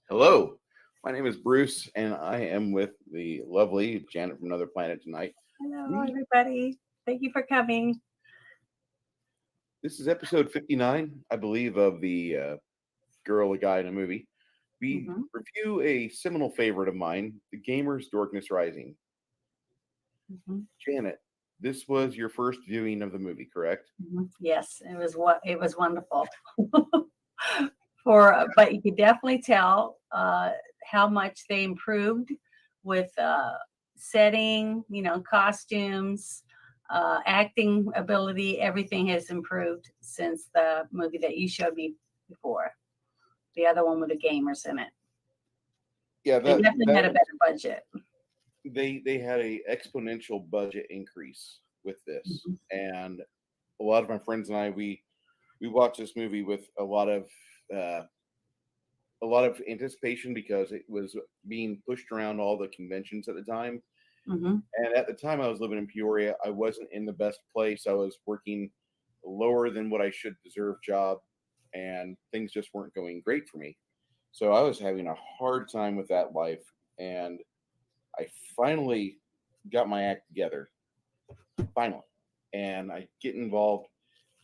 Hello, my name is Bruce, and I am with the lovely Janet from Another Planet tonight. Hello, We everybody. Thank you for coming. This is episode 59, I believe, of the Girl, a Guy in a Movie. We hmm review a seminal favorite of mine, The Gamer's Dorkness Rising. hmm Janet, this was your first viewing of the movie, correct? Yes, it was wonderful. But you could definitely tell how much they improved with setting, costumes, acting ability. Everything has improved since the movie that you showed me before. The other one with the gamers in it. Yeah, They that definitely that had a better budget. they had a exponential budget increase with this, hmm and a lot of my friends and I we watched this movie with uh, a lot of anticipation because it was being pushed around all the conventions at the time. hmm And at the time I was living in Peoria, I wasn't in the best place. I was working lower than what I should deserve job, and things just weren't going great for me. So I was having a hard time with that life, and I finally got my act together. Finally. And I get involved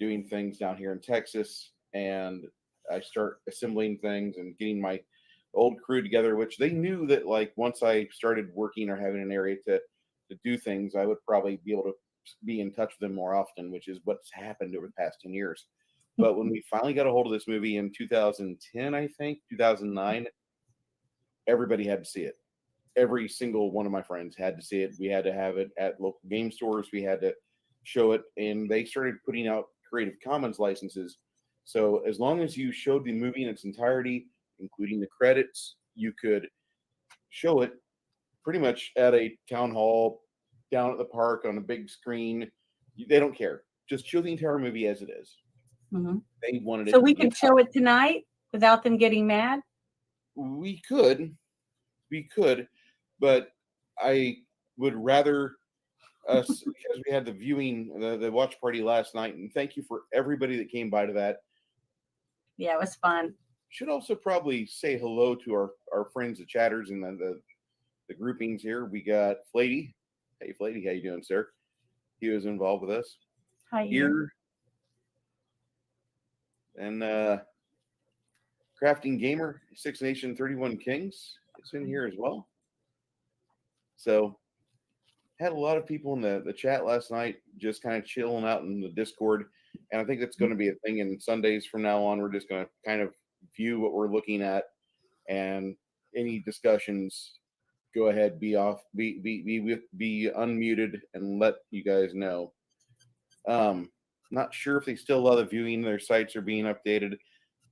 doing things down here in Texas, and I start assembling things and getting my old crew together, which they knew that like once I started working or having an area to do things, I would probably be able to be in touch with them more often, which is what's happened over the past 10 years. But when we finally got a hold of this movie in 2010, I think 2009, everybody had to see it. Every single one of my friends had to see it. We had to have it at local game stores. We had to show it, and they started putting out Creative Commons licenses. So as long as you showed the movie in its entirety, including the credits, you could show it pretty much at a town hall, down at the park on a big screen. They don't care. Just show the entire movie as it is. hmm They wanted So it to we be could show it tonight without them getting mad. we could, we could, but I would rather us because we had the viewing, the watch party last night, and thank you for everybody that came by to that. Yeah, it was fun. Should also probably say hello to our friends, the chatters, and the groupings here. We got Flady. Hey, Flady, how you doing, sir? He was involved with us. Hi, Ian. Here and Crafting Gamer, Six Nation 31 Kings. It's in here as well. So had a lot of people in the chat last night just kind of chilling out in the Discord. And I think that's going to be a thing in Sundays from now on. We're just going to kind of view what we're looking at, and any discussions, go ahead, be unmuted and let you guys know. Not sure if they still allow the viewing. Their sites are being updated.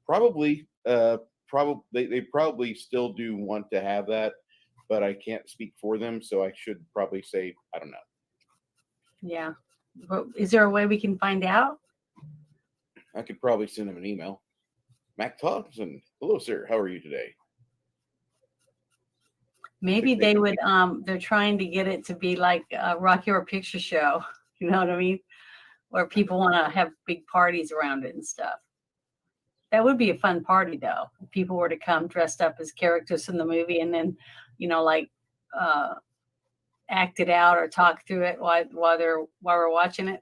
Probably, probably they probably still do want to have that, but I can't speak for them, so I should probably say I don't know. Yeah. But is there a way we can find out? I could probably send them an email. Mac Thompson, hello, sir. How are you today? Maybe Six they Nation. would. They're trying to get it to be like a Rocky Horror Picture Show. You know what I mean? Where people want to have big parties around it and stuff. That would be a fun party, though. If people were to come dressed up as characters in the movie, and then, like uh, act it out or talk through it while we're watching it.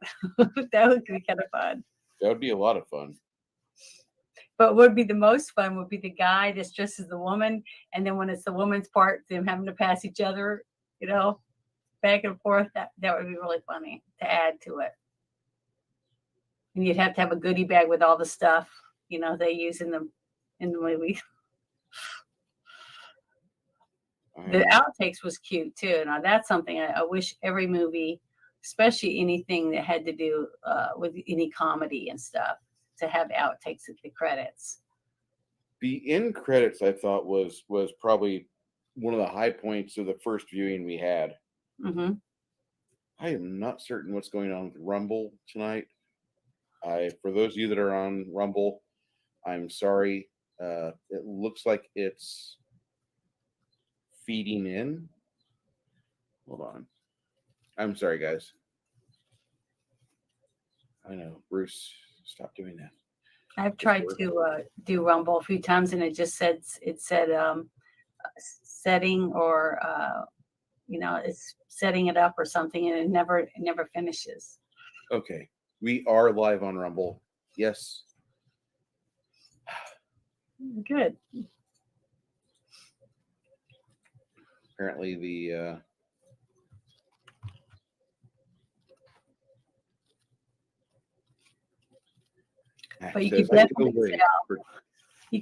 That would be kind of fun. That would be a lot of fun. But what would be the most fun would be the guy that's dressed as the woman, and then when it's the woman's part, them having to pass each other, back and forth. That would be really funny to add to it. And you'd have to have a goodie bag with all the stuff they use in the movie. The outtakes was cute too. Now that's something I wish every movie, especially anything that had to do with any comedy and stuff, to have outtakes at the credits. The end credits I thought was probably one of the high points of the first viewing we had. hmm I am not certain what's going on with Rumble tonight. For those of you that are on Rumble, I'm sorry. It looks like it's feeding in. Hold on. I'm sorry, guys. I know, Bruce. Stop doing that. I've tried to do Rumble a few times, and it said setting or it's setting it up or something, and it never finishes. Okay, we are live on Rumble. Yes. Good. Apparently the but you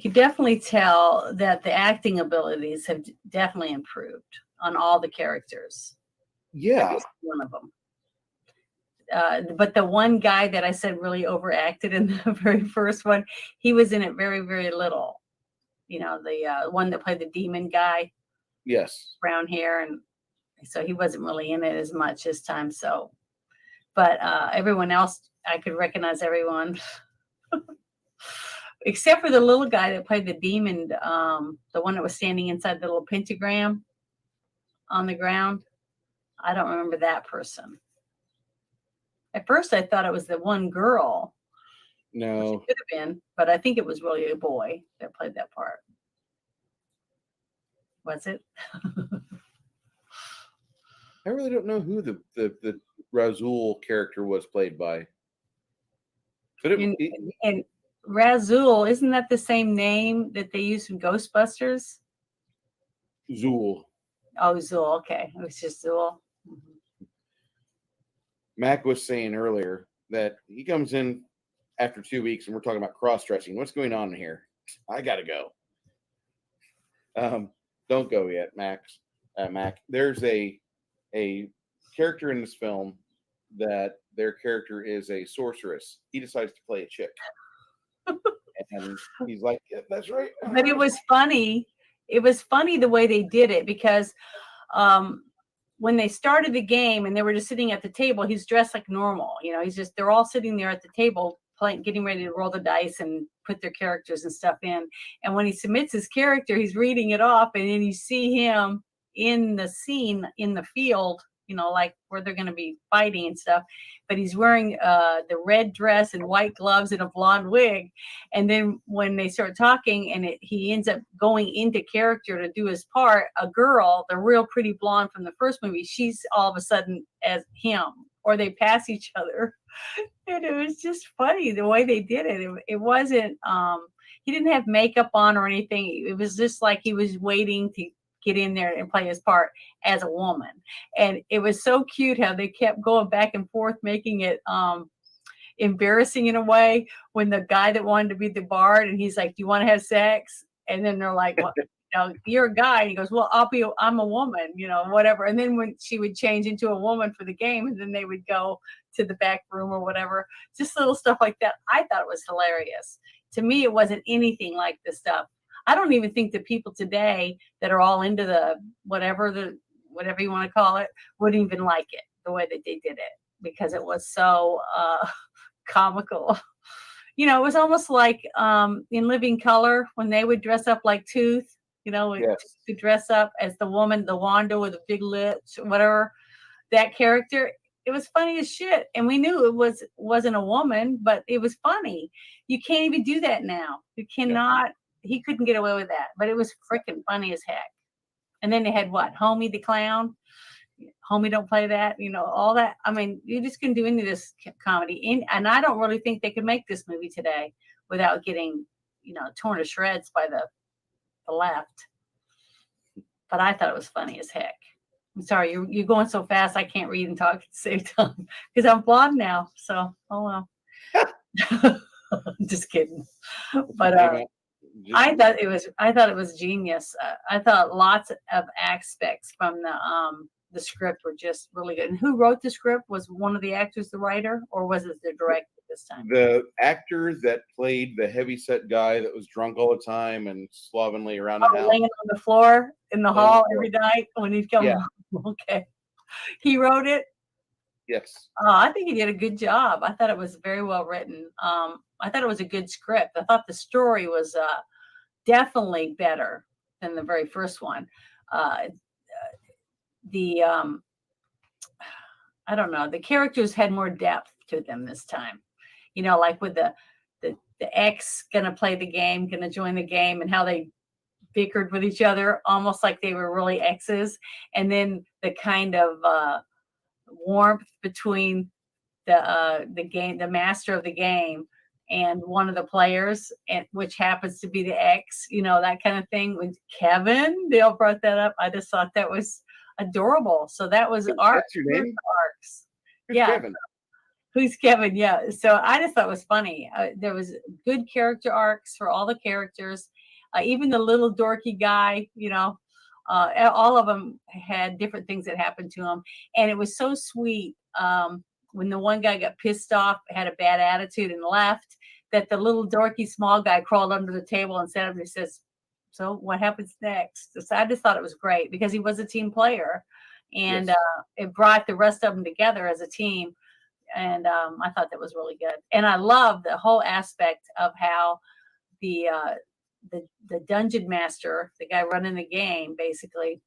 could definitely tell that the acting abilities have definitely improved on all the characters. Yeah. One of them. But the one guy that I said really overacted in the very first one, he was in it very, very little. The one that played the demon guy. Yes. Brown hair, and so he wasn't really in it as much this time. So, but everyone else, I could recognize everyone. Except for the little guy that played the demon, the one that was standing inside the little pentagram on the ground. I don't remember that person. At first, I thought it was the one girl. No. It could have been, but I think it was really a boy that played that part. Was it? I really don't know who the Razul character was played by. But and Razul, isn't that the same name that they used in Ghostbusters? Zool. Oh, Zool. Okay. It was just Zool. Mm-hmm. Mac was saying earlier that he comes in after 2 weeks and we're talking about cross-dressing. What's going on here? I got to go. Don't go yet, Mac. There's a character in this film that their character is a sorceress. He decides to play a chick. And he's like, yeah, that's right. But it was funny. It was funny the way they did it, because when they started the game and they were just sitting at the table, he's dressed like normal. They're all sitting there at the table playing, getting ready to roll the dice and put their characters and stuff in. And when he submits his character, he's reading it off, and then you see him in the scene in the field, like where they're going to be fighting and stuff. But he's wearing the red dress and white gloves and a blonde wig. And then when they start talking and he ends up going into character to do his part, a girl, the real pretty blonde from the first movie, she's all of a sudden as him, or they pass each other. And it was just funny the way they did it. It wasn't, he didn't have makeup on or anything. It was just like he was waiting to get in there and play his part as a woman. And it was so cute how they kept going back and forth, making it embarrassing in a way, when the guy that wanted to be the bard, and he's like, do you want to have sex? And then they're like, well, you're a guy. And he goes, well, I'm a woman, whatever. And then when she would change into a woman for the game, and then they would go to the back room or whatever, just little stuff like that. I thought it was hilarious. To me, it wasn't anything like this stuff. I don't even think the people today that are all into the whatever you want to call it wouldn't even like it the way that they did it, because it was so comical. It was almost like in Living Color, when they would dress up like Tooth, yes. to dress up as the woman, the Wanda with the big lips, whatever, that character. It was funny as shit. And we knew it wasn't a woman, but it was funny. You can't even do that now. You cannot. He couldn't get away with that, but it was freaking funny as heck. And then they had what? Homie the Clown. Homie, don't play that. All that. I mean, you just couldn't do any of this comedy. And I don't really think they could make this movie today without getting, torn to shreds by the left. But I thought it was funny as heck. I'm sorry, you're going so fast I can't read and talk at the same time, because I'm blonde now. So, oh well. Just kidding. But I thought it was genius. I thought lots of aspects from the script were just really good. And who wrote the script? Was one of the actors the writer, or was it the director this time? The actor that played the heavyset guy that was drunk all the time and slovenly around the house, laying on the floor in the hall every night when he'd come home. Okay, he wrote it. Yes. I think he did a good job. I thought it was very well written. I thought it was a good script. I thought the story was definitely better than the very first one. I don't know, the characters had more depth to them this time. Like with the the ex gonna play the game, gonna join the game, and how they bickered with each other, almost like they were really exes. And then the kind of warmth between the master of the game and one of the players, and which happens to be the ex, that kind of thing. With Kevin, Dale brought that up. I just thought that was adorable. So that was That's your name? arcs. Who's Yeah. Kevin? Who's Kevin? Yeah. So I just thought it was funny. There was good character arcs for all the characters, even the little dorky guy. All of them had different things that happened to them, and it was so sweet. When the one guy got pissed off, had a bad attitude, and left, that the little dorky small guy crawled under the table and said, "He says, so what happens next?" So I just thought it was great because he was a team player, and Yes. it brought the rest of them together as a team. And I thought that was really good. And I love the whole aspect of how the dungeon master, the guy running the game, basically,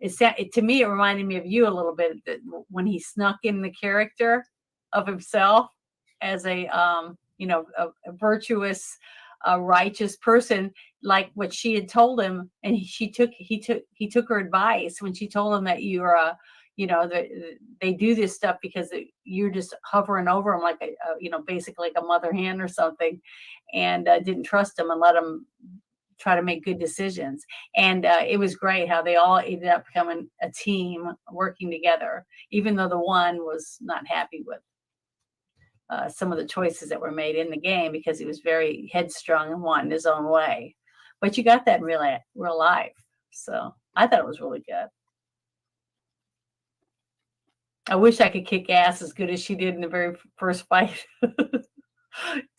to me, it reminded me of you a little bit, that when he snuck in the character of himself as a virtuous, righteous person, like what she had told him, and he took her advice when she told him that you are they do this stuff because you're just hovering over them like basically like a mother hen or something, and didn't trust him and let him try to make good decisions. And it was great how they all ended up becoming a team working together, even though the one was not happy with some of the choices that were made in the game because he was very headstrong and wanting his own way. But you got that in real life. So I thought it was really good. I wish I could kick ass as good as she did in the very first fight.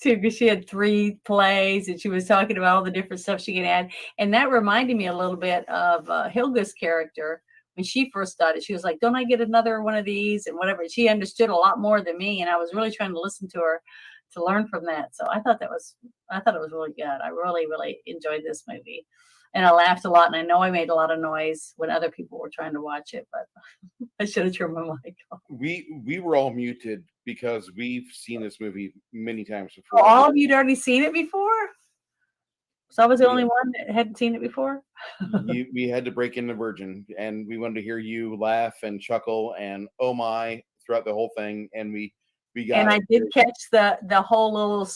Too, because she had 3 plays and she was talking about all the different stuff she can add. And that reminded me a little bit of Hilga's character. When she first started, she was like, don't I get another one of these and whatever. She understood a lot more than me, and I was really trying to listen to her to learn from that. So I thought it was really good. I really, really enjoyed this movie. And I laughed a lot, and I know I made a lot of noise when other people were trying to watch it, but I should have turned my mic off. We were all muted because we've seen this movie many times before. Oh, all of you'd already seen it before? So I was the only one that hadn't seen it before? We had to break in the virgin, and we wanted to hear you laugh and chuckle and oh my throughout the whole thing, and we got and it. I did catch the whole little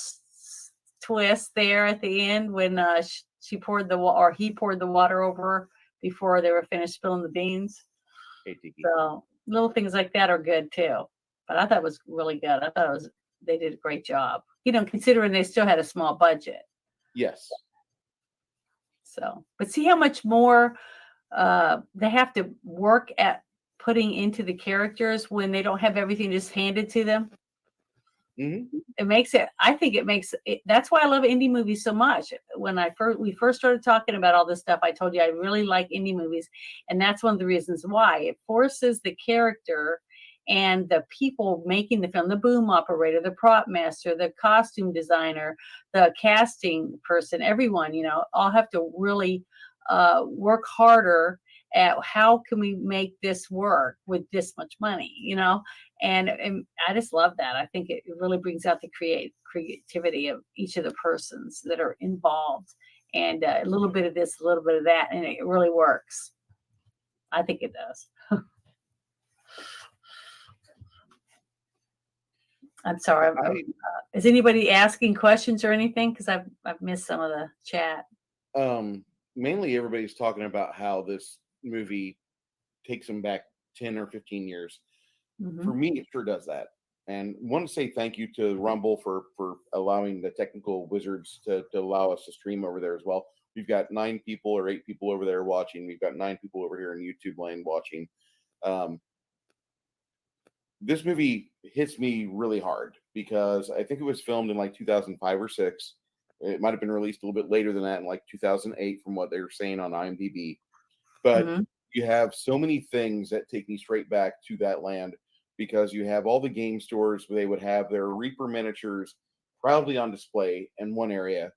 twist there at the end when she poured he poured the water over her before they were finished spilling the beans. So little things like that are good too. But I thought it was really good. I thought they did a great job. Considering they still had a small budget. Yes. So, but see how much more they have to work at putting into the characters when they don't have everything just handed to them. Mm-hmm. I think it makes it, that's why I love indie movies so much. When we first started talking about all this stuff, I told you I really like indie movies, and that's one of the reasons why. It forces the character and the people making the film, the boom operator, the prop master, the costume designer, the casting person, everyone, all have to really work harder at how can we make this work with this much money, and I just love that. I think it really brings out the creativity of each of the persons that are involved, and a little bit of this, a little bit of that, and it really works. I think it does. I'm sorry. Is anybody asking questions or anything? Because I've missed some of the chat. Mainly everybody's talking about how this movie takes them back 10 or 15 years. Mm-hmm. For me, it sure does that. And I want to say thank you to Rumble for allowing the technical wizards to allow us to stream over there as well. We've got 9 people or 8 people over there watching. We've got 9 people over here in YouTube land watching. This movie hits me really hard because I think it was filmed in like 2005 or 6. It might have been released a little bit later than that, in like 2008 from what they were saying on IMDb. But mm-hmm. You have so many things that take me straight back to that land, because you have all the game stores where they would have their Reaper miniatures proudly on display in one area.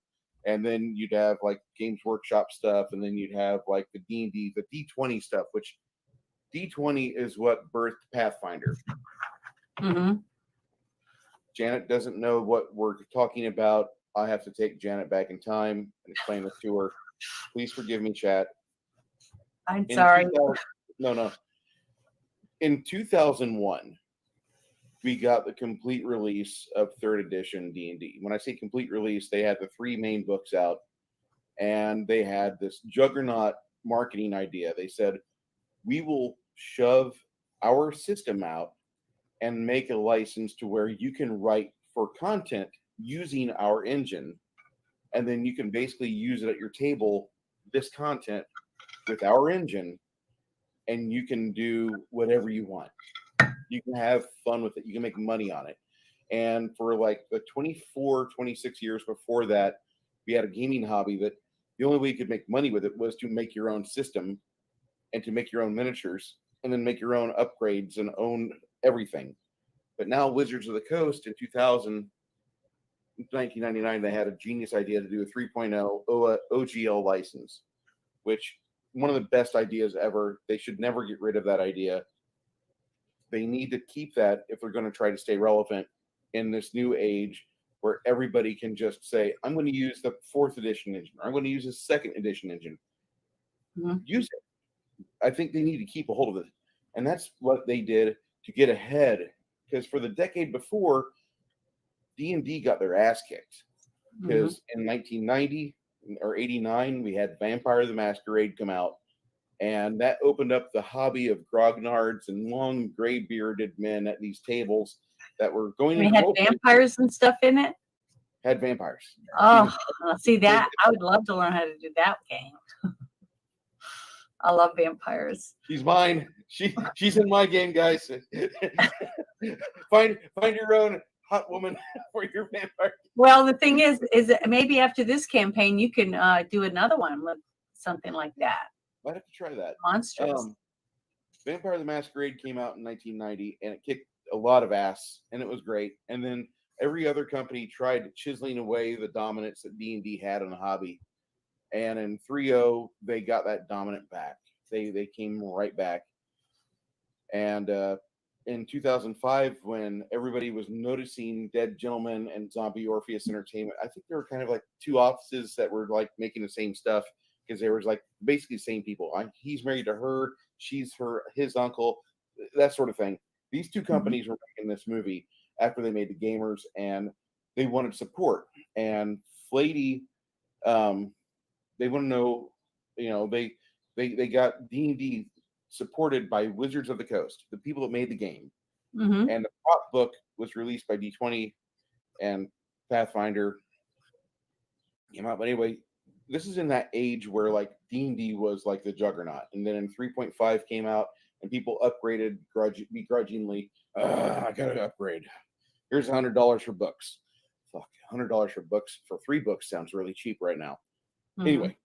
And then you'd have like Games Workshop stuff. And then you'd have like the D&D, the D20 stuff, which D20 is what birthed Pathfinder. Mm-hmm. Janet doesn't know what we're talking about. I have to take Janet back in time and explain this to her. Please forgive me, chat. I'm In sorry. 2000, no. In 2001, we got the complete release of third edition D&D. When I say complete release, they had the 3 main books out, and they had this juggernaut marketing idea. They said, we will shove our system out and make a license to where you can write for content using our engine, and then you can basically use it at your table, this content with our engine, and you can do whatever you want. You can have fun with it. You can make money on it. And for like the 24, 26 years before that, we had a gaming hobby that the only way you could make money with it was to make your own system and to make your own miniatures and then make your own upgrades and own everything. But now Wizards of the Coast in 1999, they had a genius idea to do a 3.0 OGL license, which one of the best ideas ever. They should never get rid of that idea. They need to keep that if they're going to try to stay relevant in this new age where everybody can just say, I'm going to use the 4th edition engine, or I'm going to use the 2nd edition engine. Mm-hmm. Use it. I think they need to keep a hold of it. And that's what they did to get ahead. Because for the decade before, D&D got their ass kicked. Because in 1990 or 89, we had Vampire the Masquerade come out. And that opened up the hobby of grognards and long gray-bearded men at these tables that were going We into had vampires and stuff in it. Had vampires. Oh, see that? I would love to learn how to do that game. I love vampires. She's mine. She's in my game, guys. find your own hot woman for your vampire. Well, the thing is that maybe after this campaign, you can do another one with something like that. Might have to try that. Monsters. Vampire the Masquerade came out in 1990, and it kicked a lot of ass, and it was great. And then every other company tried chiseling away the dominance that D&D had in the hobby. And in 3.0, they got that dominant back. They came right back. And in 2005, when everybody was noticing Dead Gentlemen and Zombie Orpheus Entertainment, I think there were kind of like 2 offices that were like making the same stuff, because there was like basically the same people. He's married to her, she's his uncle, that sort of thing. These 2 companies were making this movie after they made the gamers, and they wanted support. And Flady, they want to know, they got D&D supported by Wizards of the Coast, the people that made the game. And the prop book was released by D20 and Pathfinder came out. But anyway, this is in that age where like D&D was like the juggernaut. And then in 3.5 came out, and people upgraded begrudgingly. I gotta upgrade. Here's $100 for books. Fuck, $100 for books for 3 books sounds really cheap right now. Anyway,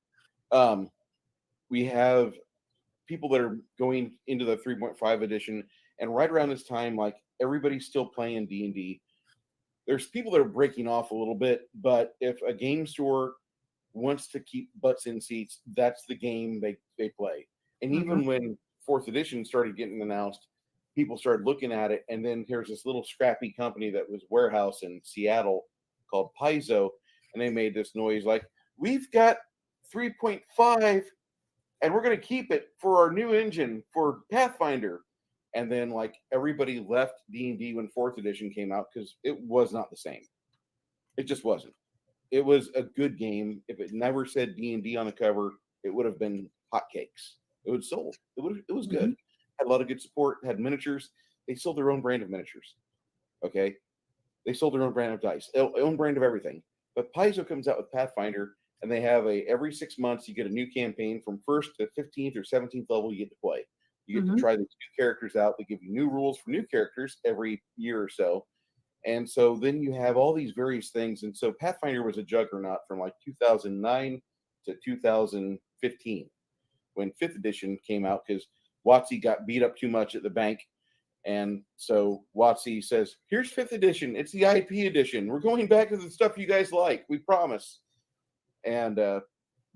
we have people that are going into the 3.5 edition, and right around this time, like everybody's still playing D&D. There's people that are breaking off a little bit, but if a game store wants to keep butts in seats, that's the game they play. And even when 4th edition started getting announced, people started looking at it, and then there's this little scrappy company that was warehouse in Seattle called Paizo, and they made this noise like, we've got 3.5 and we're going to keep it for our new engine for Pathfinder. And then like everybody left D&D when 4th edition came out because it was not the same. It just wasn't. It was a good game. If it never said D&D on the cover, it would have been hotcakes. It would have sold. It was good. Had a lot of good support. Had miniatures. They sold their own brand of miniatures. Okay, they sold their own brand of dice, their own brand of everything. But Paizo comes out with Pathfinder, and they have every 6 months you get a new campaign from 1st to 15th or 17th level. You get to play. You get to try these new characters out. They give you new rules for new characters every year or so. And so then you have all these various things. And so Pathfinder was a juggernaut from like 2009 to 2015 when 5th edition came out, because WotC got beat up too much at the bank. And so WotC says, here's 5th edition. It's the IP edition. We're going back to the stuff you guys like. We promise. And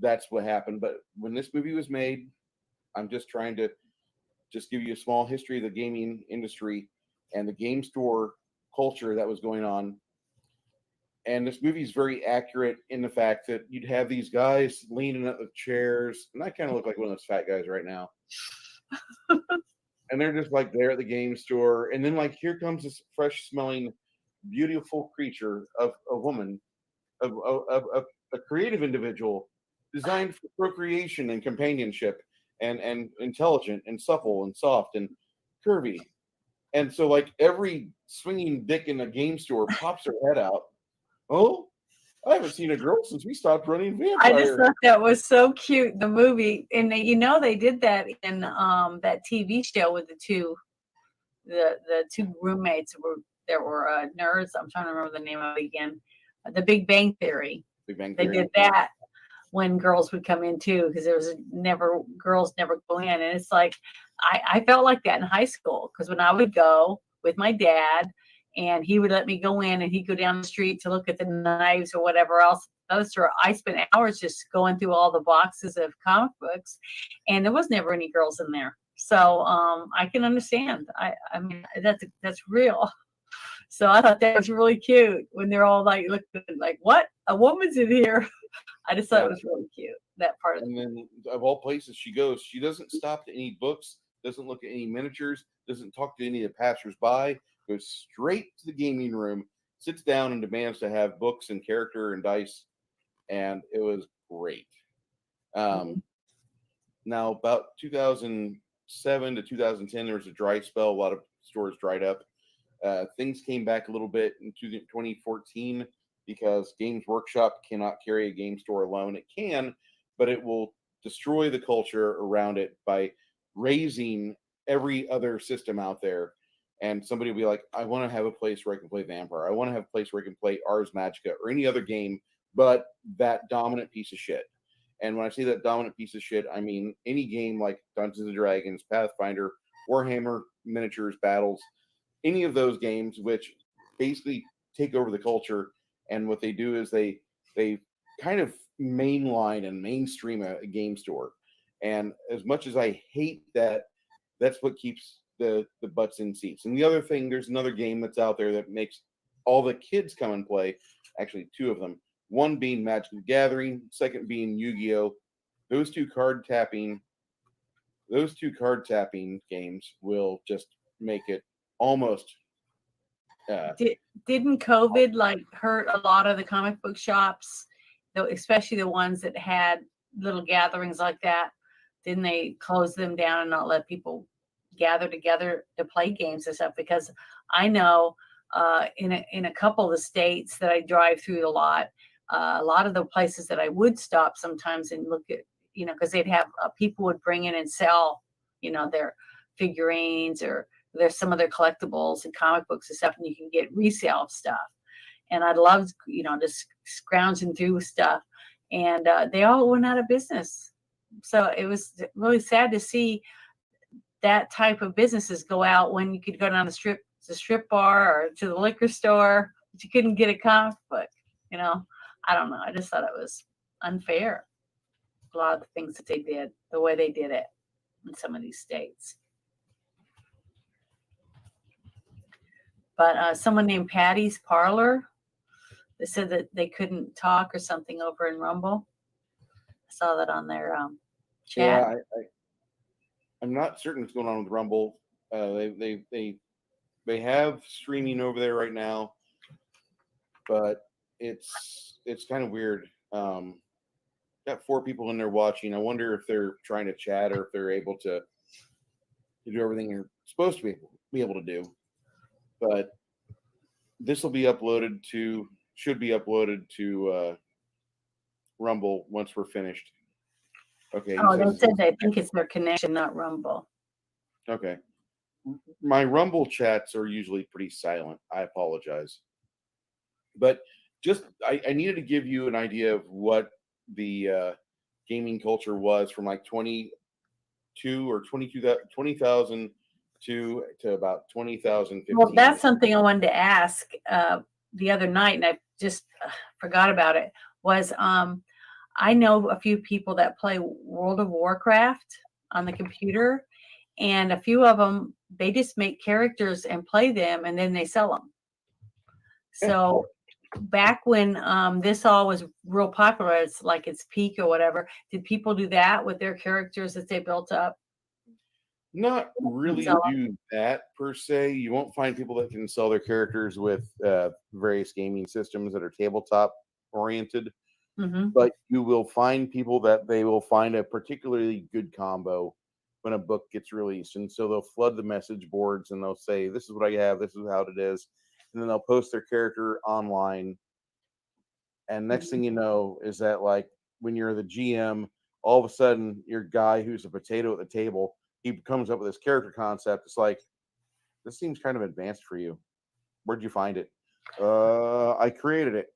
that's what happened. But when this movie was made, I'm just trying to just give you a small history of the gaming industry and the game store culture that was going on. And this movie is very accurate in the fact that you'd have these guys leaning up the chairs, and I kind of look like one of those fat guys right now. And they're just like there at the game store, and then like here comes this fresh smelling, beautiful creature of a woman, of a creative individual, designed for procreation and companionship, and intelligent and supple and soft and curvy. And so like every swinging dick in a game store pops her head out. Oh, I haven't seen a girl since we stopped running I just vampire. thought that was so cute, the movie. And they did that in that TV show with the two roommates that were nerds. I'm trying to remember the name of it again. The Big Bang Theory. Big Bang They Theory. did that when girls would come in too, because there was girls never go in. And it's like I felt like that in high school, because when I would go with my dad and he would let me go in and he'd go down the street to look at the knives or whatever else. I spent hours just going through all the boxes of comic books, and there was never any girls in there. So I can understand. I mean that's real. So I thought that was really cute when they're all like looking like, what? A woman's in here. I just thought Yeah. it was really cute, that part of And then of all places she goes, she doesn't stop to any books, doesn't look at any miniatures, doesn't talk to any of the passers-by, goes straight to the gaming room, sits down and demands to have books and character and dice. And it was great. Now, about 2007 to 2010, there was a dry spell. A lot of stores dried up. Things came back a little bit in 2014 because Games Workshop cannot carry a game store alone. It can, but it will destroy the culture around it by raising every other system out there. And somebody will be like, I want to have a place where I can play Vampire. I want to have a place where I can play Ars Magica or any other game, but that dominant piece of shit. And when I say that dominant piece of shit, I mean any game like Dungeons and Dragons, Pathfinder, Warhammer, Miniatures, Battles, any of those games which basically take over the culture. And what they do is they kind of mainline and mainstream a game store. And as much as I hate that, that's what keeps the butts in seats. And the other thing, there's another game that's out there that makes all the kids come and play. Actually, two of them. One being Magic the Gathering, second being Yu-Gi-Oh. Those two card tapping games will just make it almost. Didn't COVID like hurt a lot of the comic book shops, though, especially the ones that had little gatherings like that? Didn't they close them down and not let people gather together to play games and stuff? Because I know in a couple of the states that I drive through a lot of the places that I would stop sometimes and look at, because they'd have people would bring in and sell, their figurines, or there's some of their collectibles and comic books and stuff, and you can get resale stuff. And I loved, just scrounging through stuff, and they all went out of business. So it was really sad to see that type of businesses go out when you could go down the strip bar or to the liquor store, but you couldn't get a comic book. I don't know. I just thought it was unfair. A lot of the things that they did, the way they did it in some of these states. But someone named Patty's Parlor, they said that they couldn't talk or something over in Rumble. I saw that on their chat. Yeah, I'm not certain what's going on with Rumble. They have streaming over there right now, but it's kind of weird. Got 4 people in there watching. I wonder if they're trying to chat or if they're able to do everything you're supposed to be able to do. But this will be should be uploaded to Rumble once we're finished. Okay. Oh, they said they think it's their connection, not Rumble. Okay. My Rumble chats are usually pretty silent. I apologize. But just I needed to give you an idea of what the gaming culture was from like 20,000 to about 2015. Well, that's something I wanted to ask the other night, and I just forgot about it. Was I know a few people that play World of Warcraft on the computer, and a few of them, they just make characters and play them, and then they sell them. So back when this all was real popular, it's like its peak or whatever, did people do that with their characters that they built up Not and really sell them? do that per se. You won't find people that can sell their characters with various gaming systems that are tabletop oriented, Mm-hmm. but you will find people that they will find a particularly good combo when a book gets released. And so they'll flood the message boards and they'll say, "This is what I have, this is how it is." And then they'll post their character online. And next thing you know is that, like, when you're the GM, all of a sudden your guy who's a potato at the table, he comes up with this character concept. It's like, this seems kind of advanced for you. Where'd you find it? I created it.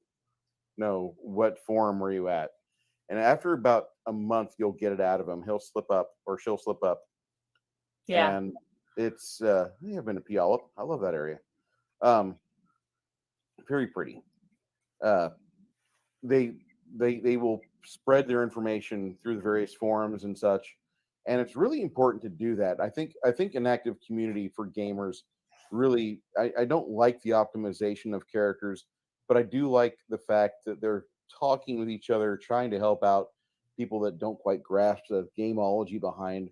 No, what forum were you at? And after about a month, you'll get it out of him. He'll slip up or she'll slip up. Yeah. And it's, I've been to Puyallup. I love that area. Um, Very pretty. Uh, they they will spread their information through the various forums and such, and it's really important to do that. I think an active community for gamers really, I don't like the optimization of characters, but I do like the fact that they're talking with each other, trying to help out people that don't quite grasp the gameology behind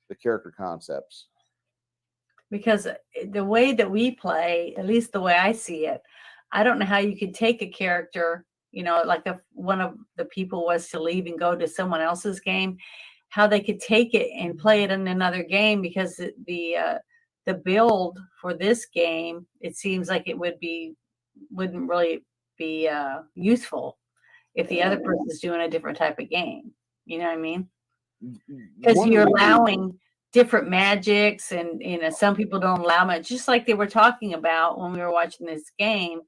the character concepts. Because the way that we play, at least the way I see it, I don't know how you could take a character, like if one of the people was to leave and go to someone else's game, how they could take it and play it in another game, because the build for this game, it seems like it wouldn't really be useful if the other person's doing a different type of game. You know what I mean? Because One you're really, allowing different magics, and some people don't allow much, just like they were talking about when we were watching this game.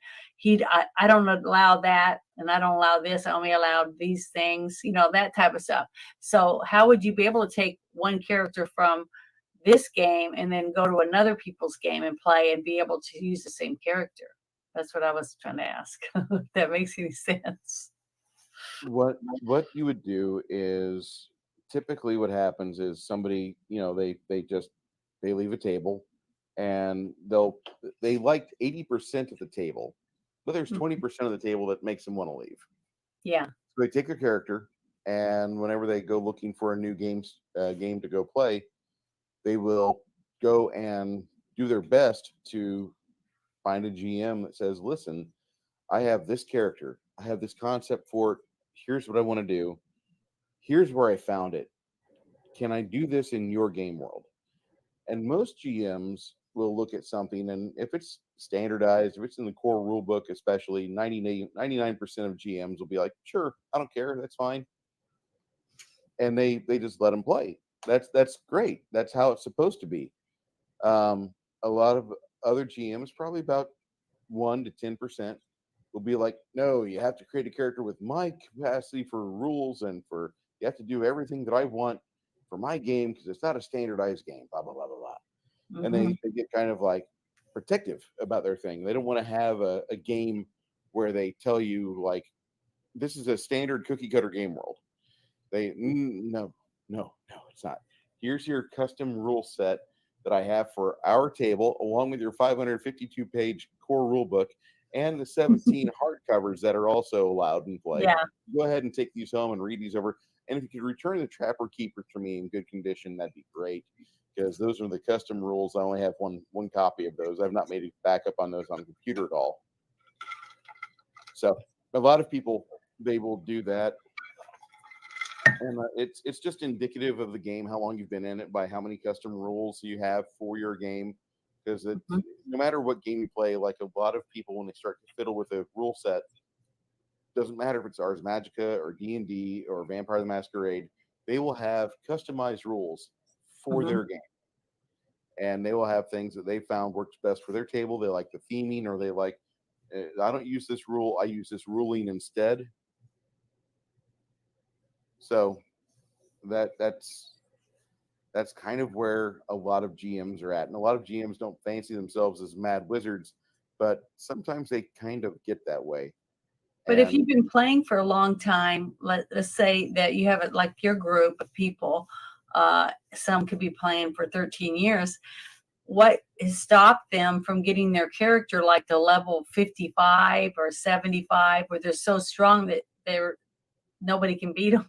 I don't allow that, and I don't allow this, I only allow these things, that type of stuff. So how would you be able to take one character from this game and then go to another people's game and play and be able to use the same character? That's what I was trying to ask. If that makes any sense. what you would do is, typically what happens is somebody, they leave a table, and they liked 80% of the table, but there's Mhm. 20% of the table that makes them want to leave. Yeah. So they take their character, and whenever they go looking for a new game to go play, they will go and do their best to find a GM that says, "Listen, I have this character, I have this concept for it. Here's what I want to do. Here's where I found it. Can I do this in your game world?" And most GMs will look at something, and if it's standardized, if it's in the core rule book, especially 99% of GMs will be like, "Sure, I don't care, that's fine." And they just let them play. That's great. That's how it's supposed to be. A lot of other GMs, probably about 1 to 10%, will be like, "No, you have to create a character with my capacity for rules, and for you have to do everything that I want for my game because it's not a standardized game." Blah blah blah blah blah. And Hmm. they get kind of like protective about their thing. They don't want to have a game where they tell you, like, this is a standard cookie cutter game world. No, no, no, it's not. Here's your custom rule set that I have for our table, along with your 552-page core rule book and the 17 hardcovers that are also allowed in play. Yeah. Go ahead and take these home and read these over. And if you could return the Trapper Keepers for me in good condition, that'd be great. Because those are the custom rules. I only have one copy of those. I've not made a backup on those on the computer at all. So a lot of people, they will do that, and it's just indicative of the game, how long you've been in it, by how many custom rules you have for your game. Because Mhm. no matter what game you play, like, a lot of people, when they start to fiddle with a rule set, doesn't matter if it's Ars Magica or D&D or Vampire the Masquerade, they will have customized rules for Mhm. their game, and they will have things that they found works best for their table. They like the theming, or they like, I don't use this rule, I use this ruling instead. So that's kind of where a lot of GMs are at. And a lot of GMs don't fancy themselves as mad wizards, but sometimes they kind of get that way. But if And you've been playing for a long time, let's say that you have it like your group of people, some could be playing for 13 years. what has stopped them from getting their character like to level 55 or 75, where they're so strong that nobody can beat them.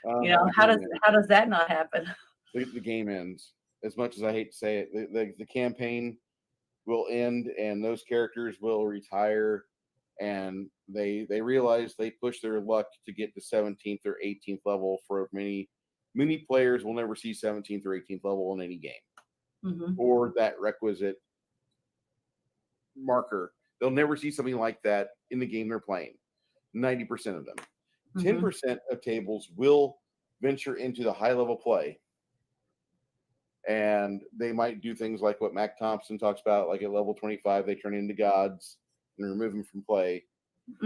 The How game does ends. that not happen? The game ends. As much as I hate to say it, the campaign will end, and those characters will retire, and they realize they push their luck to get to 17th or 18th level. For many players will never see 17th or 18th level in any game, or that requisite marker. They'll never see something like that in the game they're playing. 90% of them. 10% of tables will venture into the high level play, and they might do things like what Mac Thompson talks about, like at level 25 they turn into gods and remove them from play,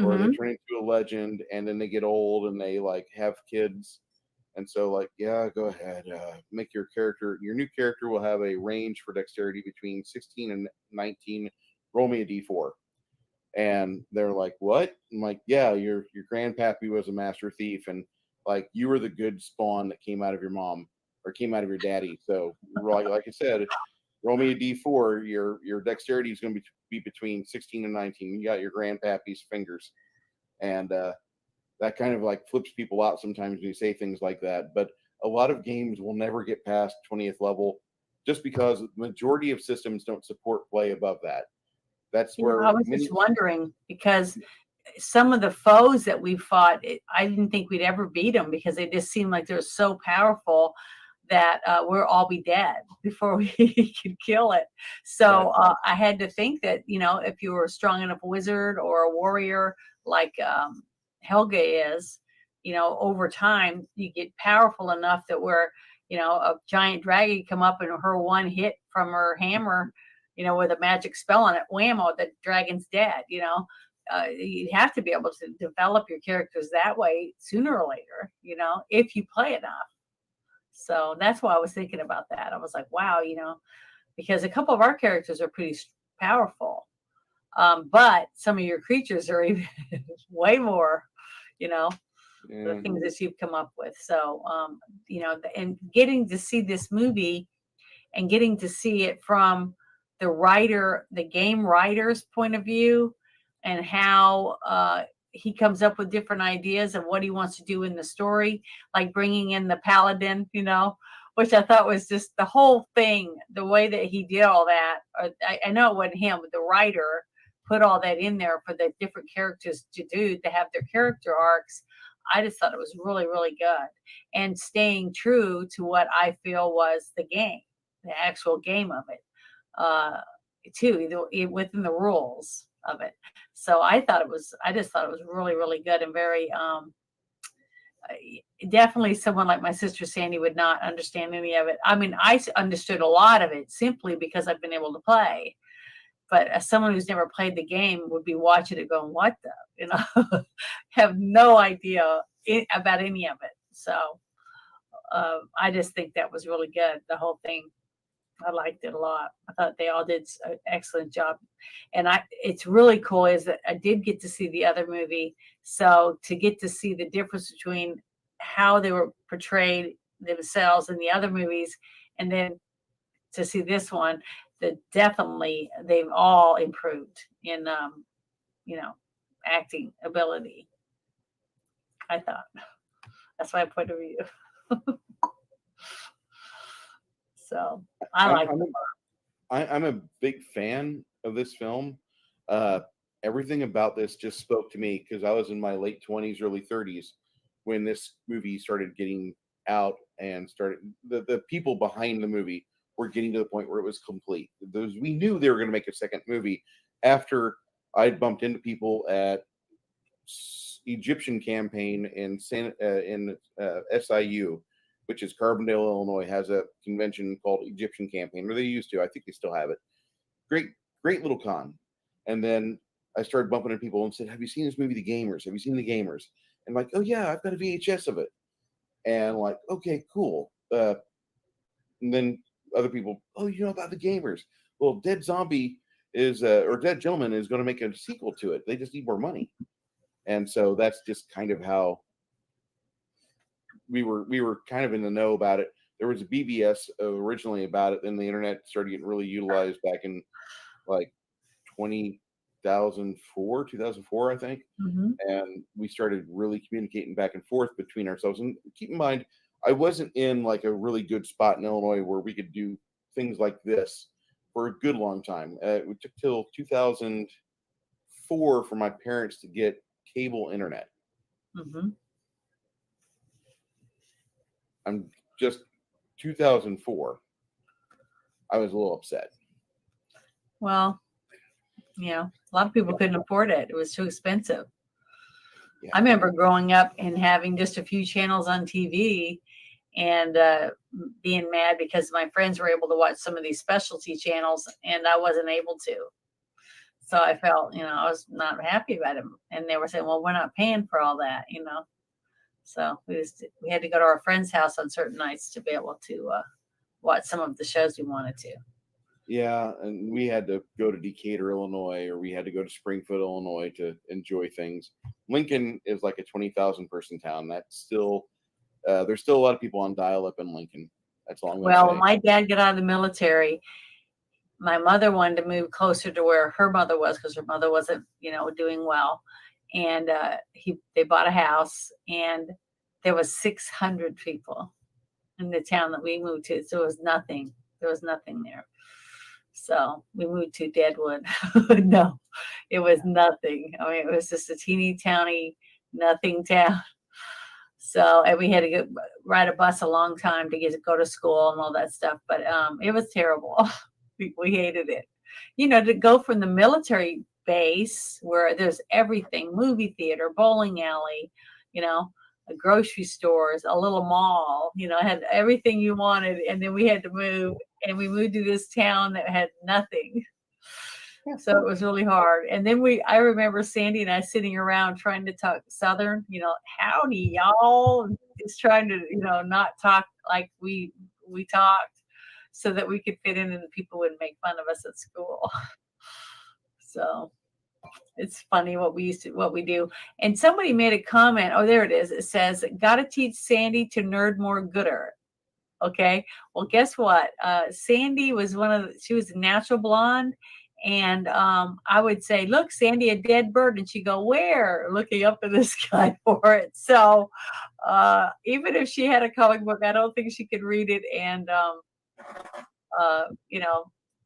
or they turn into a legend and then they get old and they like have kids, and so like, yeah, go ahead, make your new character will have a range for dexterity between 16 and 19, roll me a d4. And they're like, what? I'm like, yeah, your grandpappy was a master thief, and like you were the good spawn that came out of your mom or came out of your daddy. So like I said, roll me a d4. Your dexterity is going to be between 16 and 19. You got your grandpappy's fingers, and that kind of like flips people out sometimes when you say things like that. But a lot of games will never get past 20th level, just because the majority of systems don't support play above that. That's where I was just wondering, because some of the foes that we fought, I didn't think we'd ever beat them because they just seemed like they're so powerful that we'll all be dead before we could kill it. So I had to think that, if you were a strong enough wizard or a warrior like Helga is, over time you get powerful enough that where, a giant dragon come up and her one hit from her hammer, with a magic spell on it, whammo, the dragon's dead. You have to be able to develop your characters that way sooner or later, if you play enough. So that's why I was thinking about that. I was like, wow, because a couple of our characters are pretty powerful. But some of your creatures are even way more, the things that you've come up with. So, and getting to see this movie and getting to see it from the game writer's point of view, and how he comes up with different ideas of what he wants to do in the story, like bringing in the paladin, which I thought was just the whole thing, the way that he did all that. I know it wasn't him, but the writer put all that in there for the different characters to have their character arcs. I just thought it was really, really good, and staying true to what I feel was the game, the actual game of it, too, within the rules of it. So I just thought it was really, really good, and very, definitely someone like my sister Sandy would not understand any of it. I mean, I understood a lot of it simply because I've been able to play, but as someone who's never played the game would be watching it going, what the, have no idea about any of it. So I just think that was really good, the whole thing. I liked it a lot. I thought they all did an excellent job. And it's really cool is that I did get to see the other movie. So to get to see the difference between how they were portrayed themselves in the other movies, and then to see this one, that definitely they've all improved in, acting ability. I thought that's my point of view. So I like it. I'm a big fan of this film. Everything about this just spoke to me because I was in my late 20s, early 30s when this movie started getting out, and the people behind the movie were getting to the point where it was complete. We knew they were going to make a second movie after I'd bumped into people at Egyptian campaign in SIU, which is Carbondale, Illinois, has a convention called Egyptian Campaign, or they used to. I think they still have it. Great little con. And then I started bumping into people and said, have you seen this movie, The Gamers? Have you seen The Gamers? And like, oh yeah, I've got a VHS of it. And like, okay, cool. And then other people, oh, you know about The Gamers? Well, Dead Zombie or Dead Gentleman is going to make a sequel to it. They just need more money. And so that's just kind of how we were kind of in the know about it. there was a BBS originally about it, and the internet started getting really utilized back in like 2004, I think. Hmm. And we started really communicating back and forth between ourselves. And keep in mind, I wasn't in like a really good spot in Illinois where we could do things like this for a good long time. It took till 2004 for my parents to get cable internet. Hmm. I'm just 2004. I was a little upset. Well, a lot of people couldn't afford it. It was too expensive. Yeah. I remember growing up and having just a few channels on TV and being mad because my friends were able to watch some of these specialty channels and I wasn't able to. So I felt, I was not happy about it. And they were saying, well, we're not paying for all that. So we had to go to our friend's house on certain nights to be able to watch some of the shows we wanted to. Yeah, and we had to go to Decatur, Illinois, or we had to go to Springfield, Illinois to enjoy things. Lincoln is like a 20,000 person town. That's still, there's still a lot of people on dial up in Lincoln. That's all I'm going to Well, say. my dad got out of the military. My mother wanted to move closer to where her mother was because her mother wasn't, doing well. And they bought a house, and there was 600 people in the town that we moved to. So it was nothing. There was nothing there. So we moved to Deadwood. No, it was nothing. I mean, it was just a teeny towny nothing town. So, and we had to ride a bus a long time to go to school and all that stuff. But it was terrible. We hated it. To go from the military base where there's everything, movie theater, bowling alley, grocery stores, a little mall, had everything you wanted. And then we had to move, and we moved to this town that had nothing. So it was really hard. And then I remember Sandy and I sitting around trying to talk Southern, howdy y'all, just trying to, not talk like we talked so that we could fit in and people wouldn't make fun of us at school. So it's funny what we do. And somebody made a comment. Oh, there it is. It says, gotta teach Sandy to nerd more gooder. Okay. Well, guess what? Sandy was she was a natural blonde. And I would say, look, Sandy, a dead bird. And she'd go, where? Looking up in the sky for it. So even if she had a comic book, I don't think she could read it and,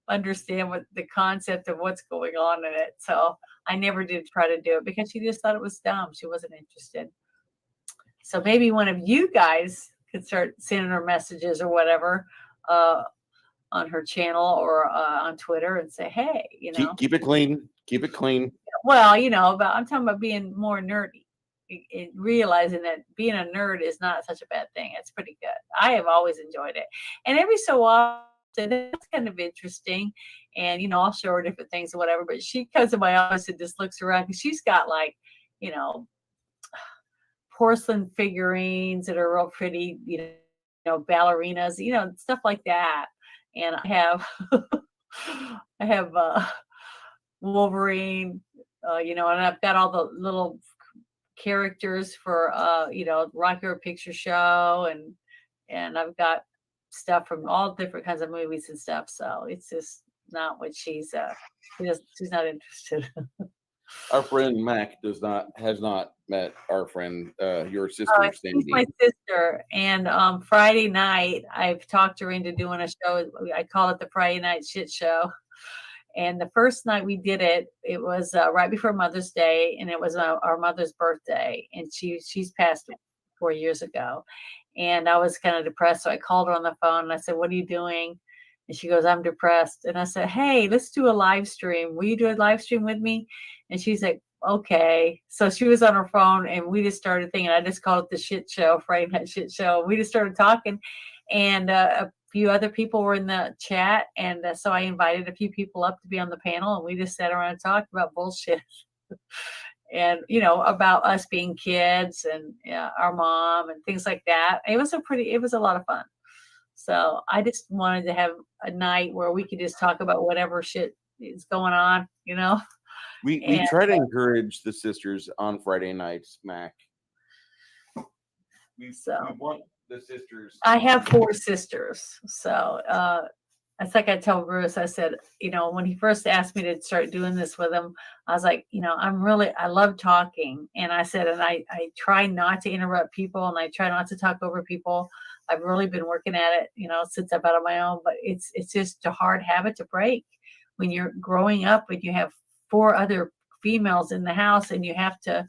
understand what the concept of what's going on in it. So I never did try to do it because she just thought it was dumb. She wasn't interested. So maybe one of you guys could start sending her messages or whatever on her channel or on Twitter and say, hey, keep it clean. Keep it clean. Well, I'm talking about being more nerdy, realizing that being a nerd is not such a bad thing. It's pretty good. I have always enjoyed it. And every so often, that's kind of interesting. And, I'll show her different things or whatever. But she comes to my office and just looks around because she's got like, porcelain figurines that are real pretty, ballerinas, stuff like that. And I have Wolverine, and I've got all the little characters for Rocky Horror Picture Show, and I've got stuff from all different kinds of movies and stuff. So it's just not what she's not interested. Our friend Mac has not met our friend, your sister, Sandy. She's my sister. And Friday night, I've talked her into doing a show. I call it the Friday Night Shit Show. And the first night we did it, it was right before Mother's Day, and it was our mother's birthday. And she's passed 4 years ago. And I was kind of depressed. So I called her on the phone and I said, what are you doing? And she goes, I'm depressed. And I said, hey, let's do a live stream. Will you do a live stream with me? And she's like, okay. So she was on her phone and we just started thinking, I just called it the shit show, Friday Night Shit Show. We just started talking, and a few other people were in the chat. And so I invited a few people up to be on the panel, and we just sat around and talked about bullshit. And, about us being kids and our mom and things like that. It was a lot of fun. So I just wanted to have a night where we could just talk about whatever shit is going on, We try to encourage the sisters on Friday nights, Mac. We the sisters? I have 4 sisters. So it's like I tell Bruce, I said, when he first asked me to start doing this with him, I was like, I love talking. And I said, and I try not to interrupt people and I try not to talk over people. I've really been working at it, since I've been on my own, but it's just a hard habit to break when you're growing up and you have 4 other females in the house and you have to,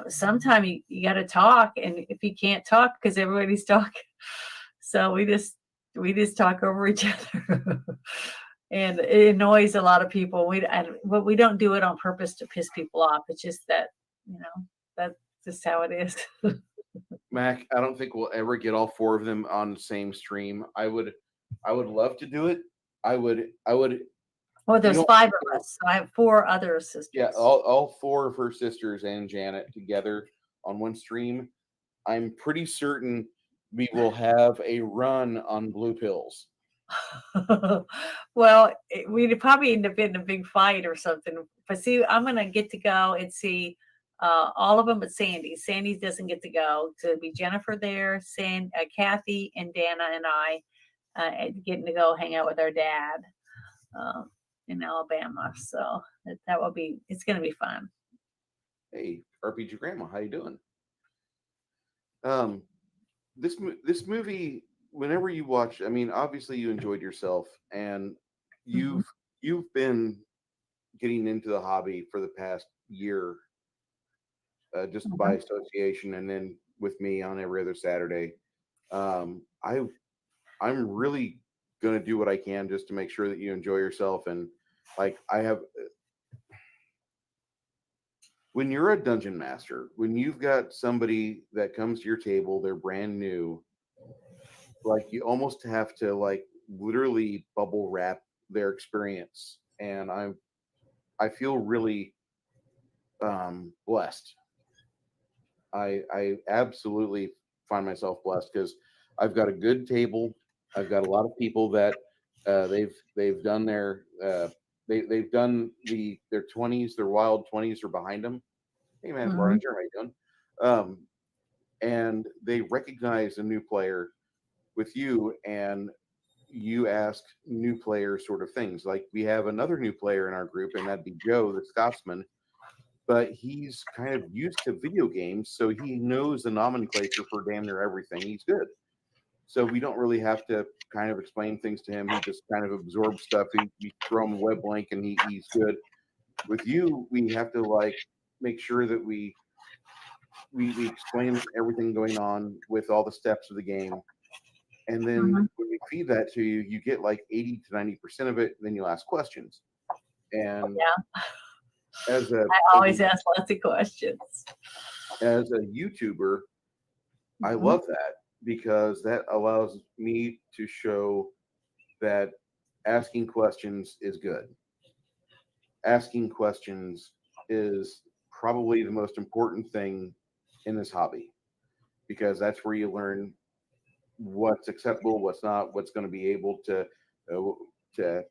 sometimes you got to talk, and if you can't talk because everybody's talking, so we just talk over each other, and it annoys a lot of people. But we don't do it on purpose to piss people off. It's just that that's just how it is. Mac, I don't think we'll ever get all 4 of them on the same stream. I would love to do it. I would. Well, there's 5 of us. So I have 4 other sisters. Yeah, all 4 of her sisters and Janet together on one stream. I'm pretty certain we will have a run on blue pills. Well, we'd probably end up in a big fight or something. But see, I'm gonna get to go and see all of them but Sandy. Sandy doesn't get to go. So it'll be Jennifer there, Kathy and Dana and I getting to go hang out with our dad in Alabama. So that will be. It's gonna be fun. Hey, RPG Grandma, how you doing? This movie, whenever you watch, I mean, obviously you enjoyed yourself, and you've been getting into the hobby for the past year, just by association, and then with me on every other Saturday. I'm really gonna do what I can just to make sure that you enjoy yourself, and like I have. When you're a dungeon master, when you've got somebody that comes to your table, they're brand new, like you almost have to like literally bubble wrap their experience. And I feel really blessed. I absolutely find myself blessed because I've got a good table. I've got a lot of people that they've done they've done their 20s, their wild 20s are behind them. Hey man, Brian, how you doing? And they recognize a new player with you, and you ask new players sort of things. Like we have another new player in our group, and that'd be Joe, the Scotsman. But he's kind of used to video games, so he knows the nomenclature for damn near everything. He's good. So we don't really have to kind of explain things to him. He just kind of absorbs stuff. We throw him a web link and he's good. With you, we have to like make sure that we explain everything going on with all the steps of the game. And then when we feed that to you, you get like 80 to 90% of it. Then you'll ask questions. And I always ask lots of questions. As a YouTuber, I love that because that allows me to show that asking questions is good. Asking questions is probably the most important thing in this hobby because that's where you learn what's acceptable, what's not, what's going to be able to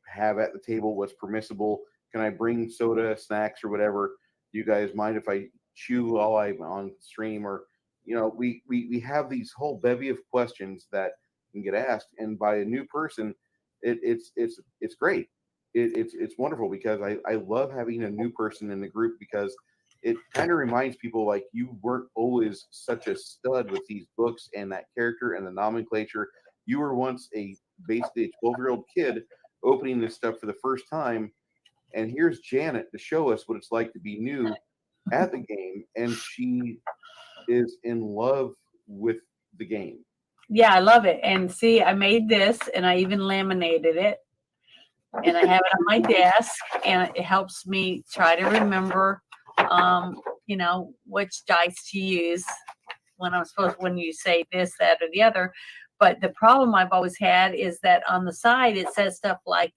have at the table, what's permissible. Can I bring soda, snacks, or whatever? Do you guys mind if I chew while I'm on stream? Or we have these whole bevy of questions that can get asked, and by a new person, it's great. It's wonderful because I love having a new person in the group because it kind of reminds people like you weren't always such a stud with these books and that character and the nomenclature. You were once basically a 12-year-old kid opening this stuff for the first time. And here's Janet to show us what it's like to be new at the game. And she is in love with the game. Yeah, I love it. And see, I made this and I even laminated it. And I have it on my desk. And it helps me try to remember, which dice to use when you say this, that, or the other. But the problem I've always had is that on the side, it says stuff like,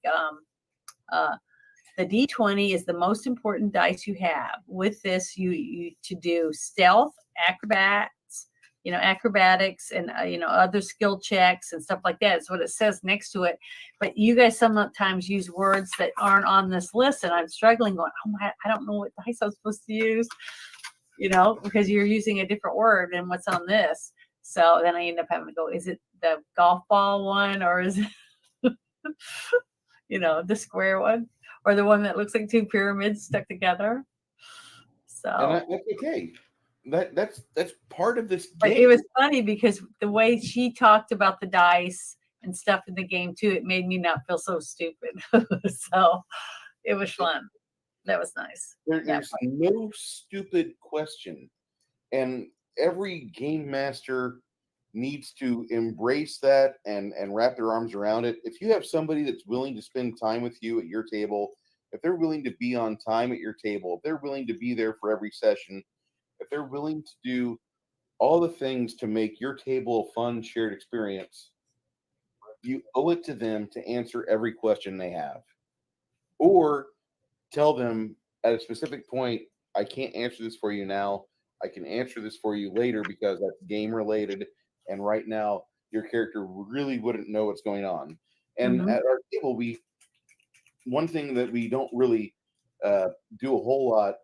the D20 is the most important dice you have. With this, you to do stealth, acrobatics, and other skill checks and stuff like that. It's what it says next to it. But you guys sometimes use words that aren't on this list, and I'm struggling going, I don't know what dice I'm supposed to use, because you're using a different word than what's on this. So then I end up having to go, is it the golf ball one or is it, the square one or the one that looks like two pyramids stuck together? And So, that's okay. That's part of this but it game. was funny because the way she talked about the dice and stuff in the game too, it made me not feel so stupid. So it was fun. That was nice. That There's no stupid question, and every game master needs to embrace that and wrap their arms around it. If you have somebody that's willing to spend time with you at your table, if they're willing to be on time at your table, if they're willing to be there for every session, if they're willing to do all the things to make your table a fun shared experience, you owe it to them to answer every question they have, or tell them at a specific point, I can't answer this for you now. I can answer this for you later because that's game related. And right now, your character really wouldn't know what's going on. And hmm at our table, one thing that we don't really uh, do a whole lot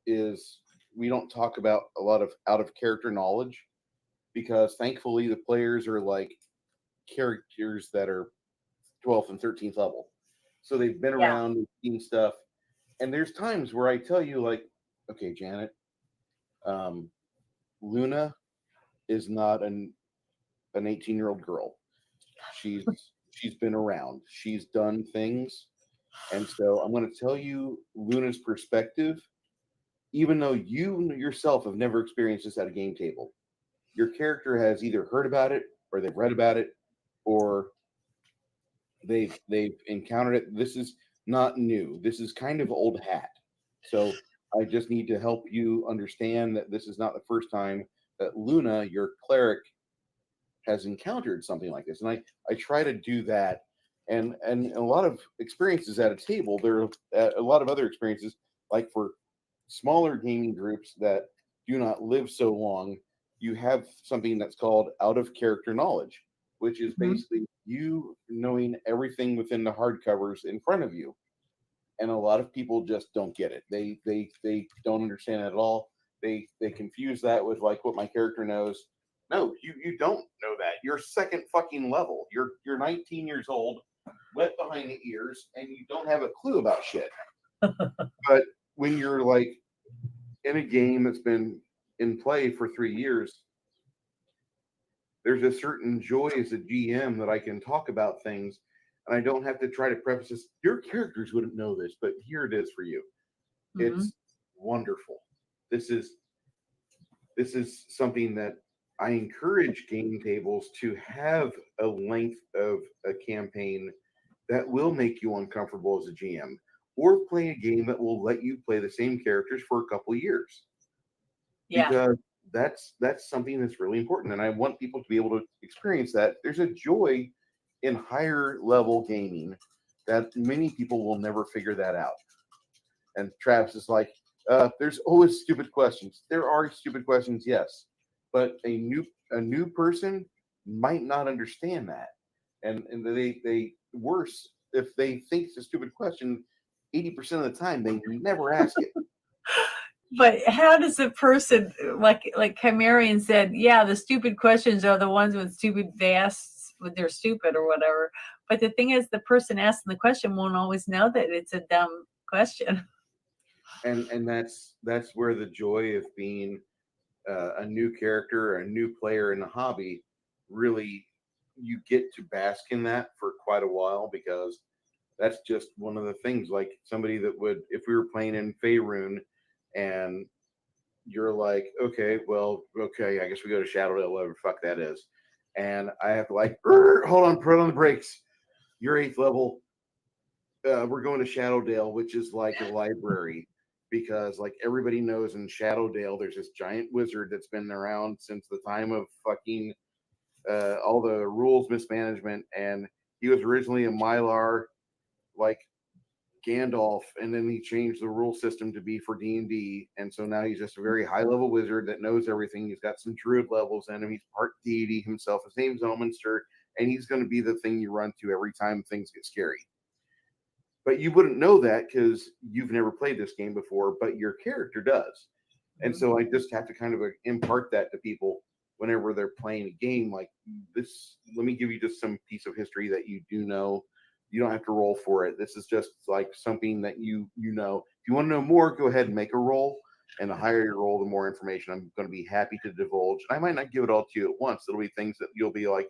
is we don't talk about a lot of out of character knowledge, because thankfully the players are like characters that are 12th and 13th level. So they've been yeah, around, they've seen stuff. And there's times where I tell you, like, okay, Janet, um, Luna is not an 18-year-old girl. She's been around. She's done things. And so I'm going to tell you Luna's perspective, even though you yourself have never experienced this at a game table. Your character has either heard about it, or they've read about it, or they've encountered it. This is not new. This is kind of old hat. So I just need to help you understand that this is not the first time that Luna, your cleric, has encountered something like this. And I try to do that. And a lot of experiences at a table, there are a lot of other experiences, like for smaller gaming groups that do not live so long, you have something that's called out of character knowledge, which is hmm basically you knowing everything within the hardcovers in front of you. And a lot of people just don't get it. They don't understand it at all. They confuse that with like what my character knows. No, you don't know that. You're second fucking level. You're 19 years old, wet behind the ears, and you don't have a clue about shit. But when you're like in a game that's been in play for 3 years, there's a certain joy as a GM that I can talk about things, and I don't have to try to preface this. Your characters wouldn't know this, but here it is for you. hmm It's wonderful. This is this is something that I encourage game tables to have a length of a campaign that will make you uncomfortable as a GM, or play a game that will let you play the same characters for a couple of years, yeah, because that's something that's really important, and I want people to be able to experience that. There's a joy in higher level gaming that many people will never figure that out. And Travis is like, there's always stupid questions. There are stupid questions, yes, but a new person might not understand that, and they worse, if they think it's a stupid question, 80% of the time they never ask it. but how does the person like Chimerian said? Yeah, the stupid questions are the ones with stupid they ask when they're stupid or whatever. But the thing is, the person asking the question won't always know that it's a dumb question. And that's where the joy of being a new character, a new player in the hobby, really, you get to bask in that for quite a while, because that's just one of the things. Like somebody that would, if we were playing in Faerun, and you're like, okay, well, okay, I guess we go to Shadowdale, whatever the fuck that is, and I have to like, hold on, put on the brakes. You're 8th level. We're going to Shadowdale, which is like a library, because like everybody knows in Shadowdale, there's this giant wizard that's been around since the time of fucking all the rules mismanagement, and he was originally a Mylar, like Gandalf, and then he changed the rule system to be for D&D, and so now he's just a very high level wizard that knows everything. He's got some druid levels in him. He's part deity himself. His name's Elminster, and he's going to be the thing you run to every time things get scary. But you wouldn't know that because you've never played this game before, but your character does. And Mhm. so I just have to kind of impart that to people. whenever they're playing a game like this. Let me give you just some piece of history that you do know. You don't have to roll for it. This is just like something that you know. If you want to know more, go ahead and make a roll. And the higher your roll, the more information I'm going to be happy to divulge. I might not give it all to you at once. It'll be things that you'll be like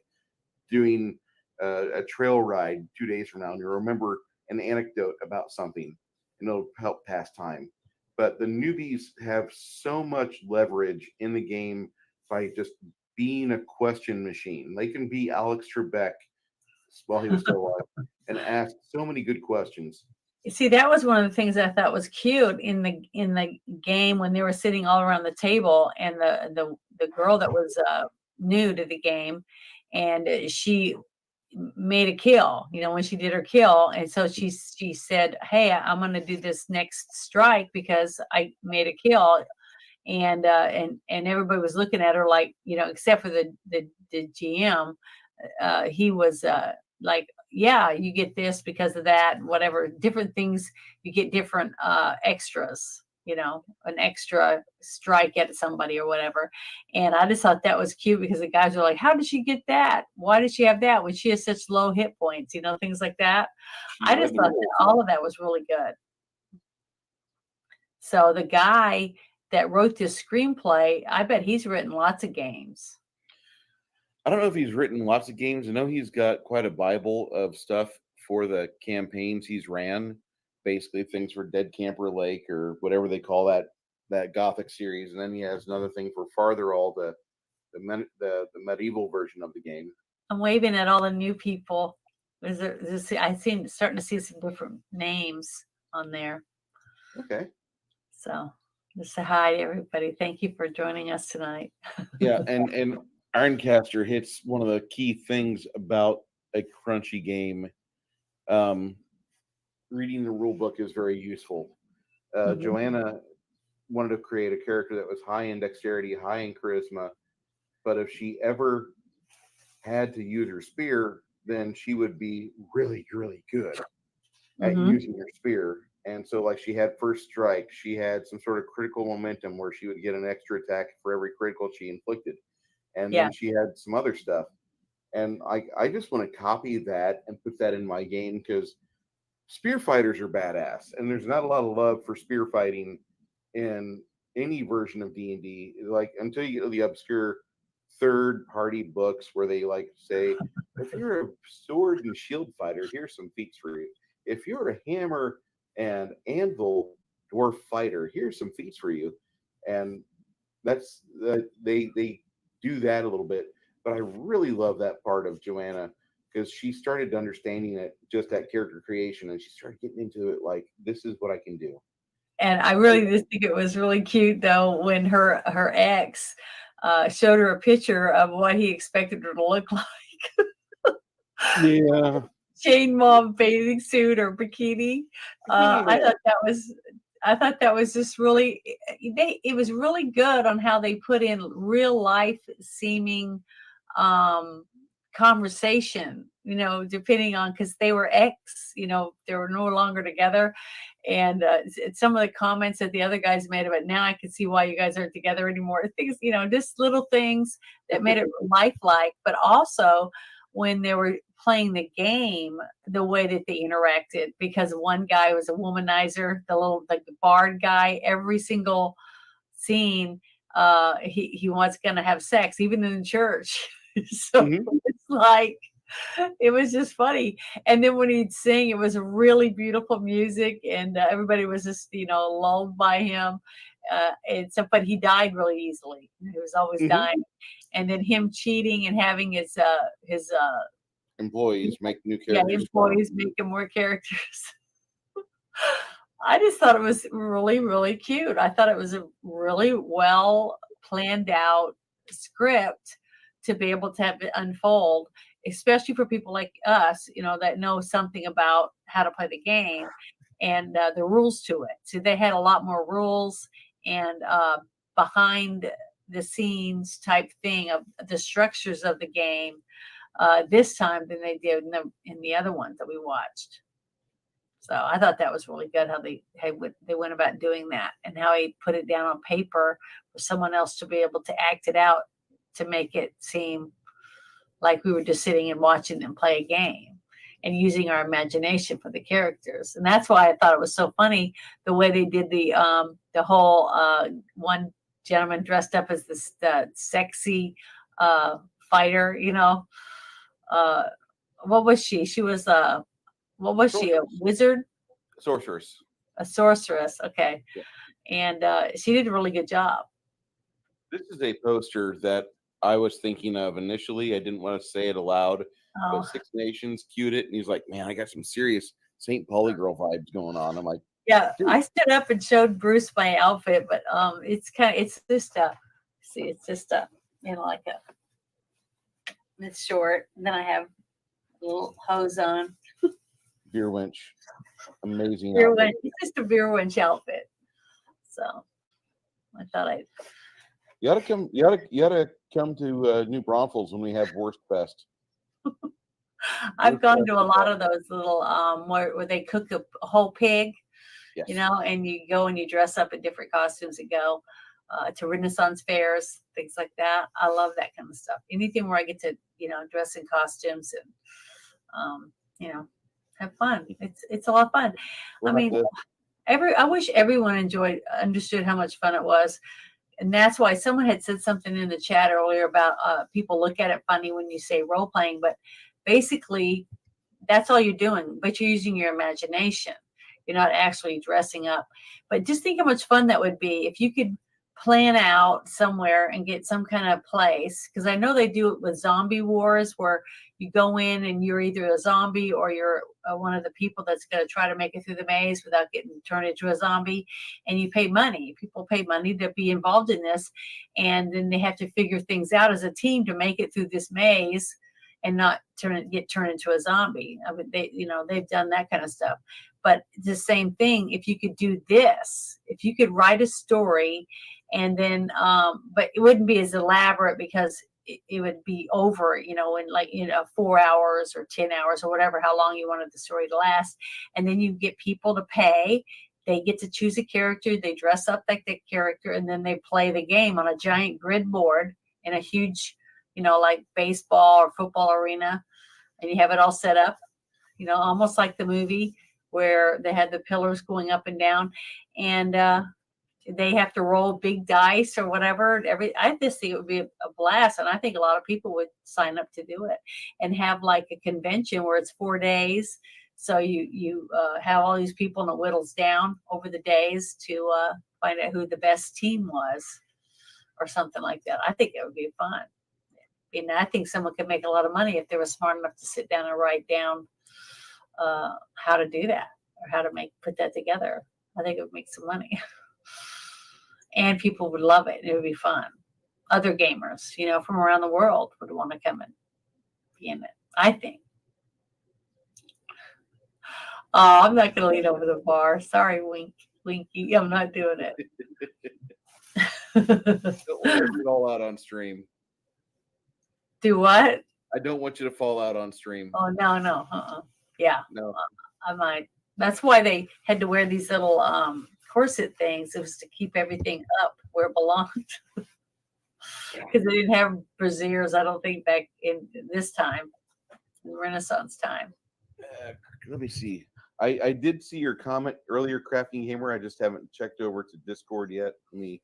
doing a trail ride 2 days from now, and you'll remember an anecdote about something, and it'll help pass time. But the newbies have so much leverage in the game by just being a question machine. They can be Alex Trebek while he was still alive and ask so many good questions. See, that was one of the things I thought was cute in the game when they were sitting all around the table, and the girl that was new to the game, and she made a kill. When she did her kill, and so she said, "Hey, I'm going to do this next strike because I made a kill." And everybody was looking at her like, except for the GM, he was like, yeah, you get this because of that, whatever, different things. You get different extras, an extra strike at somebody or whatever. And I just thought that was cute because the guys were like, how did she get that? Why did she have that when she has such low hit points? Things like that. I just thought that all of that was really good. So the guy that wrote this screenplay, I bet he's written lots of games. I don't know if he's written lots of games. I know he's got quite a Bible of stuff for the campaigns he's ran. Basically, things for Dead Camper Lake or whatever they call that Gothic series, and then he has another thing for Farther All, the medieval version of the game. I'm waving at all the new people. Starting to see some different names on there. Okay. So just say hi to everybody. Thank you for joining us tonight. Yeah, and Ironcaster hits one of the key things about a crunchy game. Reading the rule book is very useful. Joanna wanted to create a character that was high in dexterity, high in charisma, but if she ever had to use her spear, then she would be really, really good at using her spear. And so, like, she had first strike, she had some sort of critical momentum where she would get an extra attack for every critical she inflicted. And then she had some other stuff. And I just want to copy that and put that in my game because spear fighters are badass, and there's not a lot of love for spear fighting in any version of D&D. Like, until you get to the obscure third-party books where they like say, if you're a sword and shield fighter, here's some feats for you. If you're a hammer and anvil dwarf fighter, here's some feats for you. And that's they do that a little bit. But I really love that part of Joanna because she started understanding it just at character creation, and she started getting into it like, this is what I can do. And I really just think it was really cute though when her ex showed her a picture of what he expected her to look like. Yeah. Chain Mom bathing suit or bikini. I thought that was just really, it was really good on how they put in real life seeming conversation, depending on, because they were ex, they were no longer together. And some of the comments that the other guys made about, now I can see why you guys aren't together anymore. Things, just little things that made it lifelike, but also when they were playing the game, the way that they interacted, because one guy was a womanizer, the bard guy, every single scene, he was going to have sex, even in the church. So it's like, it was just funny. And then when he'd sing, it was really beautiful music, and everybody was just, lulled by him. But he died really easily. He was always dying. And then him cheating and having his employees make new characters. Yeah, employees making more characters. I just thought it was really, really cute. I thought it was a really well planned out script to be able to have it unfold, especially for people like us, that know something about how to play the game and the rules to it. So they had a lot more rules and behind the scenes type thing of the structures of the game this time than they did in the other ones that we watched. So I thought that was really good how they went about doing that, and how he put it down on paper for someone else to be able to act it out to make it seem like we were just sitting and watching them play a game and using our imagination for the characters. And that's why I thought it was so funny the way they did the whole one gentleman dressed up as this sexy fighter, you know. What was she? She was what was she? A wizard? Sorceress. A sorceress. Okay. Yeah. And she did a really good job. This is a poster that I was thinking of initially. I didn't want to say it aloud, but Six Nations cued it, and he's like, "Man, I got some serious St. Pauli girl vibes going on." I'm like, yeah, dude. I stood up and showed Bruce my outfit, but it's just you know, like it's short, and then I have a little hose on. Beer winch, amazing. Beer winch. It's just a beer winch outfit. So I thought I'd. You ought to come. You ought to come to New Braunfels when we have Wurst Fest. I've gone to a lot of those little where they cook a whole pig, yes. You know, and you go and you dress up in different costumes and go to Renaissance fairs, things like that. I love that kind of stuff. Anything where I get to, you know, dress in costumes and you know, have fun. It's a lot of fun. I mean, I wish everyone understood how much fun it was. And that's why someone had said something in the chat earlier about people look at it funny when you say role playing, but basically that's all you're doing, but you're using your imagination. You're not actually dressing up. But just think how much fun that would be if you could plan out somewhere and get some kind of place. Because I know they do it with zombie wars where you go in and you're either a zombie or you're one of the people that's going to try to make it through the maze without getting turned into a zombie. And you pay money. People pay money to be involved in this. And then they have to figure things out as a team to make it through this maze and not get turned into a zombie. I mean, they've done that kind of stuff. But the same thing, if you could do this, if you could write a story and then, but it wouldn't be as elaborate because it would be over, in 4 hours or 10 hours or whatever, how long you wanted the story to last. And then you get people to pay. They get to choose a character. They dress up like that character, and then they play the game on a giant grid board in a huge, like baseball or football arena. And you have it all set up, almost like the movie where they had the pillars going up and down, and they have to roll big dice or whatever. I just think it would be a blast, and I think a lot of people would sign up to do it and have like a convention where it's 4 days. So you have all these people and it whittles down over the days to find out who the best team was or something like that. I think it would be fun. And I think someone could make a lot of money if they were smart enough to sit down and write down how to do that or how to put that together. I think it would make some money. And people would love it. It would be fun. Other gamers, from around the world would want to come and be in it, I think. Oh, I'm not going to lean over the bar. Sorry, Winky. I'm not doing it. Don't want you to fall out on stream. Do what? I don't want you to fall out on stream. Oh, no. Yeah. No. I might. That's why they had to wear these little corset things. It was to keep everything up where it belonged. Because they didn't have brassieres, I don't think, back in this time, in Renaissance time. Let me see. I did see your comment earlier, Crafting Gamer. I just haven't checked over to Discord yet. Let me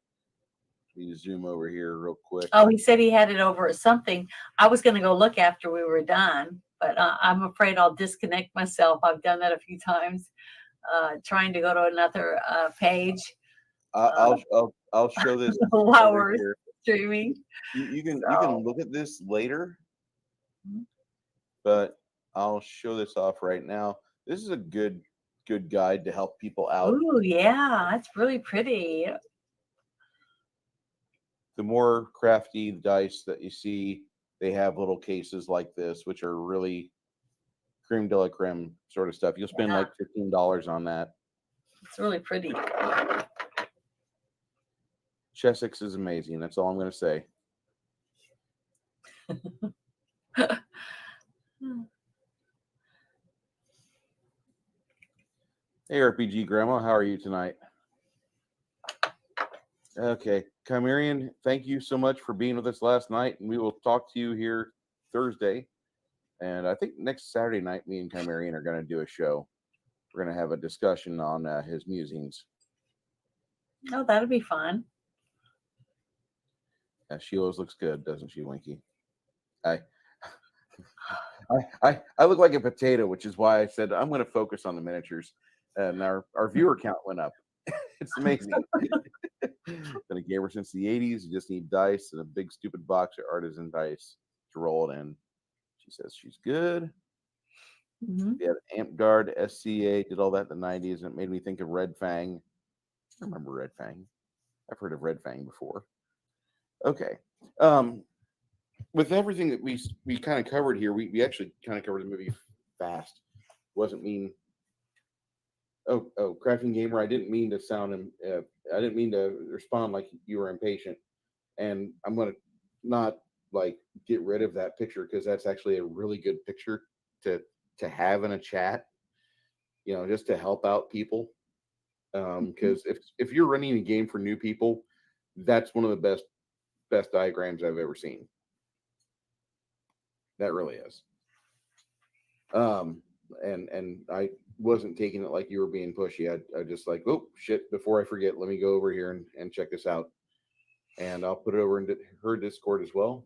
zoom over here real quick. Oh, he said he had it over at something. I was going to go look after we were done, but I'm afraid I'll disconnect myself. I've done that a few times, trying to go to another page. I'll show this while we're streaming. You can look at this later, but I'll show this off right now. This is a good guide to help people out. Oh yeah, that's really pretty. The more crafty dice that you see, they have little cases like this, which are really creme de la creme sort of stuff. You'll spend like $15 on that. It's really pretty. Chessex is amazing. That's all I'm going to say. Hey, RPG Grandma, how are you tonight? Okay, Chimerian, thank you so much for being with us last night, and we will talk to you here Thursday. And I think next Saturday night, me and Chimerian are going to do a show. We're going to have a discussion on his musings. Oh, that'll be fun. She always looks good, doesn't she, Winky? I, I look like a potato, which is why I said I'm going to focus on the miniatures. And our viewer count went up. It's amazing. Been a gamer since the 80s. You just need dice and a big stupid box of artisan dice to roll it in. She says she's good. Mhm. We had Amp Guard, SCA, did all that in the 90s, and it made me think of Red Fang. I remember Red Fang. I've heard of Red Fang before. Okay. With everything that we kind of covered here, we actually kind of covered the movie fast. Wasn't mean. Oh, crafting gamer. I didn't mean to sound. I didn't mean to respond like you were impatient. And I'm gonna not like get rid of that picture because that's actually a really good picture to to have in a chat. Just to help out people. Because if you're running a game for new people, that's one of the best diagrams I've ever seen. That really is. Um, and I wasn't taking it like you were being pushy. I just like, oh shit! Before I forget, let me go over here and check this out, and I'll put it over into her Discord as well.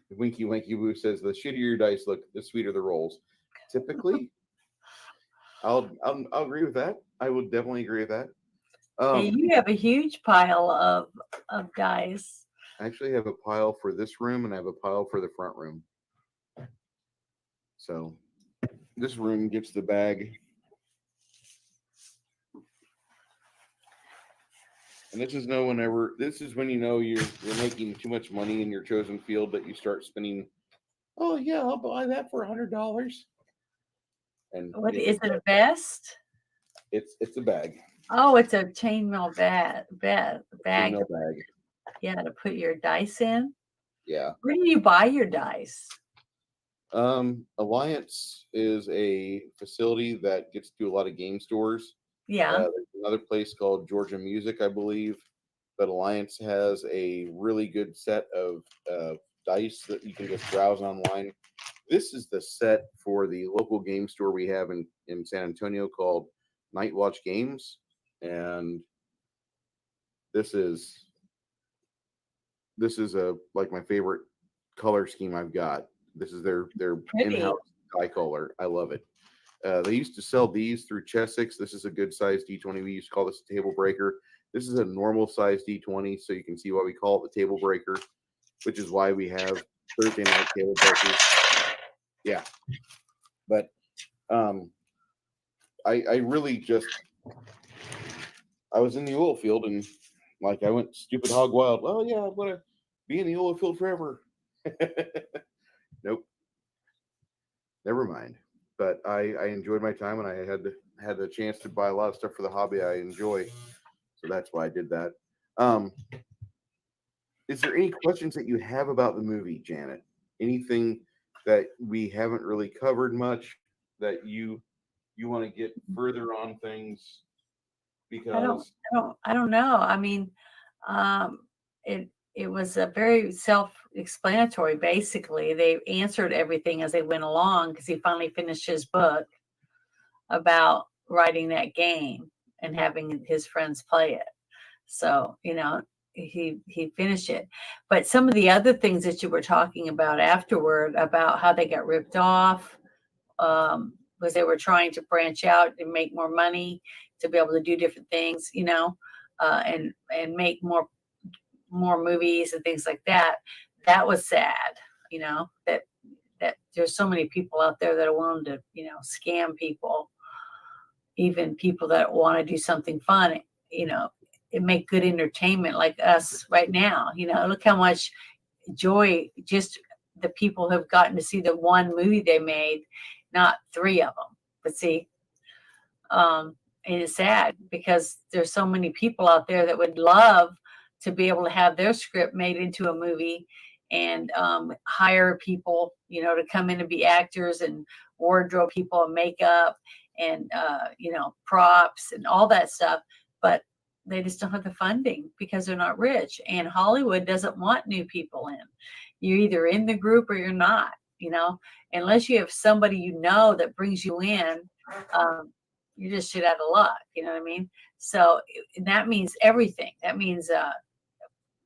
Winky Winky Woo says the shittier your dice look, the sweeter the rolls. Typically, I'll agree with that. I would definitely agree with that. Hey, you have a huge pile of dice. I actually have a pile for this room and I have a pile for the front room. So this room gets the bag. And this is this is when you know you're making too much money in your chosen field that you start spending, oh yeah, I'll buy that for $100. And What is it? A vest? It's a bag. Oh, it's a chainmail bag. Chainmail bag. Yeah, to put your dice in. Yeah. Where do you buy your dice? Alliance is a facility that gets to a lot of game stores. Yeah. There's another place called Georgia Music, I believe, that Alliance has a really good set of dice that you can just browse online. This is the set for the local game store we have in San Antonio called Night Watch Games, and this is a like my favorite color scheme I've got. This is their Pretty. in-house die color. I love it. They used to sell these through Chessex. This is a good size D20. We used to call this a table breaker. This is a normal size D20, so you can see why we call it the table breaker, which is why we have Thursday night table breakers. Yeah, but I really just I was in the oil field and like I went stupid hog wild. Oh yeah, I'm gonna be in the oil field forever. Nope, never mind. But I enjoyed my time and I had the chance to buy a lot of stuff for the hobby I enjoy. So that's why I did that. Is there any questions that you have about the movie, Janet? Anything that we haven't really covered much that you want to get further on things? Because I don't know. I mean, um, it was a very self-explanatory. Basically, they answered everything as they went along because he finally finished his book about writing that game and having his friends play it. So, he finished it. But some of the other things that you were talking about afterward, about how they got ripped off, because they were trying to branch out and make more money to be able to do different things, and make more movies and things like that. That was sad, that there's so many people out there that are willing to, scam people, even people that want to do something fun, and make good entertainment like us right now. Look how much joy just the people have gotten to see the one movie they made, not three of them. But see, and it's sad because there's so many people out there that would love to be able to have their script made into a movie and hire people, to come in and be actors and wardrobe people and makeup and props and all that stuff. But they just don't have the funding because they're not rich. And Hollywood doesn't want new people in. You're either in the group or you're not, unless you have somebody that brings you in, you're just shit out of luck. You know what I mean? So that means everything. That means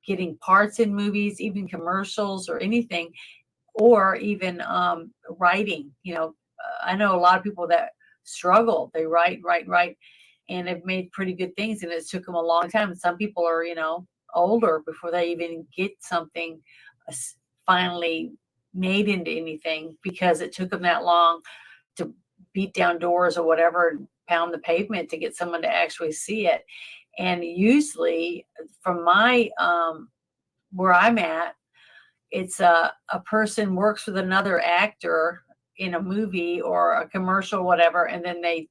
getting parts in movies, even commercials or anything, or even writing. I know a lot of people that struggle. They write, and have made pretty good things, and it took them a long time. Some people are, older before they even get something finally made into anything, because it took them that long to beat down doors or whatever and pound the pavement to get someone to actually see it. And usually from my where I'm at, it's a person works with another actor in a movie or a commercial or whatever, and then they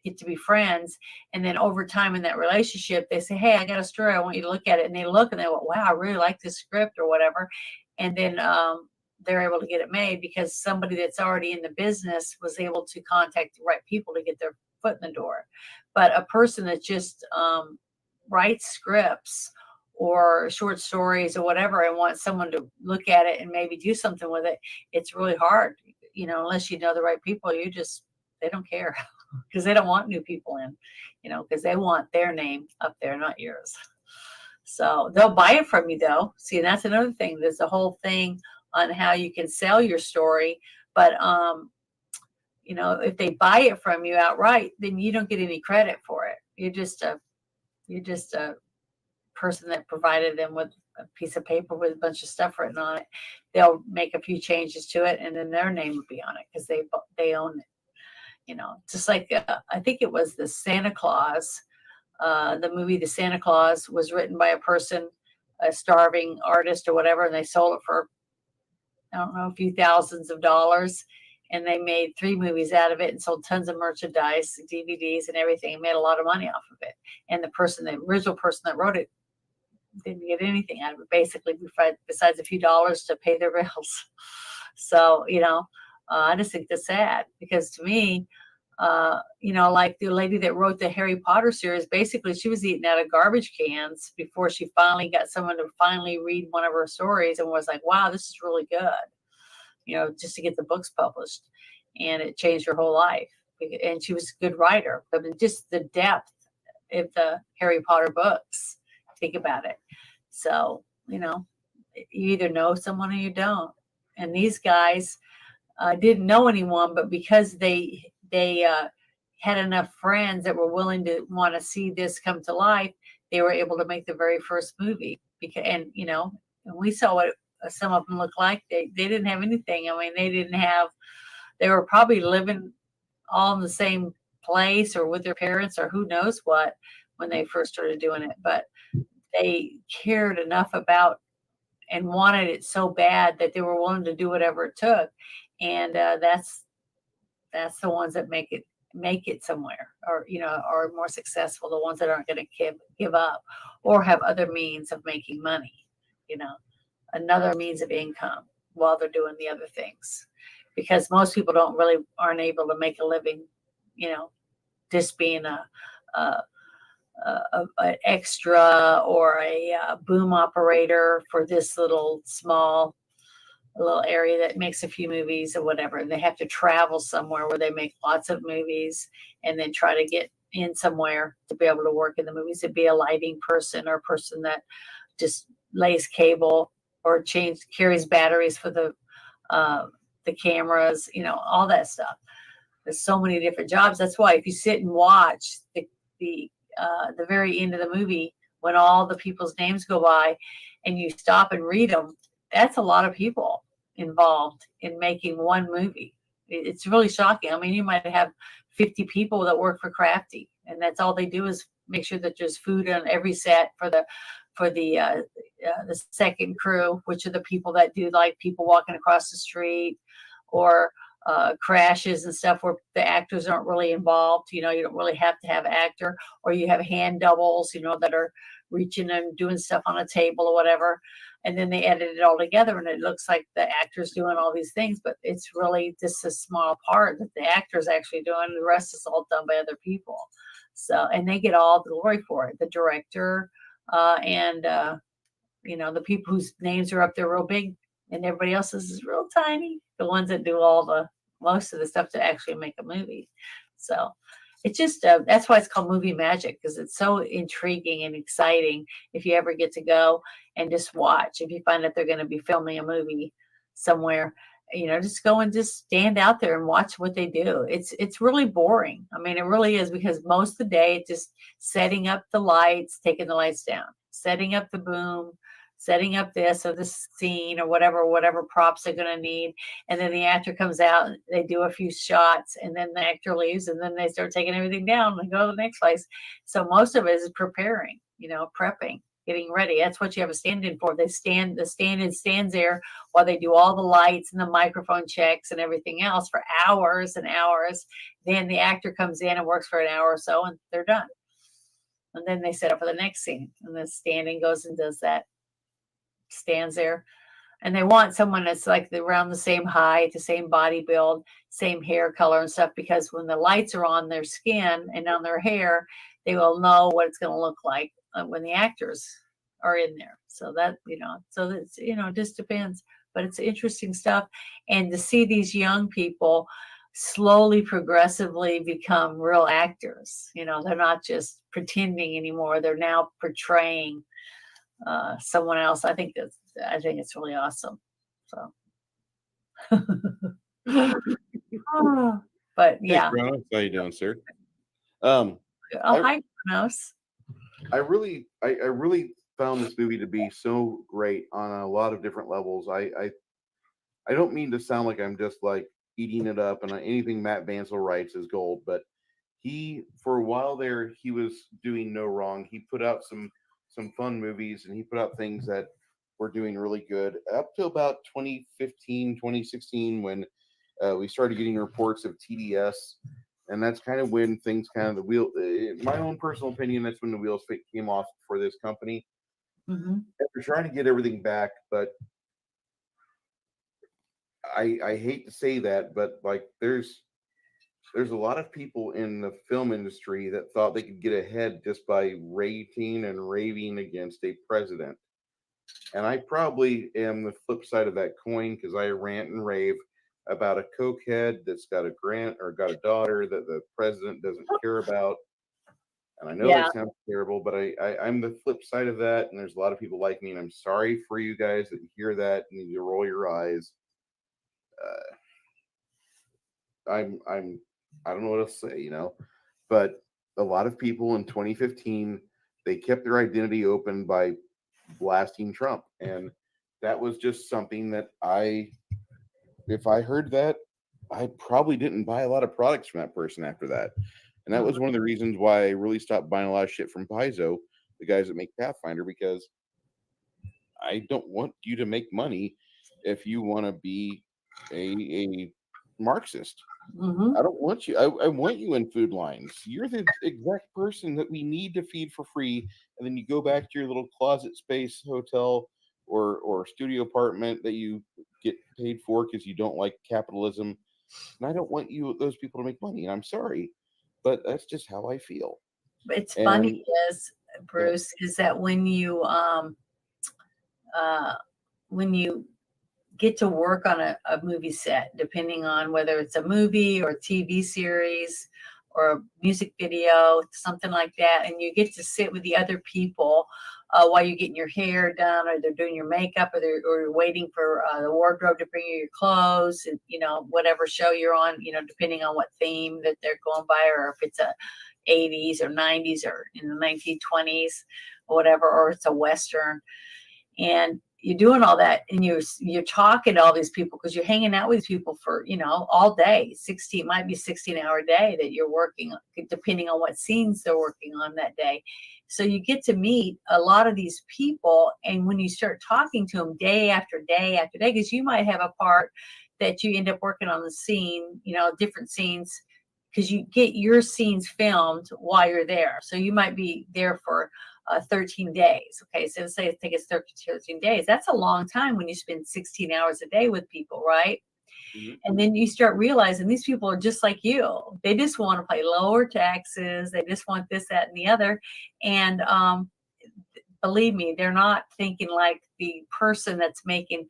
get to be friends, and then over time in that relationship they say, hey, I got a story, I want you to look at it, and they look and they go, wow, I really like this script or whatever, and then they're able to get it made because somebody that's already in the business was able to contact the right people to get their foot in the door. But a person that just writes scripts or short stories or whatever and wants someone to look at it and maybe do something with it, it's really hard, unless you know the right people. They don't care because they don't want new people in, because they want their name up there, not yours. So they'll buy it from you though. See, and that's another thing. There's a whole thing on how you can sell your story, but if they buy it from you outright, then you don't get any credit for it. You're just a person that provided them with a piece of paper with a bunch of stuff written on it. They'll make a few changes to it, and then their name would be on it because they own it. Just like I think it was the Santa Claus, the movie The Santa Claus was written by a person, a starving artist or whatever, and they sold it for, I don't know, a few thousands of dollars, and they made 3 movies out of it and sold tons of merchandise, DVDs and everything, and made a lot of money off of it. And the original person that wrote it didn't get anything out of it, basically, besides a few dollars to pay their bills. So, I just think that's sad, because to me, like the lady that wrote the Harry Potter series, basically she was eating out of garbage cans before she finally got someone to finally read one of her stories and was like, wow, this is really good, just to get the books published. And it changed her whole life. And she was a good writer. But just the depth of the Harry Potter books, think about it. So, you either know someone or you don't. And these guys didn't know anyone, but because they had enough friends that were willing to want to see this come to life, they were able to make the very first movie. And we saw what some of them looked like. They didn't have anything. I mean, they were probably living all in the same place or with their parents or who knows what when they first started doing it. But they cared enough about and wanted it so bad that they were willing to do whatever it took. And that's the ones that make it somewhere, or are more successful, the ones that aren't going to give up or have other means of making money, another means of income while they're doing the other things. Because most people aren't able to make a living, just being an extra or a boom operator for this little area that makes a few movies or whatever. And they have to travel somewhere where they make lots of movies and then try to get in somewhere to be able to work in the movies, to be a lighting person or a person that just lays cable or carries batteries for the cameras, all that stuff. There's so many different jobs. That's why if you sit and watch the very end of the movie, when all the people's names go by and you stop and read them, that's a lot of people involved in making one movie. It's really shocking. I mean, you might have 50 people that work for Crafty, and that's all they do is make sure that there's food on every set for the second crew, which are the people that do like people walking across the street or crashes and stuff where the actors aren't really involved. You don't really have to have an actor, or you have hand doubles, that are reaching and doing stuff on a table or whatever. And then they edit it all together and it looks like the actors doing all these things, but it's really just a small part that the actors actually doing. The rest is all done by other people. So, and they get all the glory for it. The director, and the people whose names are up there real big, and everybody else's is real tiny. The ones that do all the most of the stuff to actually make a movie. So it's just that's why it's called movie magic, because it's so intriguing and exciting. If you ever get to go and just watch, if you find that they're going to be filming a movie somewhere, just go and just stand out there and watch what they do. It's really boring. I mean, it really is, because most of the day it's just setting up the lights, taking the lights down, setting up the boom, setting up this or this scene or whatever props they're going to need. And then the actor comes out and they do a few shots and then the actor leaves and then they start taking everything down and go to the next place. So most of it is preparing, prepping, getting ready. That's what you have a stand-in for. The stand-in stands there while they do all the lights and the microphone checks and everything else for hours and hours. Then the actor comes in and works for an hour or so and they're done. And then they set up for the next scene and the stand-in goes and does that, stands there. And they want someone that's like around the same height, the same body build, same hair color and stuff, because when the lights are on their skin and on their hair, they will know what it's going to look like when the actors are in there. So that, so it's, it just depends, but it's interesting stuff. And to see these young people slowly, progressively become real actors, they're not just pretending anymore. They're now portraying someone else. I think it's really awesome. So, but yeah. Hey, Kronos, how you doing, sir? Hi, Kronos. I really found this movie to be so great on a lot of different levels. I don't mean to sound like I'm just like eating it up and anything Matt Bansel writes is gold, but for a while there, he was doing no wrong. He put out some fun movies and he put out things that were doing really good up to about 2015, 2016, when we started getting reports of TDS. And that's kind of when things in my own personal opinion, that's when the wheels came off for this company. Mm-hmm. They're trying to get everything back, but I hate to say that, but like there's a lot of people in the film industry that thought they could get ahead just by rating and raving against a president. And I probably am the flip side of that coin, because I rant and rave about a cokehead that's got got a daughter that the president doesn't care about. And I know that sounds terrible, but I'm the flip side of that. And there's a lot of people like me, and I'm sorry for you guys that hear that and you roll your eyes. I don't know what else to say, but a lot of people in 2015, they kept their identity open by blasting Trump. And that was just something that if I heard that, I probably didn't buy a lot of products from that person after that. And that was one of the reasons why I really stopped buying a lot of shit from Paizo, the guys that make Pathfinder, because I don't want you to make money if you want to be a Marxist. Mm-hmm. I don't want you. I want you in food lines. You're the exact person that we need to feed for free. And then you go back to your little closet space hotel or studio apartment that you get paid for because you don't like capitalism. And I don't want those people to make money. And I'm sorry, but that's just how I feel. It's funny, Bruce, is that when you get to work on a movie set, depending on whether it's a movie or a TV series or a music video, something like that, and you get to sit with the other people while you're getting your hair done, or they're doing your makeup, or you're waiting for the wardrobe to bring you your clothes, and whatever show you're on, depending on what theme that they're going by, or if it's a 80s or 90s or in the 1920s or whatever, or it's a Western. And you're doing all that and you're talking to all these people because you're hanging out with people for, all day. 16 might be 16-hour day that you're working, depending on what scenes they're working on that day. So you get to meet a lot of these people. And when you start talking to them day after day after day, because you might have a part that you end up working on the scene, different scenes because you get your scenes filmed while you're there. So you might be there for 13 days. Okay, so say it takes 13 days. That's a long time when you spend 16 hours a day with people, right? Mhm. And then you start realizing these people are just like you. They just want to pay lower taxes. They just want this, that, and the other. And believe me, they're not thinking like the person that's making,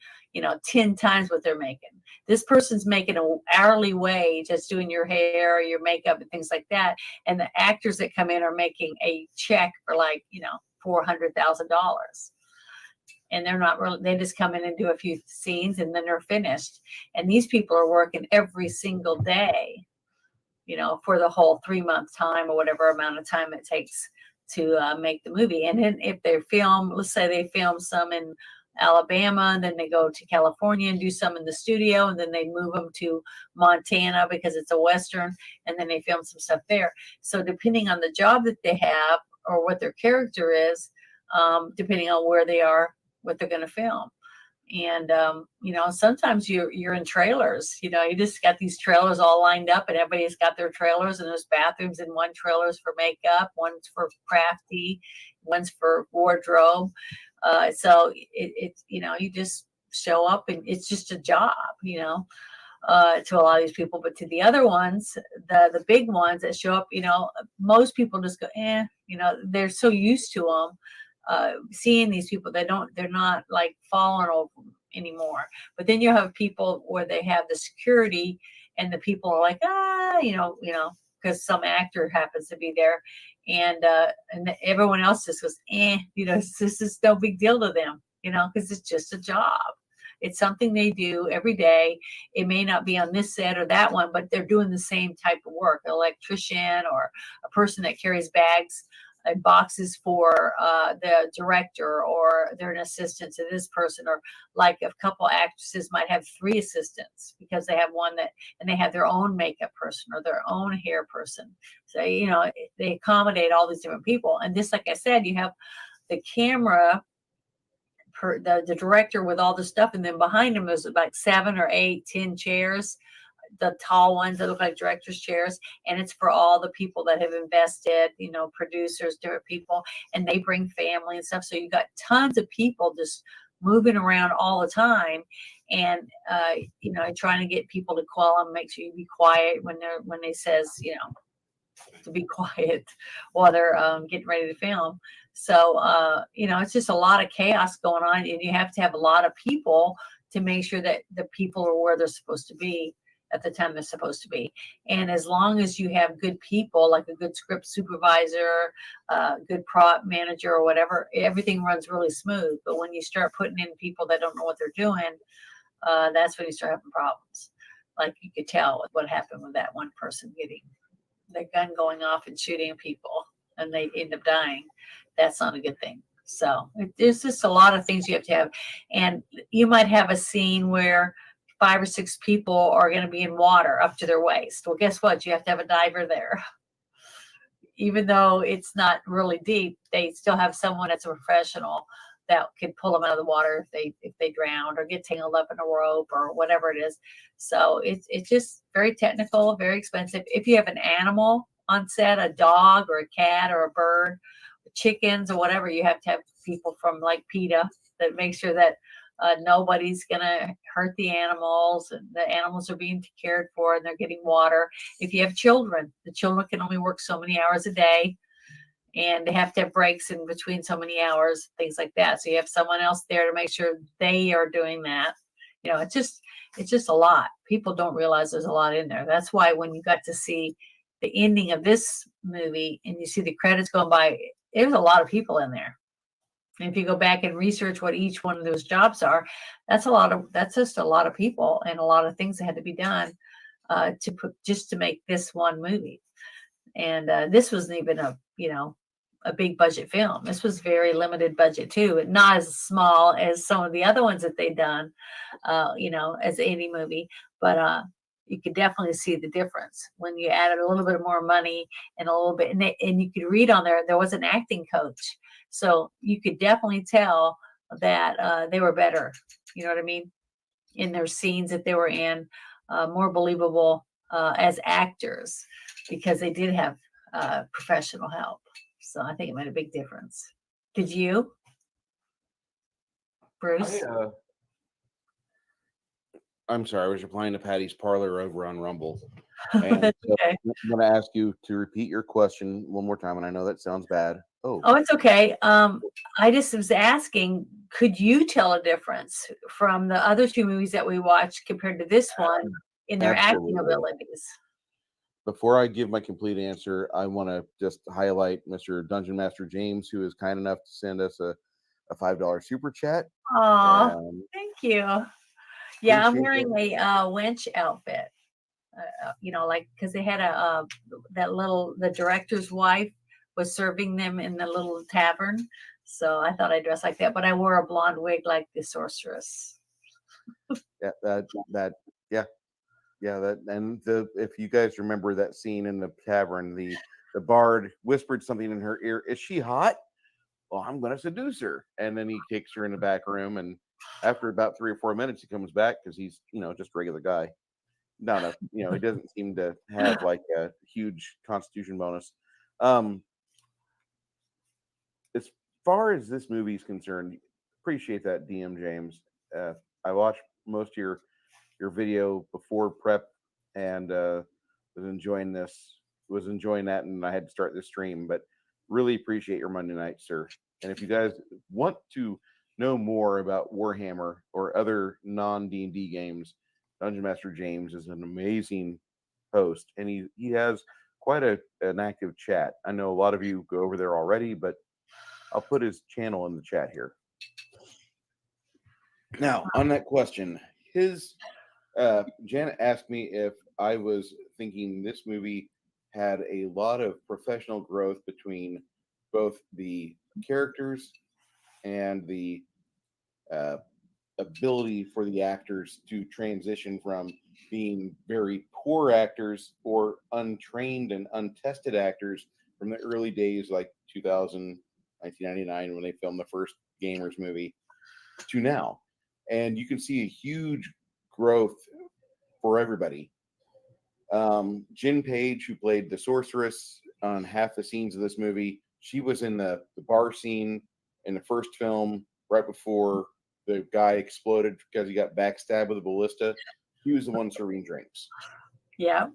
10 times what they're making. This person's making an hourly wage that's doing your hair, your makeup, and things like that. And the actors that come in are making a check for like, $400,000. And they're not really, they just come in and do a few scenes and then they're finished. And these people are working every single day, for the whole 3 month time or whatever amount of time it takes to make the movie. And then if they film, let's say they film some in Alabama, and then they go to California and do some in the studio, and then they move them to Montana because it's a Western, and then they film some stuff there. So depending on the job that they have or what their character is, depending on where they are, what they're going to film. And sometimes you're in trailers. You just got these trailers all lined up, and everybody's got their trailers, and there's bathrooms, and one trailer's for makeup, one's for crafty, one's for wardrobe. So it's you just show up, and it's just a job, to a lot of these people. But to the other ones, the big ones that show up, most people just go, they're so used to them. Seeing these people, they're not like falling over anymore. But then you have people where they have the security, and the people are like, because some actor happens to be there, and everyone else just goes, this is no big deal to them, because it's just a job. It's something they do every day. It may not be on this set or that one, but they're doing the same type of work. An electrician or a person that carries bags and boxes for the director, or they're an assistant to this person, or like a couple actresses might have 3 assistants because they have one and they have their own makeup person or their own hair person. So, they accommodate all these different people. And just like I said, you have the camera, the director with all the stuff, and then behind him there's about 7 or 8, 10 chairs, the tall ones that look like director's chairs, and it's for all the people that have invested, producers, different people, and they bring family and stuff. So you got tons of people just moving around all the time, and trying to get people to call them, make sure you be quiet when they says, to be quiet while they're getting ready to film. So it's just a lot of chaos going on, and you have to have a lot of people to make sure that the people are where they're supposed to be at the time they're supposed to be. And as long as you have good people, like a good script supervisor, good prop manager or whatever, everything runs really smooth. But when you start putting in people that don't know what they're doing, that's when you start having problems. Like you could tell what happened with that one person getting their gun going off and shooting people, and they end up dying. That's not a good thing. So there's just a lot of things you have to have. And you might have a scene where 5 or 6 people are going to be in water up to their waist. Well, guess what? You have to have a diver there. Even though it's not really deep, they still have someone that's a professional that could pull them out of the water if they drowned or get tangled up in a rope or whatever it is. So it's just very technical, very expensive. If you have an animal on set, a dog or a cat or a bird, chickens or whatever, you have to have people from like PETA that make sure that nobody's going to hurt the animals, and the animals are being cared for and they're getting water. If you have children, the children can only work so many hours a day, and they have to have breaks in between so many hours, things like that. So you have someone else there to make sure they are doing that. It's just a lot. People don't realize there's a lot in there. That's why when you got to see the ending of this movie and you see the credits going by, there's a lot of people in there. And if you go back and research what each one of those jobs are, that's just a lot of people and a lot of things that had to be done to make this one movie. And this wasn't even a big budget film. This was very limited budget too, not as small as some of the other ones that they've done, as any movie, but you could definitely see the difference when you added a little bit more money and a little bit, and you could read on there was an acting coach. So you could definitely tell that they were better, you know what I mean, in their scenes that they were in, more believable. as actors because they did have professional help. So I think it made a big difference. Did you, Bruce? I'm sorry, I was replying to Patty's Parlor over on Rumble. And That's so okay. I'm going to ask you to repeat your question one more time. And I know that sounds bad. Oh, it's okay. I just was asking, could you tell a difference from the other two movies that we watched compared to this one in their acting Absolutely. abilities? Before I give my complete answer, I want to just highlight Mr. Dungeon Master James, who is kind enough to send us a $5 super chat. Oh, thank you. Yeah, I'm Appreciate wearing a wench outfit. Like because they had the director's wife was serving them in the little tavern, so I thought I'd dress like that. But I wore a blonde wig like the sorceress. Yeah, and if you guys remember that scene in the tavern, the bard whispered something in her ear. Is she hot? Well, I'm going to seduce her. And then he takes her in the back room, and after about 3 or 4 minutes, he comes back because he's just a regular guy. He doesn't seem to have like a huge constitution bonus. As far as this movie is concerned, appreciate that, DM James. I watched most of your video before prep, and was enjoying that, and I had to start this stream, but really appreciate your Monday night, sir. And if you guys want to know more about Warhammer or other non D&D games, Dungeon Master James is an amazing host, and he has quite an active chat. I know a lot of you go over there already, but I'll put his channel in the chat here. Now, on that question, Janet asked me if I was thinking this movie had a lot of professional growth between both the characters and the ability for the actors to transition from being very poor actors or untrained and untested actors from the early days like 1999 when they filmed the first Gamers movie to now. And you can see a huge growth for everybody. Jin Page, who played the sorceress on half the scenes of this movie, she was in the bar scene in the first film right before the guy exploded because he got backstabbed with a ballista. He was the one serving drinks. Yeah.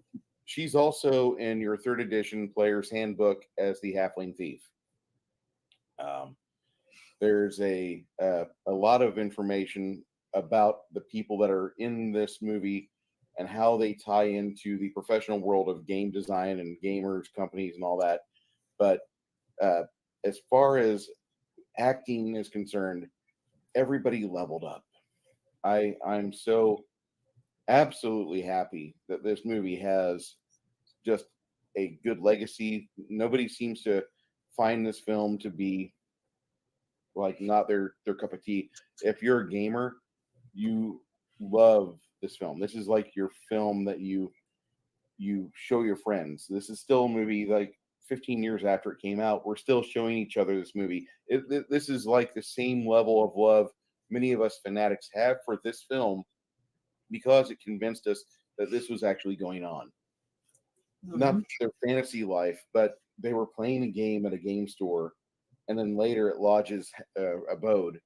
She's also in your 3rd edition player's handbook as the halfling thief. There's a lot of information about the people that are in this movie and how they tie into the professional world of game design and gamers, companies, and all that. But as far as acting is concerned, everybody leveled up. I'm so absolutely happy that this movie has just a good legacy. Nobody seems to find this film to be like not their cup of tea. If you're a gamer, you love this film. This is like your film that you show your friends. This is still a movie like 15 years after it came out. We're still showing each other this movie. This is like the same level of love many of us fanatics have for this film because it convinced us that this was actually going on. Mm-hmm. Not their fantasy life, but they were playing a game at a game store and then later at Lodge's abode.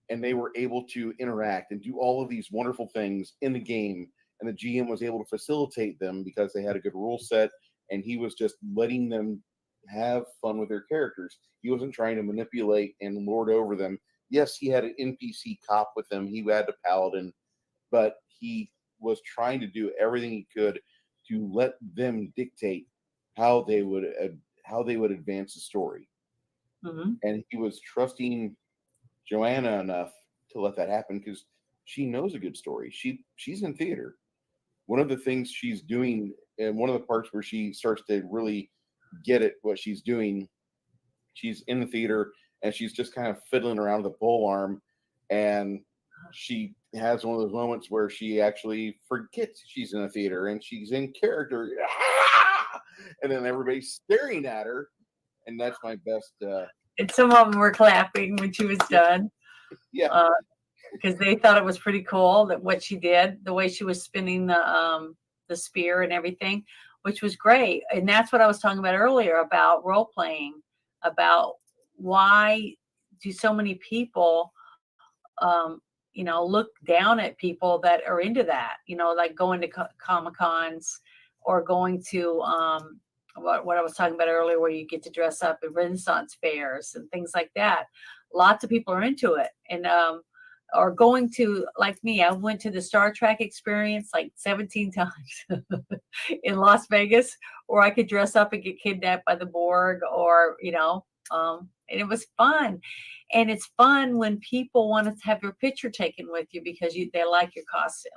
And they were able to interact and do all of these wonderful things in the game. And the GM was able to facilitate them because they had a good rule set. And he was just letting them have fun with their characters. He wasn't trying to manipulate and lord over them. Yes, he had an NPC cop with him. He had a paladin. But he was trying to do everything he could to let them dictate how they would advance the story. Mm-hmm. And he was trusting Joanna enough to let that happen because she knows a good story. She's in theater. One of the things she's doing, and one of the parts where she starts to really get it, what she's doing, she's in the theater and she's just kind of fiddling around with a pole arm, and she has one of those moments where she actually forgets she's in a theater and she's in character, and then everybody's staring at her, and that's my best. And some of them were clapping when she was done. Yeah. Because they thought it was pretty cool that what she did, the way she was spinning the the spear and everything, which was great. And that's what I was talking about earlier about role playing, about why do so many people, look down at people that are into that, like going to Comic Cons or going to what I was talking about earlier, where you get to dress up at Renaissance fairs and things like that. Lots of people are into it, and or going to, like me, I went to the Star Trek experience like 17 times in Las Vegas, or I could dress up and get kidnapped by the Borg, or and it was fun. And it's fun when people want to have your picture taken with you because they like your costume.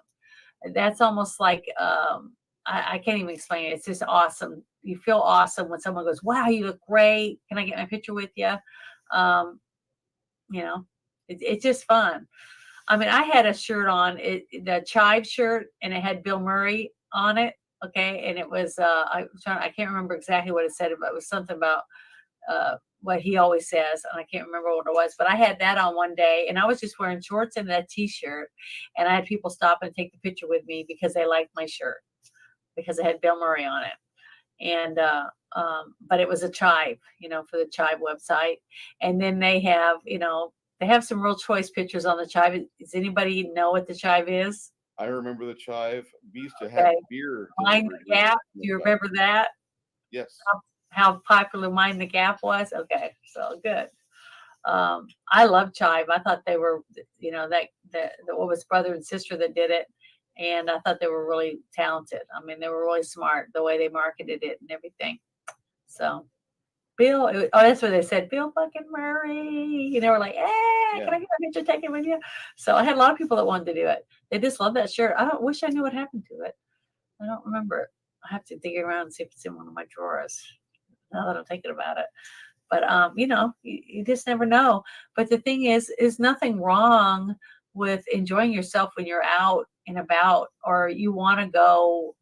That's almost like I can't even explain it. It's just awesome. You feel awesome when someone goes, "Wow, you look great. Can I get my picture with you?" Um, it's just fun. I mean, I had a shirt on, the Chive shirt, and it had Bill Murray on it. Okay, and it was I can't remember exactly what it said, but it was something about what he always says, and I can't remember what it was. But I had that on one day, and I was just wearing shorts and that T-shirt, and I had people stop and take the picture with me because they liked my shirt because it had Bill Murray on it. And but it was a Chive, for the Chive website. And then they have some real choice pictures on the Chive. Does anybody know what the Chive is? I remember the Chive. We used to have Okay. beer Mind delivered the here. Gap. Do you remember that? Yes. How popular Mind the Gap was? Okay, so good. I love Chive. I thought they were, that what was brother and sister that did it, and I thought they were really talented. I mean, they were really smart the way they marketed it and everything. So Bill, that's what they said, Bill fucking Murray. And they were like, "Hey, Yeah. can I get my picture taken with you?" So I had a lot of people that wanted to do it. They just love that shirt. I don't wish I knew what happened to it. I don't remember it. I have to dig around and see if it's in one of my drawers. Now that I'm thinking about it. But you just never know. But the thing is nothing wrong with enjoying yourself when you're out and about, or you want to go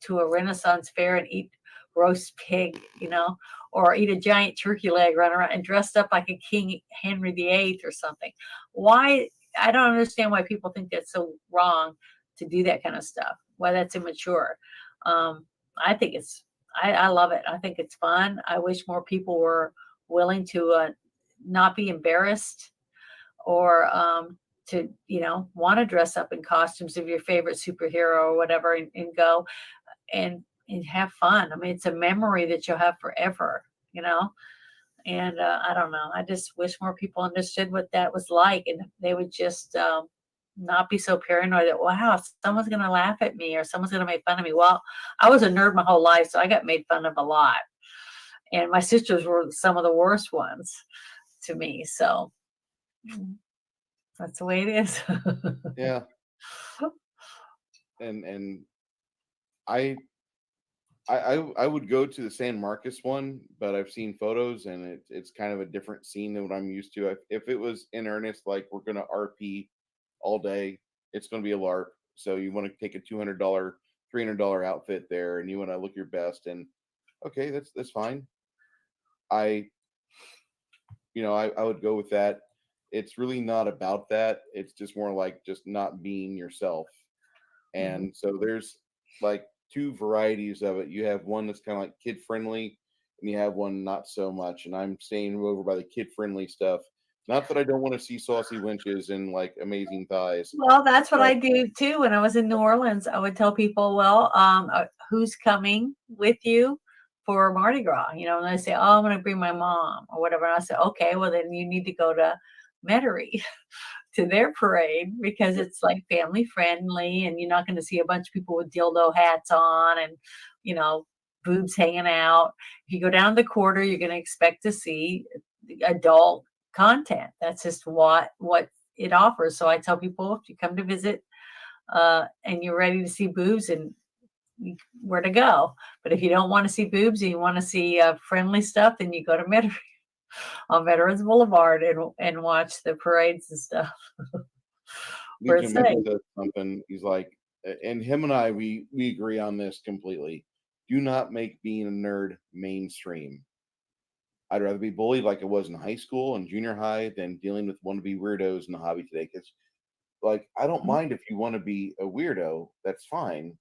to a Renaissance fair and eat roast pig, or eat a giant turkey leg, run around and dressed up like a King Henry VIII or something. Why? I don't understand why people think that's so wrong to do that kind of stuff. Why that's immature. I think I love it. I think it's fun. I wish more people were willing to not be embarrassed, or to want to dress up in costumes of your favorite superhero or whatever, and go and have fun. I mean, it's a memory that you'll have forever, and I don't know, I just wish more people understood what that was like, and they would just not be so paranoid that, wow, someone's going to laugh at me or someone's going to make fun of me. Well, I was a nerd my whole life, so I got made fun of a lot, and my sisters were some of the worst ones to me. So that's the way it is. Yeah. And I I would go to the San Marcos one, but I've seen photos and it's kind of a different scene than what I'm used to. If it was in earnest, like we're gonna RP all day, it's gonna be a LARP. So you want to take a $200, $300 outfit there, and you want to look your best. And okay, that's fine. I I would go with that. It's really not about that. It's just more like just not being yourself. Mhm. And so there's like two varieties of it. You have one that's kind of like kid friendly, and you have one not so much. And I'm staying over by the kid friendly stuff. Not that I don't want to see saucy wenches and like amazing thighs, Well, that's what but I do too. When I was in New Orleans, I would tell people, well, who's coming with you for Mardi Gras? And they say, oh, I'm going to bring my mom or whatever. And I say, okay, well, then you need to go to Metairie to their parade because it's like family friendly, and you're not going to see a bunch of people with dildo hats on and, you know, boobs hanging out. If you go down the quarter, you're going to expect to see adult content. That's just what it offers. So I tell people, if you come to visit and you're ready to see boobs, and where to go. But if you don't want to see boobs and you want to see friendly stuff, then you go to Metairie on Veterans Boulevard and watch the parades and stuff. Where it's Legion Mitch safe. says something. He's like, and him and I, we agree on this completely. Do not make being a nerd mainstream. I'd rather be bullied like I was in high school and junior high than dealing with wannabe weirdos in the hobby today. Because, like, I don't mind if you want to be a weirdo, that's fine.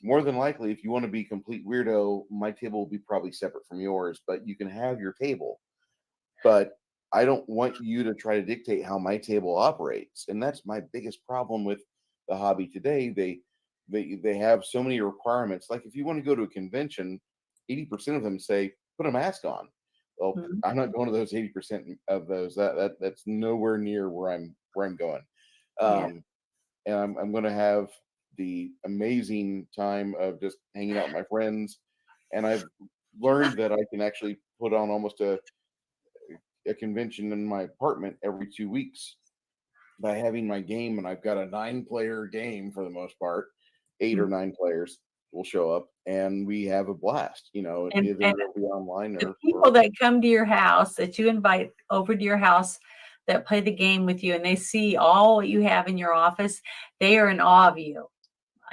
more than likely, if you want to be complete weirdo, my table will be probably separate from yours, but you can have your table. But I don't want you to try to dictate how my table operates. And that's my biggest problem with the hobby today. They have so many requirements. Like if you want to go to a convention, 80% of them say put a mask on. Well, Mhm. I'm not going to those 80% of those. That's nowhere near where I'm going. Yeah. Um, and I'm going to have the amazing time of just hanging out with my friends. And I've learned that I can actually put on almost a convention in my apartment every 2 weeks by having my game. And I've got a 9 player game for the most part, 8 or 9 players will show up and we have a blast, either And it'll be online the or people that come to your house, that you invite over to your house, that play the game with you, and they see all what you have in your office, they are in awe of you.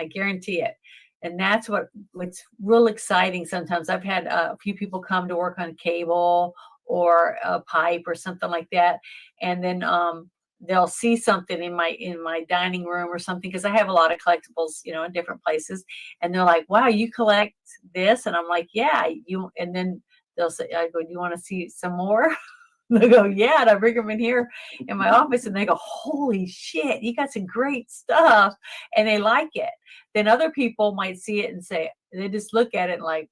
I guarantee it. And that's what's real exciting. Sometimes I've had a few people come to work on cable or a pipe or something like that, and then they'll see something in my dining room or something, because I have a lot of collectibles, in different places, and they're like, "Wow, you collect this?" And I'm like, "Yeah, you." And then they'll say, "I go, do you want to see some more?" They go, "Yeah," and I bring them in here in my office, and they go, "Holy shit, you got some great stuff," and they like it. Then other people might see it and say, they just look at it like,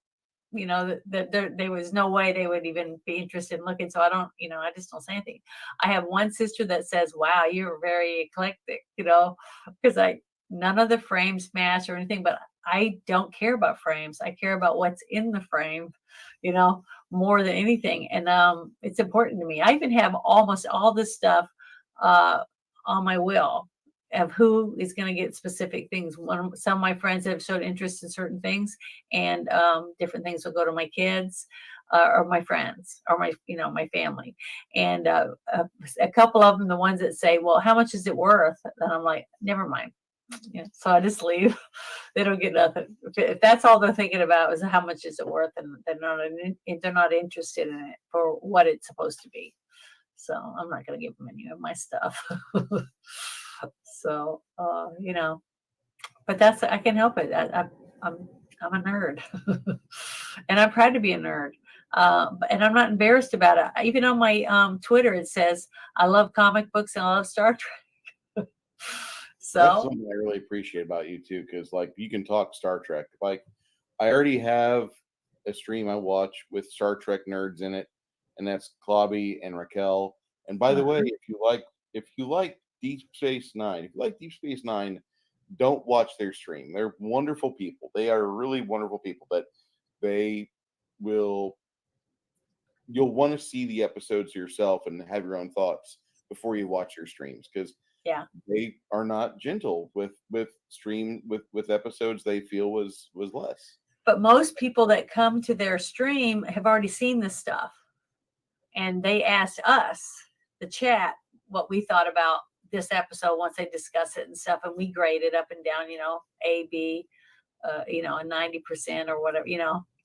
that there was no way they would even be interested in looking. So I don't, I just don't say anything. I have one sister that says, "Wow, you're very eclectic," because none of the frames match or anything, but I don't care about frames. I care about what's in the frame, you know, more than anything. And it's important to me. I even have almost all this stuff uh, on my will of who is going to get specific things. Some of my friends have showed interest in certain things, and different things will go to my kids or my friends or my family. And a couple of them, the ones that say, "Well, how much is it worth?" And I'm like, "Never mind." So I just leave. They don't get nothing. If that's all they're thinking about is how much is it worth, and they're not interested in it for what it's supposed to be. So I'm not going to give them any of my stuff. So but I can't help it. I'm I'm a nerd, and I'm proud to be a nerd. And I'm not embarrassed about it. Even on my Twitter, it says I love comic books and I love Star Trek. that's So something I really appreciate about you too, because like you can talk Star Trek. Like I already have a stream I watch with Star Trek nerds in it, and that's Clobby and Raquel. And by the way, uh, if you like Deep Space Nine, don't watch their stream. They're wonderful people. They are really wonderful people, but they will you'll want to see the episodes yourself and have your own thoughts before you watch your streams because yeah. they are not gentle with episodes they feel was less. But most people that come to their stream have already seen this stuff, and they asked us, the chat, what we thought about this episode once they discuss it and stuff, and we grade it up and down, A, B, a 90% or whatever,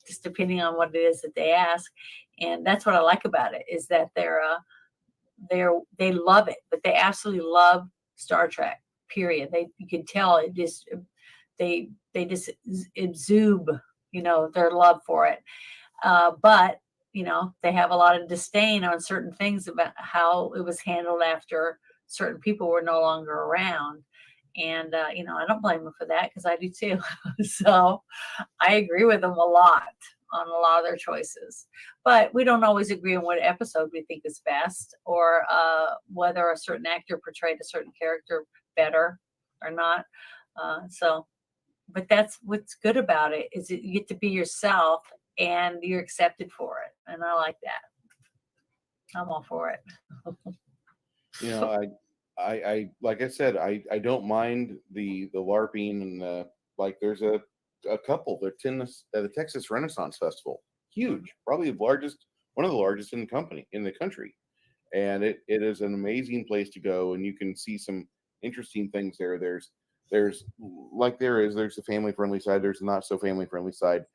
just depending on what it is that they ask. And that's what I like about it, is that they love it, but they absolutely love Star Trek. Period. You can tell it just they just exude, their love for it. But they have a lot of disdain on certain things about how it was handled after certain people were no longer around. And I don't blame them for that, because I do too. So I agree with them a lot on a lot of their choices, but we don't always agree on what episode we think is best, or whether a certain actor portrayed a certain character better or not. But that's what's good about it, is that you get to be yourself and you're accepted for it. And I like that. I'm all for it. You know, I like I said, I don't mind the LARPing and the like. There's a couple. They're the Texas Renaissance Festival, huge, probably one of the largest in the country, and it is an amazing place to go, and you can see some interesting things there. There's like there's a family friendly side. There's a not so family friendly side,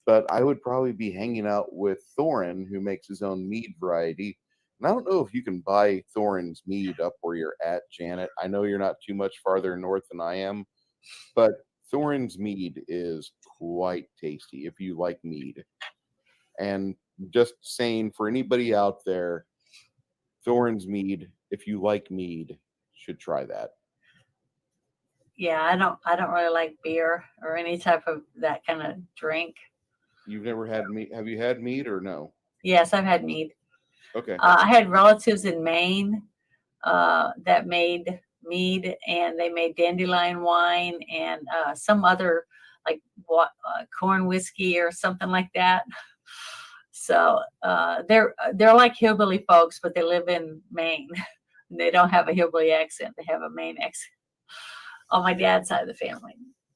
but I would probably be hanging out with Thorin, who makes his own mead variety. And I don't know if you can buy Thorin's mead up where you're at, Janet. I know you're not too much farther north than I am, but Thorin's mead is quite tasty if you like mead. And just saying for anybody out there, Thorin's mead, if you like mead, should try that. Yeah, I don't really like beer or any type of that kind of drink. You've never had mead? Have you had mead or no? Yes, I've had mead. Okay. I had relatives in Maine that made mead, and they made dandelion wine and some other like corn whiskey or something like that. So they're like hillbilly folks, but they live in Maine. They don't have a hillbilly accent; they have a Maine accent on my dad's side of the family,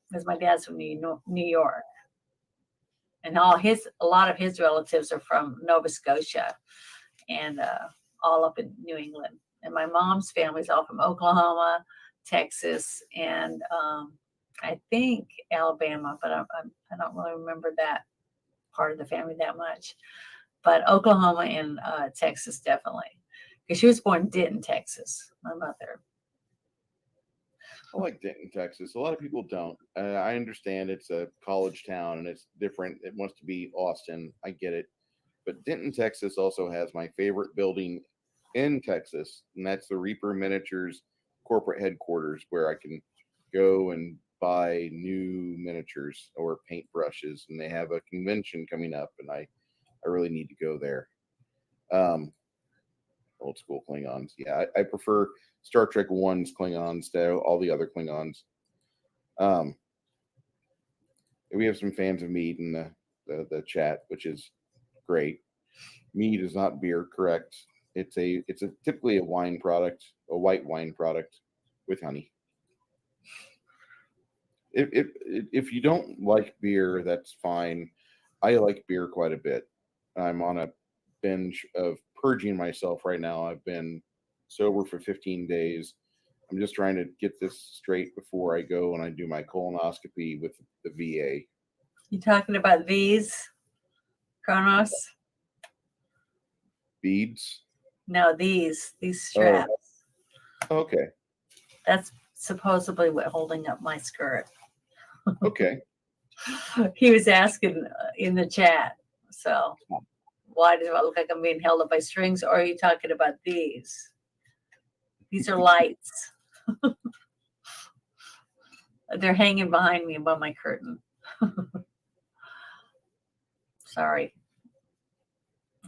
because my dad's from New York, and a lot of his relatives are from Nova Scotia and all up in New England. And my mom's family's all from Oklahoma, Texas, and I think Alabama, but I don't really remember that part of the family that much. But Oklahoma and Texas definitely, because she was born in Denton, Texas. My mother. I like Denton, Texas. A lot of people don't. I understand it's a college town and it's different. It wants to be Austin. I get it. But Denton, Texas also has my favorite building in Texas, and that's the Reaper Miniatures corporate headquarters, where I can go and buy new miniatures or paint brushes. And they have a convention coming up, and I really need to go there. Um, Old school Klingons. Yeah, I prefer Star Trek One's Klingons to all the other Klingons. Um, we have some fans of mead in the chat, which is great. Mead is not beer, correct? It's typically a wine product, a white wine product with honey. If you don't like beer, that's fine. I like beer quite a bit. I'm on a binge of purging myself right now. I've been sober for 15 days. I'm just trying to get this straight before I go and I do my colonoscopy with the VA. You talking about these Kronos? Beads? No, these straps. Oh, okay. That's supposedly what holding up my skirt. Okay. He was asking in the chat. So why does it look like I'm being held up by strings? Or are you talking about these? These are lights. They're hanging behind me above my curtain. Sorry.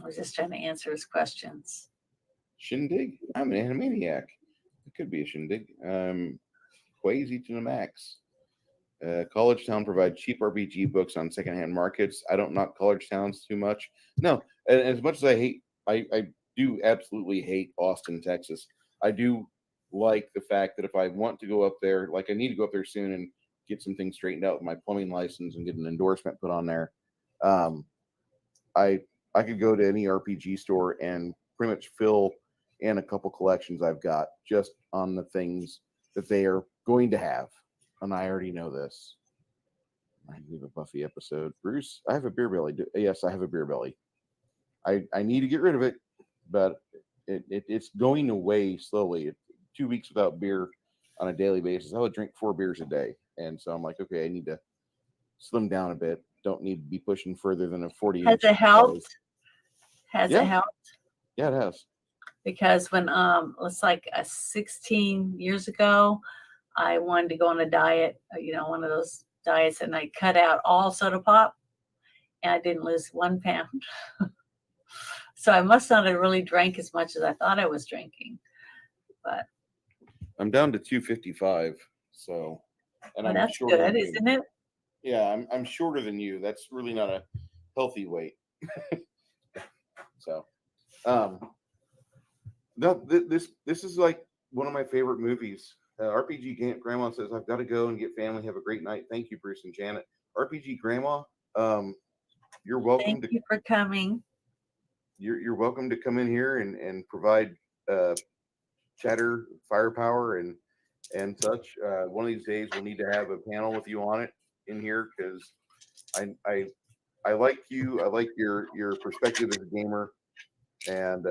I was just trying to answer his questions. Shindig? I'm an Animaniac. It could be a shindig. Quasi to the max. College Town provides cheap RPG books on secondhand markets. I don't knock college towns too much. No, and as much as I do absolutely hate Austin, Texas. I do like the fact that if I want to go up there, like I need to go up there soon and get some things straightened out with my plumbing license and get an endorsement put on there. Um, I I could go to any RPG store and pretty much fill in a couple collections I've got just on the things that they are going to have. And I already know this. I believe a Buffy episode. Bruce, I have a beer belly. Yes, I have a beer belly. I need to get rid of it, but it's going away slowly. 2 weeks without beer on a daily basis. I would drink 4 beers a day. And so I'm like, okay, I need to slim down a bit. Don't need to be pushing further than a 40 Has inch. it helped? Has Yeah. it helped? Yeah, it has. Because when it's like 16 years ago, I wanted to go on a diet, one of those diets, and I cut out all soda pop, and I didn't lose 1 pound. So I must not have really drank as much as I thought I was drinking. But I'm down to 255. So, and well, I'm that's shorter good, than you. isn't it? Yeah, I'm shorter than you. That's really not a healthy weight. So, no, this is like one of my favorite movies. RPG Grandma says, "I've got to go and get family. Have a great night. Thank you, Bruce and Janet." RPG Grandma, you're welcome Thank you for coming. You're welcome to come in here and provide chatter, firepower, and such. One of these days, we'll need to have a panel with you on it in here because I like you. I like your perspective as a gamer, and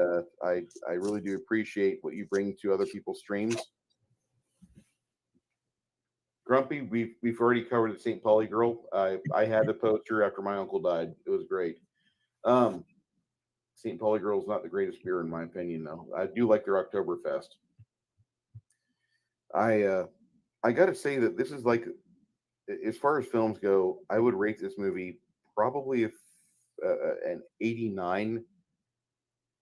I really do appreciate what you bring to other people's streams. Grumpy, we've already covered the St. Pauli girl. I had the poster after my uncle died. It was great. Um, St. Pauli girl is not the greatest beer in my opinion, though. I do like their Oktoberfest. I I got to say that this is like, as far as films go, I would rate this movie probably an 89.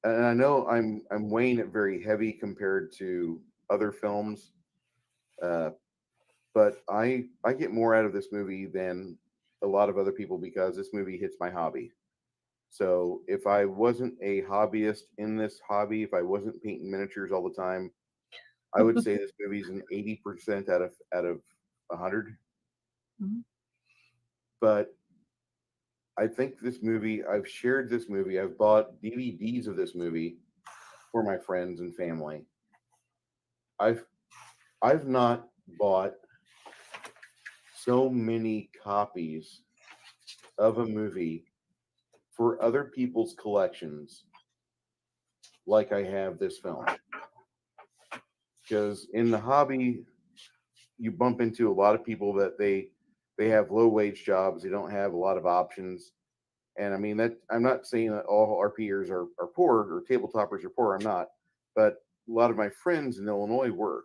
And I know I'm weighing it very heavy compared to other films, uh, but I get more out of this movie than a lot of other people because this movie hits my hobby. So if I wasn't a hobbyist in this hobby, if I wasn't painting miniatures all the time, I would say this movie's an 80% out of 100. Mhm. But I think this movie, I've shared this movie, I've bought DVDs of this movie for my friends and family. I've I've not bought so many copies of a movie for other people's collections like I have this film. Because in the hobby, you bump into a lot of people that they have low wage jobs, they don't have a lot of options. And I mean that I'm not saying that all RPers are poor or tabletoppers are poor. I'm not, but a lot of my friends in Illinois were,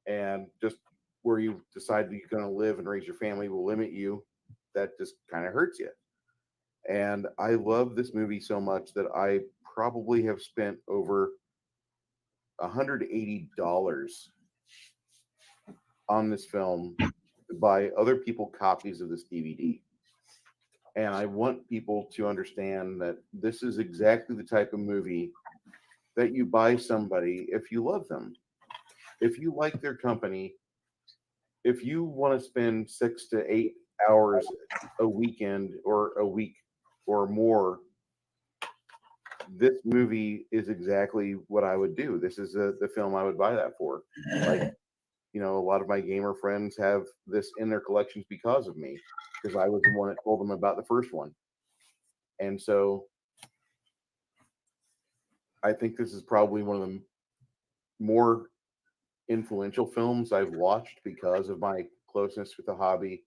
and just where you decide that you're going to live and raise your family will limit you. That just kind of hurts you. And I love this movie so much that I probably have spent over $180 on this film to buy other people copies of this DVD. And I want people to understand that this is exactly the type of movie that you buy somebody if you love them, if you like their company, if you want to spend 6 to 8 hours a weekend or a week or more. This movie is exactly what I would do. This is the film I would buy that for. Like, a lot of my gamer friends have this in their collections because of me, because I was the one that told them about the first one. And so I think this is probably one of the more influential films I've watched because of my closeness with the hobby.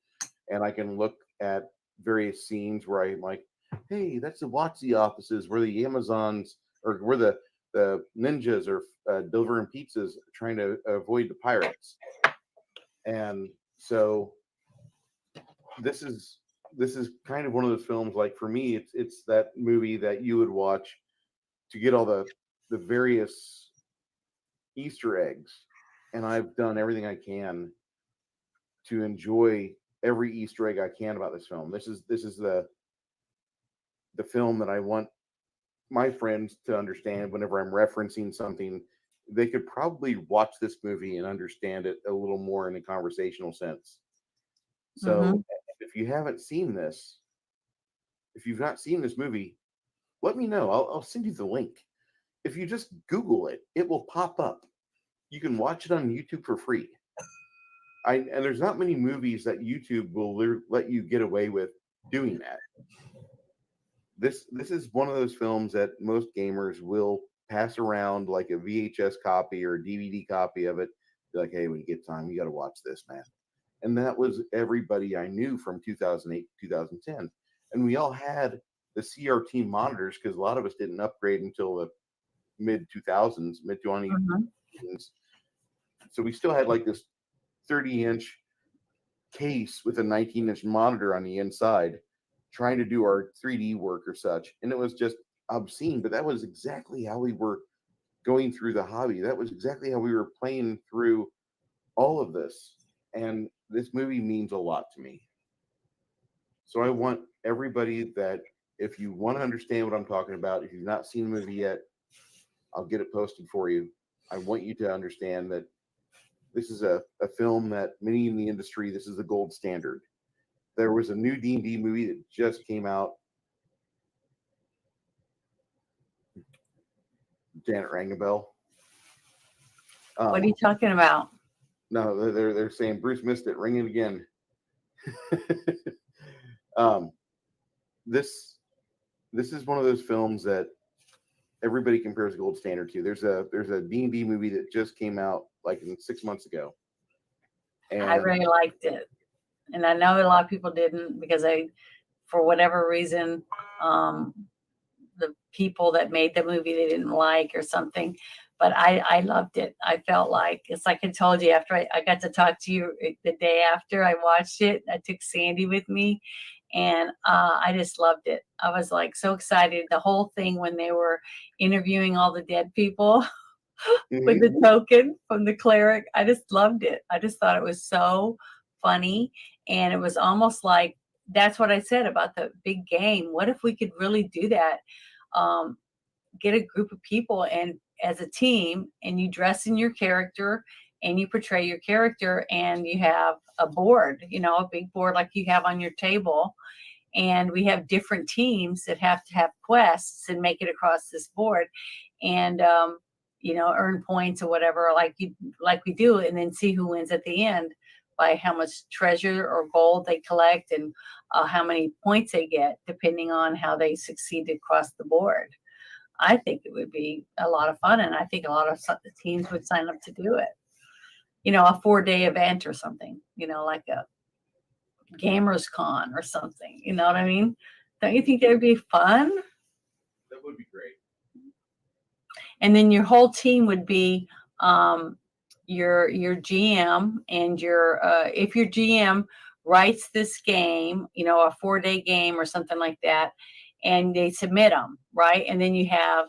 And I can look at various scenes where I'm like, hey, that's the WotC offices where the Amazons or where the ninjas are delivering pizzas trying to avoid the pirates. And so this is kind of one of those films, like for me it's that movie that you would watch to get all the various Easter eggs, and I've done everything I can to enjoy every Easter egg I can about this film. This is the film that I want my friends to understand whenever I'm referencing something. They could probably watch this movie and understand it a little more in a conversational sense. Mm-hmm. So if you haven't seen this, if you've not seen this movie, let me know. I'll send you the link. If you just Google it, it will pop up. You can watch it on YouTube for free. And there's not many movies that YouTube will let you get away with doing that. This is one of those films that most gamers will pass around like a VHS copy or a DVD copy of it. Be like, hey, when you get time, you got to watch this, man. And that was everybody I knew from 2008 2010. And we all had the CRT monitors because a lot of us didn't upgrade until the mid 2000s, mid 20s. Mm-hmm. So we still had like this 30-inch case with a 19-inch monitor on the inside trying to do our 3D work or such. And it was just obscene, but that was exactly how we were going through the hobby. That was exactly how we were playing through all of this. And this movie means a lot to me. So I want everybody that, if you want to understand what I'm talking about, if you've not seen the movie yet, I'll get it posted for you. I want you to understand that this is a film that many in the industry, this is the gold standard. There was a new D&D movie that just came out. Janet rang a bell. What are you talking about? No, they're saying Bruce missed it. Ring it again. um, this is one of those films that everybody compares gold standard to. There's a D&D movie that just came out like 6 months ago, I And really liked it. And I know a lot of people didn't because for whatever reason, um, the people that made the movie they didn't like or something. But I loved it. I felt like it's like I told you after I got to talk to you the day after I watched it. I took Sandy with me, and I just loved it. I was like so excited. The whole thing when they were interviewing all the dead people with the Mhm. token from the cleric, I just loved it. I just thought it was so funny, and it was almost like that's what I said about the big game. What if we could really do that? Um, get a group of people and as a team, and you dress in your character and you portray your character, and you have a board, a big board like you have on your table, and we have different teams that have to have quests and make it across this board, and earn points or whatever, like we do, and then see who wins at the end by how much treasure or gold they collect, and how many points they get depending on how they succeed across the board. I think it would be a lot of fun, and I think a lot of teams would sign up to do it. A 4-day event or something, like a Gamers Con or something. You know what I mean? Don't you think that would be fun? that would be great. And then your whole team would be your GM, and if your GM writes this game, a 4-day game or something like that, and they submit them, right? And then you have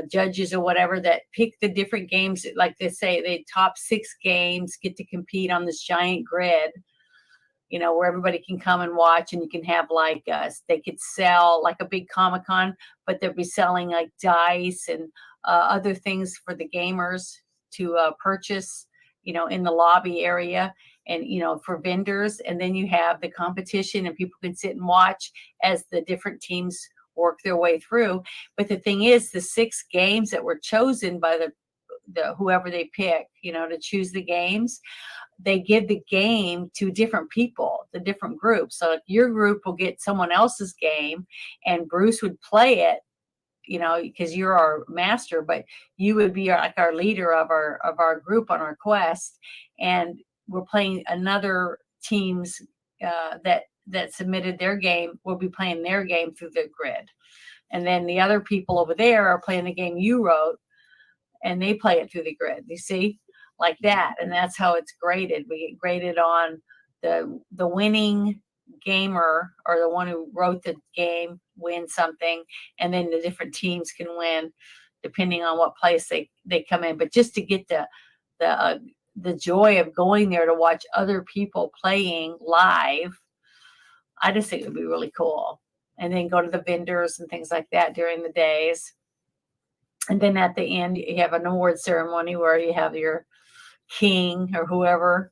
judges or whatever that pick the different games. Like they say, the top 6 games get to compete on this giant grid, where everybody can come and watch, and you can have they could sell like a big Comic-Con, but they'll be selling like dice and other things for the gamers to purchase, in the lobby area, and, for vendors. And then you have the competition, and people can sit and watch as the different teams work their way through. But the thing is, the 6 games that were chosen by the whoever they pick, to choose the games, they give the game to different people, the different groups. So your group will get someone else's game, and Bruce would play it, because you're our master, but you would be like our leader of our group on our quest, and we're playing another team's that submitted their game will be playing their game through the grid, and then the other people over there are playing the game you wrote, and they play it through the grid. You see, like that, and that's how it's graded. We get graded on the winning gamer, or the one who wrote the game, wins something, and then the different teams can win depending on what place they come in. But just to get the joy of going there to watch other people playing live, I just think it would be really cool. And then go to the vendors and things like that during the days. And then at the end, you have an award ceremony where you have your king or whoever,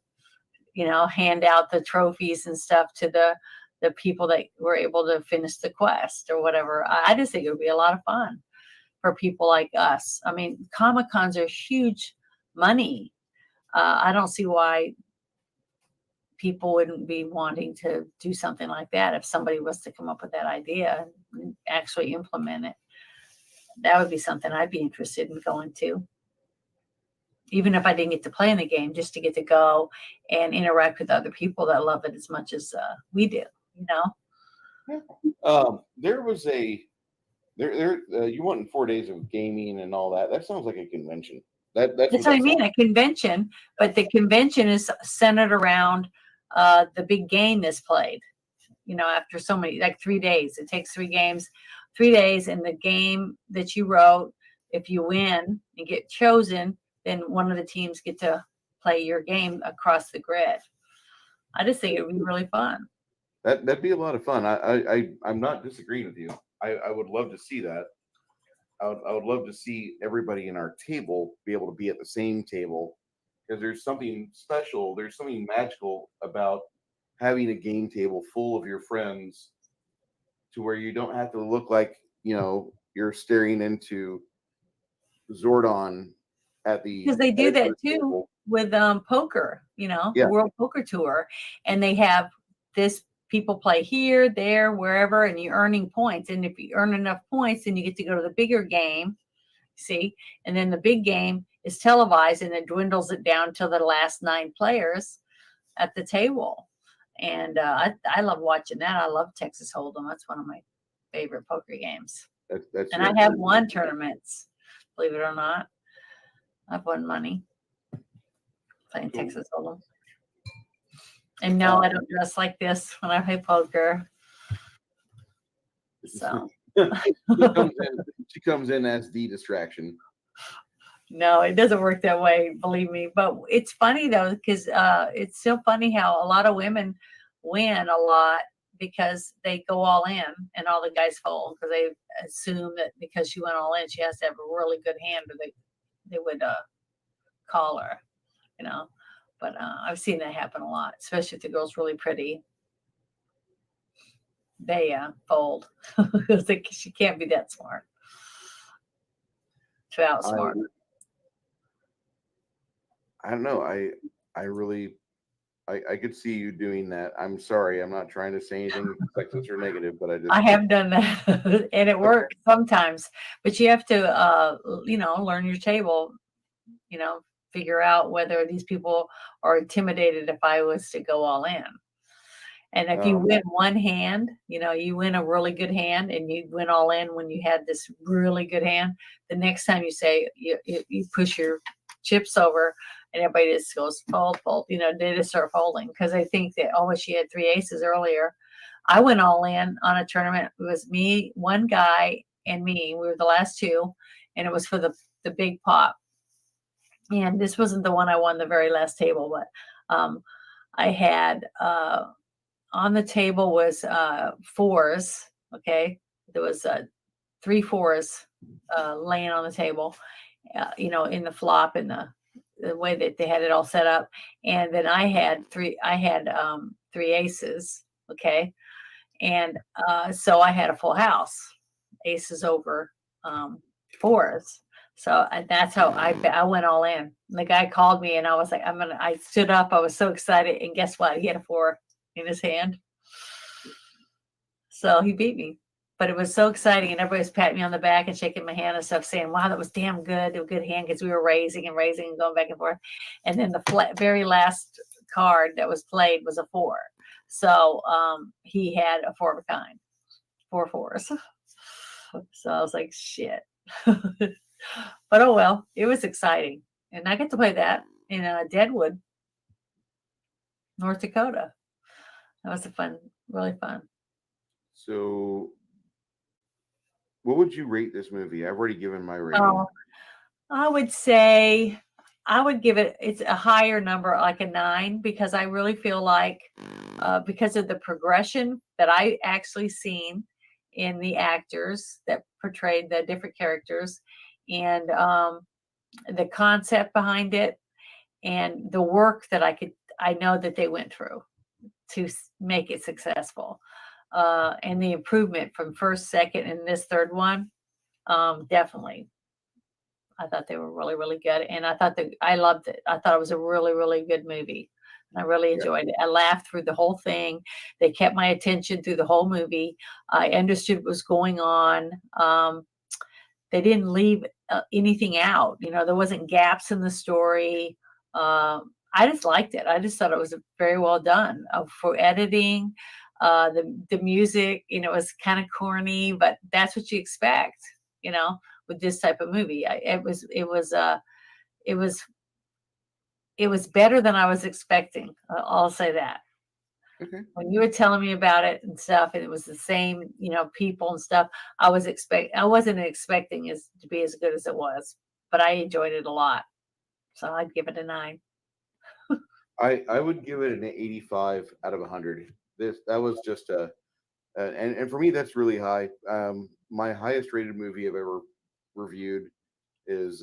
hand out the trophies and stuff to the people that were able to finish the quest or whatever. I just think it would be a lot of fun for people like us. I mean, Comic-Cons are huge money. I don't see why people wouldn't be wanting to do something like that if somebody was to come up with that idea and actually implement it. That would be something I'd be interested in going to. Even if I didn't get to play in the game, just to get to go and interact with other people that love it as much as we do, There was you went 4 days of gaming and all that. That sounds like a convention. That's That's what I mean, a convention, but the convention is centered around the big game that's played, after so many, like 3 days. It takes 3 games, 3 days, and the game that you wrote, if you win and get chosen, then one of the teams get to play your game across the grid. I just think it would be really fun. That'd be a lot of fun. I'm not disagreeing with you. I would love to see that. I would love to see everybody in our table be able to be at the same table, because there's something special. There's something magical about having a game table full of your friends, to where you don't have to look like you're staring into Zordon at the Because they do edge of that the too table. with poker, Yeah, the World Poker Tour, and they have this people play here, there, wherever, and you're earning points. And if you earn enough points, then you get to go to the bigger game. See, and then the big game is televised, and it dwindles it down to the last 9 players. at the table. And I love watching that. I love Texas Hold'em. That's one of my favorite poker games. That's And I have won tournaments, believe it or not. I've won money playing cool. Texas Hold'em. And no, I don't dress like this when I play poker. So she comes in as the distraction. no, it doesn't work that way, believe me. But it's funny though, because it's still funny how a lot of women win a lot because they go all in and all the guys fold because they assume that because she went all in, she has to have a really good hand or they would call her, you know. But I've seen that happen a lot, especially if the girl's really pretty. They fold because she can't be that smart. To outsmart. I don't know. I really I could see you doing that. I'm sorry. I'm not trying to say anything sexist or negative, but I have done that and it works sometimes, but you have to, learn your table, figure out whether these people are intimidated if I was to go all in. And if you win one hand, you win a really good hand and you win all in when you had this really good hand, the next time you say you push your chips over and everybody just goes fold, they just start folding because they think that, oh, she had 3 aces earlier. I went all in on a tournament. It was me, one guy, and me. We were the last two, and it was for the big pot. And this wasn't the one I won the very last table, but I had on the table was 4s. Okay, there was 3 4s laying on the table, in the flop and the way that they had it all set up. And then I had 3 aces. Okay, and so I had a full house, aces over 4s. So that's how I went all in. The guy called me and I was like, I stood up. I was so excited. And guess what? He had a 4 in his hand. So he beat me. But it was so exciting. And everybody was patting me on the back and shaking my hand and stuff, saying, wow, that was damn good. A good hand because we were raising and going back and forth. And then the very last card that was played was a 4. So he had a 4 of a kind, 4 4s. So I was like, shit. But oh well, it was exciting. And I get to play that in Deadwood, North Dakota. That was really fun. So what would you rate this movie? I've already given my rating. Oh, I would say I would give it's a higher number, like a 9, because I really feel like because of the progression that I actually seen in the actors that portrayed the different characters and the concept behind it and the work that I know that they went through to make it successful. And the improvement from first, second, and this third one, definitely. I thought they were really, really good. And I loved it. I thought it was a really, really good movie. And I really enjoyed it. I laughed through the whole thing. They kept my attention through the whole movie. I understood what was going on. They didn't leave anything out. There wasn't gaps in the story. I just liked it. I just thought it was very well done for editing. The music, it was kind of corny, but that's what you expect, with this type of movie. It was better than I was expecting. I'll say that. Okay. When you were telling me about it and stuff, and it was the same, people and stuff, I wasn't expecting it to be as good as it was, but I enjoyed it a lot. So I'd give it a 9. I would give it an 85 out of 100. That was just and for me that's really high. My highest rated movie I've ever reviewed is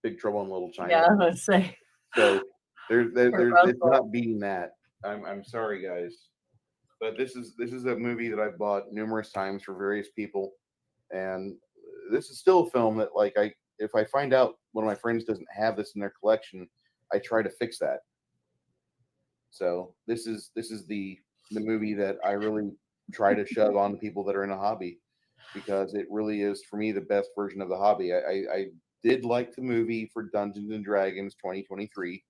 Big Trouble in Little China. Yeah, let's say. So there's it's not beating that. I'm sorry guys, but this is a movie that I've bought numerous times for various people, and this is still a film that if I find out one of my friends doesn't have this in their collection, I try to fix that. So this is the movie that I really try to shove on to people that are in a hobby, because it really is for me the best version of the hobby. I did like the movie for Dungeons and Dragons 2023.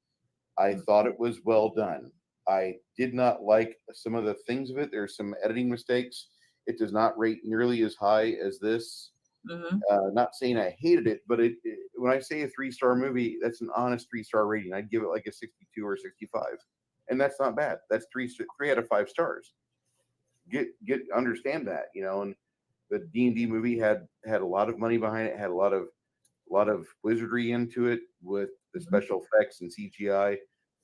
I thought it was well done. I did not like some of the things of it. There's some editing mistakes. It does not rate nearly as high as this. Hmm. Not saying I hated it, but when I say a 3-star movie, that's an honest 3-star rating. I'd give it like a 62 or 65, and that's not bad. That's three out of 5 stars. Understand that, and the D&D movie had a lot of money behind it, had a lot of wizardry into it with the Hmm. special effects and CGI.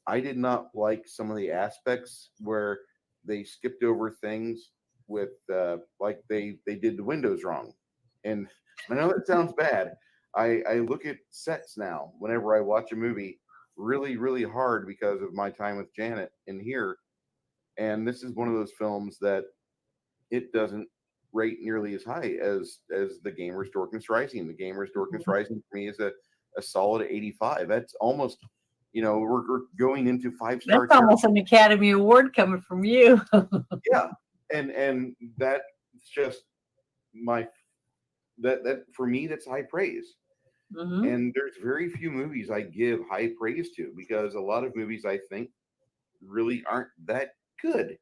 I did not like some of the aspects where they skipped over things with like they did the windows wrong. And I know that sounds bad. I look at sets now whenever I watch a movie really, really hard because of my time with Janet in here. And this is one of those films that it doesn't rate nearly as high as the Gamer's Dorkness Rising. The Gamer's Dorkness Rising for me is a solid 85. That's almost, we're going into 5-star That's territory. almost an Academy Award coming from you. Yeah, and that's just my that for me that's high praise. Hmm. And there's very few movies I give high praise to because a lot of movies I think really aren't that good.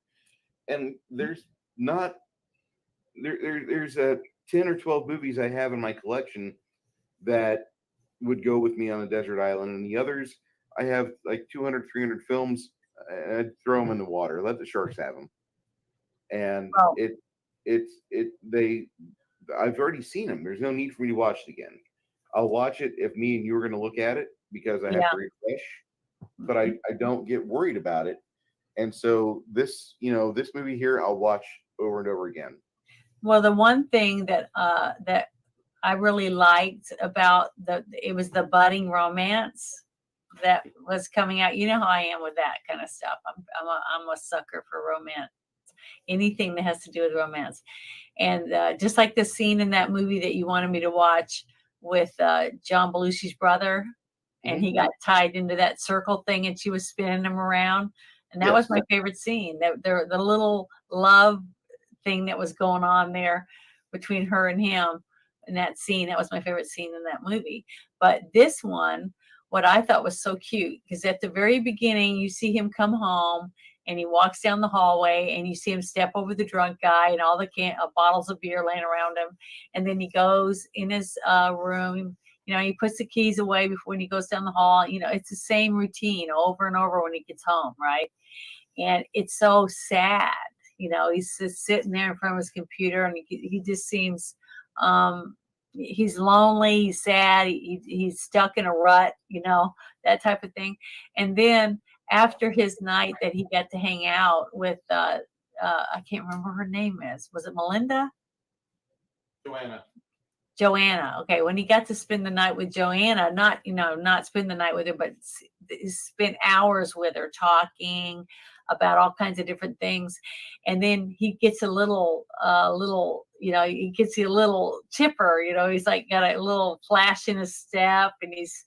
And there's not there's a 10 or 12 movies I have in my collection that would go with me on a desert island, and the others I have like 200, 300 films. I'd throw them in the water, let the sharks have them. And Well, they I've already seen them. There's no need for me to watch it again. I'll watch it if me and you are going to look at it because I have yeah. to refresh, but I don't get worried about it. And so this movie here I'll watch over and over again. Well, the one thing that I really liked about it was the budding romance that was coming out. You know how I am with that kind of stuff. I'm a sucker for romance. Anything that has to do with romance. And just like the scene in that movie that you wanted me to watch with John Belushi's brother, and Mhm. he got tied into that circle thing, and she was spinning him around, and that was Yes. my favorite scene. That the little love thing that was going on there between her and him in that scene. That was my favorite scene in that movie. But this one, what I thought was so cute, because at the very beginning, you see him come home and he walks down the hallway and you see him step over the drunk guy and all the bottles of beer laying around him. And then he goes in his room. He puts the keys away before when he goes down the hall. It's the same routine over and over when he gets home, right? And it's so sad. He's just sitting there in front of his computer, and he just seems he's lonely, he's sad, he's stuck in a rut, that type of thing. And then after his night that he got to hang out with I can't remember her name was it Melinda? Joanna. Okay, when he got to spend the night with Joanna, not spend the night with her, but spent hours with her talking about all kinds of different things. And then he gets a little, he gets a little chipper, he's like got a little flash in his step, and he's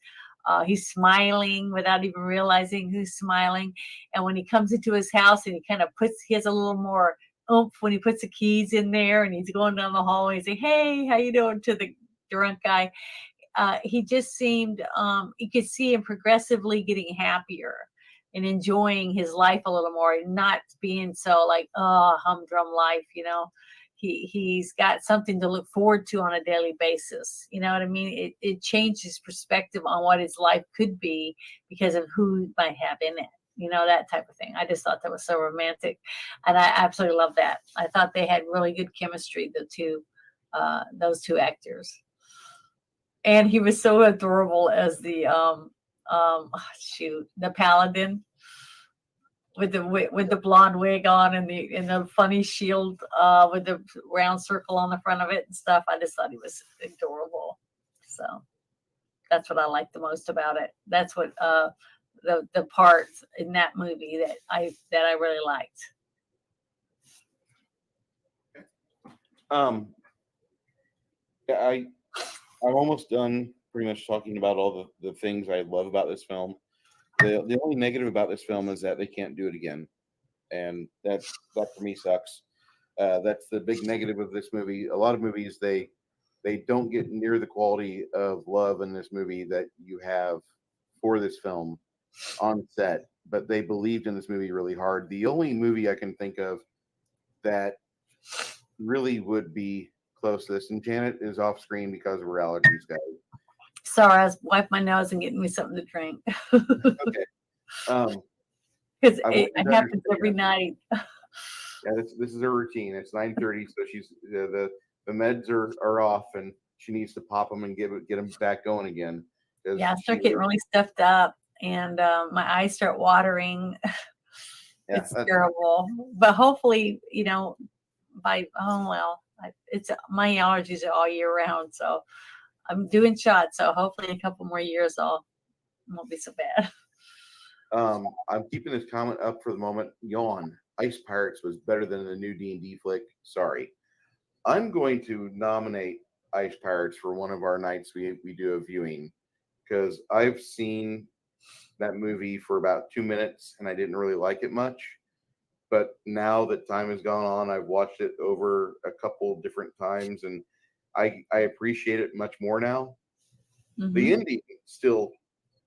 smiling without even realizing who's smiling. And when he comes into his house and he has a little more oomph when he puts the keys in there and he's going down the hallway and say, "Hey, how you doing?" to the drunk guy. He just seemed, you could see him progressively getting happier and enjoying his life a little more and not being so like, oh, humdrum life, He's got something to look forward to on a daily basis. You know what I mean? It changed his perspective on what his life could be because of who he might have in it. That type of thing. I just thought that was so romantic. And I absolutely love that. I thought they had really good chemistry, those two actors. And he was so adorable as the the paladin with the blonde wig on and the funny shield with the round circle on the front of it and stuff. I just thought he was adorable. So that's what I liked the most about it. That's what the parts in that movie that I really liked. I'm almost done pretty much talking about all the things I love about this film. The only negative about this film is that they can't do it again, and that for me sucks. That's the big negative of this movie. A lot of movies they don't get near the quality of love in this movie that you have for this film. on set, but they believed in this movie really hard. The only movie I can think of that really would be close to this, and Janet is off screen because of her allergies, guys. Sorry, I was wiping my nose and getting me something to drink. Okay. Because I want it you to happens every understand. night. Yeah, this is her routine. It's 9:30, so she's the meds are off, and she needs to pop them and get them back going again because Yeah, I she start getting was really stuffed up and my eyes start watering. yeah. It's terrible. But hopefully, it's my allergies are all year round. So I'm doing shots. So hopefully in a couple more years, won't be so bad. I'm keeping this comment up for the moment. Yawn. Ice Pirates was better than the new D&D flick. Sorry. I'm going to nominate Ice Pirates for one of our nights we do a viewing because I've seen that movie for about 2 minutes and I didn't really like it much. But now that time has gone on, I've watched it over a couple different times and I appreciate it much more now. The Mm-hmm. ending still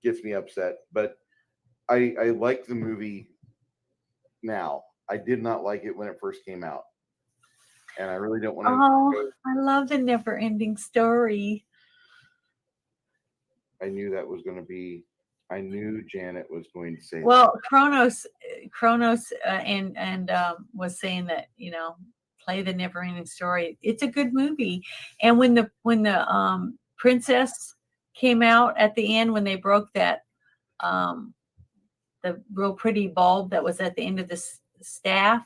gets me upset, but I like the movie now. I did not like it when it first came out. And I really don't want to Oh, go. I love the never ending story. I knew that was going to be, I knew Janet was going to say that. Well, Kronos, and was saying that play the never ending story. It's a good movie, and when the princess came out at the end when they broke that um, the real pretty bulb that was at the end of the staff,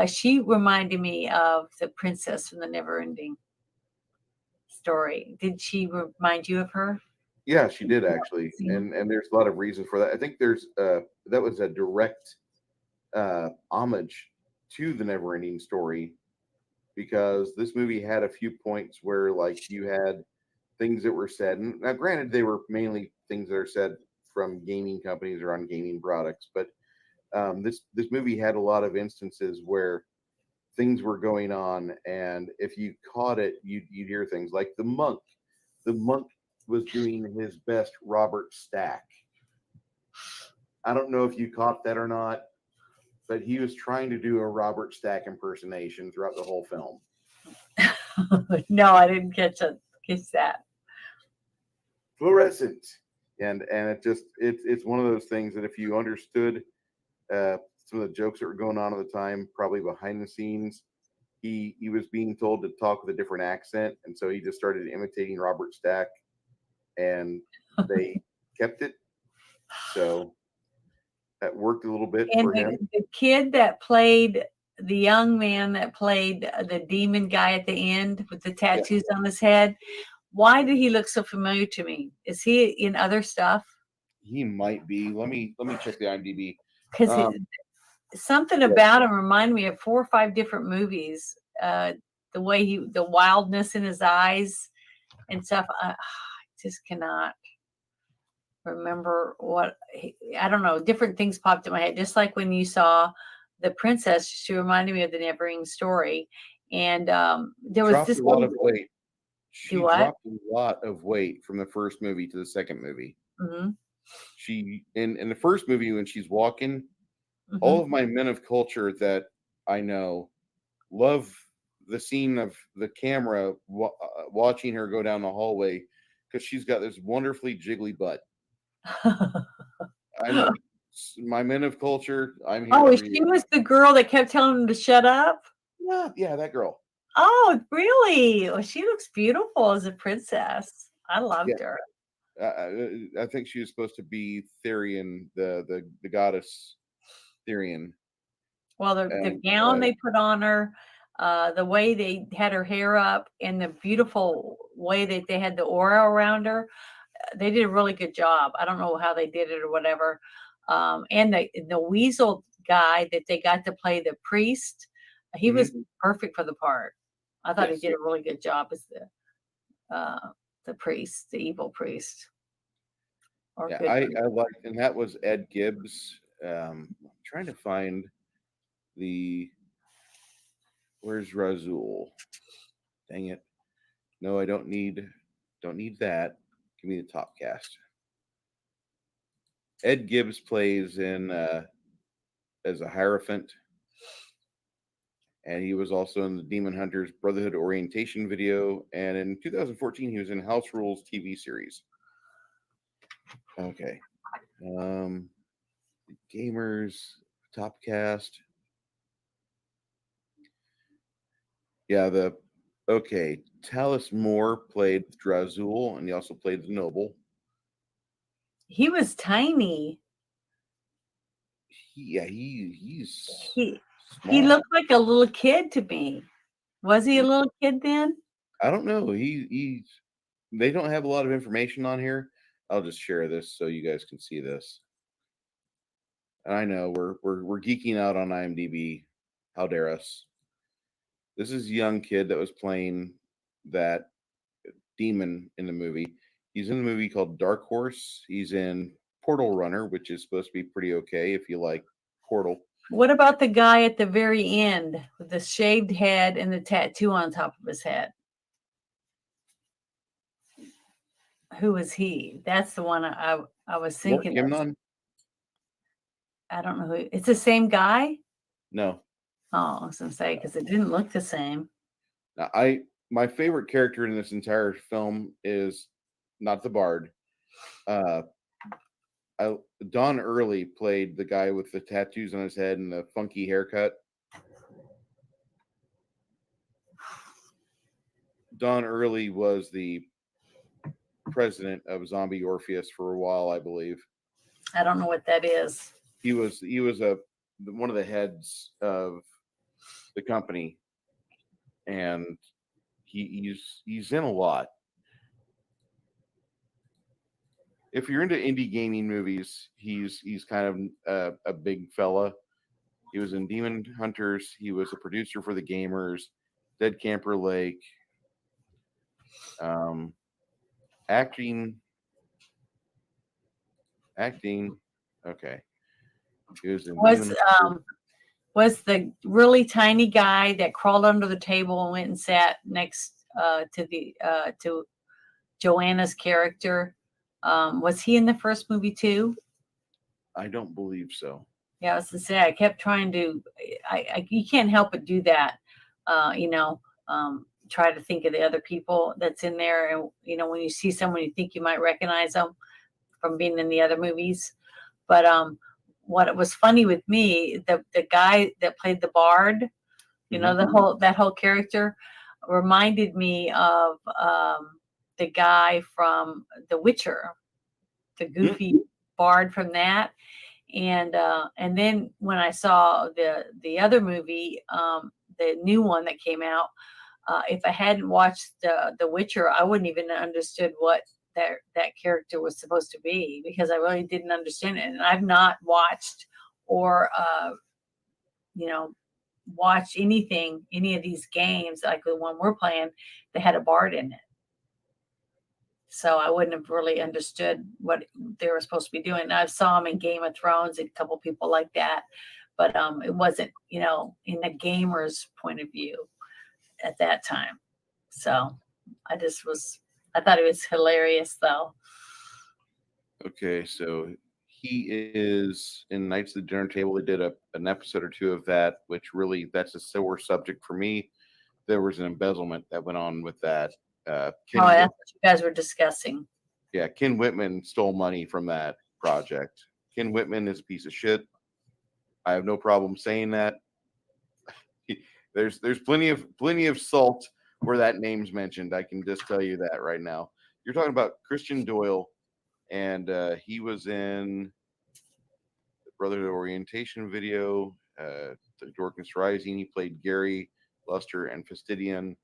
she reminded me of the princess from the never ending story. Did she remind you of her? Yeah, she did actually. And there's a lot of reasons for that. I think there's that was a direct homage to the never ending story because this movie had a few points where like you had things that were said, and now granted they were mainly things that are said from gaming companies or on gaming products, but this movie had a lot of instances where things were going on, and if you caught it, you'd hear things like the monk was doing his best Robert Stack. I don't know if you caught that or not, but he was trying to do a Robert Stack impersonation throughout the whole film. No, I didn't catch that. Fluorescent, and it's one of those things that if you understood some of the jokes that were going on at the time, probably behind the scenes, he was being told to talk with a different accent, and so he just started imitating Robert Stack, and they kept it. So that worked a little bit And for him. the kid that played the young man that played the demon guy at the end with the Yeah, tattoos on his head, why did he look so familiar to me? Is he in other stuff? he might be. Let me check the IMDb. Because Um, something yeah, about him reminded me of 4 or 5 different movies. The way the wildness in his eyes and stuff. I just cannot remember I don't know. Different things popped in my head, just like when you saw the princess. She reminded me of the Neverending Story, and there was dropped this a lot lady. of weight. Do She what? dropped a lot of weight from the first movie to the second movie. Mm-hmm, She in the first movie when she's walking, all mm-hmm. of my men of culture that I know love the scene of the camera watching her go down the hallway because she's got this wonderfully jiggly butt. I'm my men of culture. I'm here Oh, for she you. was the girl that kept telling him to shut up. Yeah, yeah, that girl. Oh, really? Well, she looks beautiful as a princess. I Yeah, loved her. I think she was supposed to be Therian, the goddess Therian, Well, the and gown they put on her, the way they had her hair up, and the beautiful way that they had the aura around her, they did a really good job. I don't know how they did it or whatever. And the weasel guy that they got to play the priest, he was mhm, perfect for the part. I thought he yes, did a really good job as the priest, the evil priest, or yeah, good priest. I like, and that was Ed Gibbs. I'm trying to find the where's Razul? Dang it! No, I don't need that. Give me the top cast. Ed Gibbs plays in as a Hierophant, and he was also in the Demon Hunters Brotherhood orientation video. And in 2014, he was in House Rules TV series. Okay. Gamers, top cast. Yeah, Talus Moore played Drazul, and he also played the Noble. He was tiny. He's He small. looked like a little kid to me. Was he a little kid then? I don't know. They don't have a lot of information on here. I'll just share this so you guys can see this. And I know we're geeking out on IMDb. How dare us? This is a young kid that was playing that demon in the movie. He's in the movie called Dark Horse. He's in Portal Runner, which is supposed to be pretty okay if you like Portal. What about the guy at the very end with the shaved head and the tattoo on top of his head? Who was he? That's the one I was thinking of. I don't know who. It's the same guy? No. Oh, I was gonna say, because it didn't look the same. Now, my favorite character in this entire film is not the Bard. Don Early played the guy with the tattoos on his head and the funky haircut. Don Early was the president of Zombie Orpheus for a while, I believe. I don't know what that is. He was one of the heads of the company, and he's in a lot. If you're into indie gaming movies, he's kind of a big fella. He was in Demon Hunters. He was a producer for the Gamers, Dead Camper Lake. Acting. Okay. He was in was the really tiny guy that crawled under the table and went and sat next to Joanna's character. Was he in the first movie too? I don't believe so. Yeah, I was to say, I kept trying to. You can't help but do that. Try to think of the other people that's in there, and when you see someone, you think you might recognize them from being in the other movies. But what was funny with me, the guy that played the Bard, that whole character reminded me of the guy from The Witcher, the goofy Bard from that. And then when I saw the other movie, the new one that came out, if I hadn't watched The Witcher, I wouldn't even have understood what that character was supposed to be, because I really didn't understand it. And I've not watched or watched any of these games like the one we're playing that had a Bard in it. So I wouldn't have really understood what they were supposed to be doing. I saw them in Game of Thrones, a couple people like that, but it wasn't, in the gamer's point of view at that time. So I thought it was hilarious though. Okay, so he is in Knights of the Dinner Table. They did an episode or two of that, which really, that's a sore subject for me. There was an embezzlement that went on with that. That's what you guys were discussing. Yeah, Ken Whitman stole money from that project. Ken Whitman is a piece of shit. I have no problem saying that. There's plenty of salt where that name's mentioned. I can just tell you that right now. You're talking about Christian Doyle, and he was in the Brotherhood Orientation video, the Dorkness Rising. He played Gary, Luster, and Fastidian.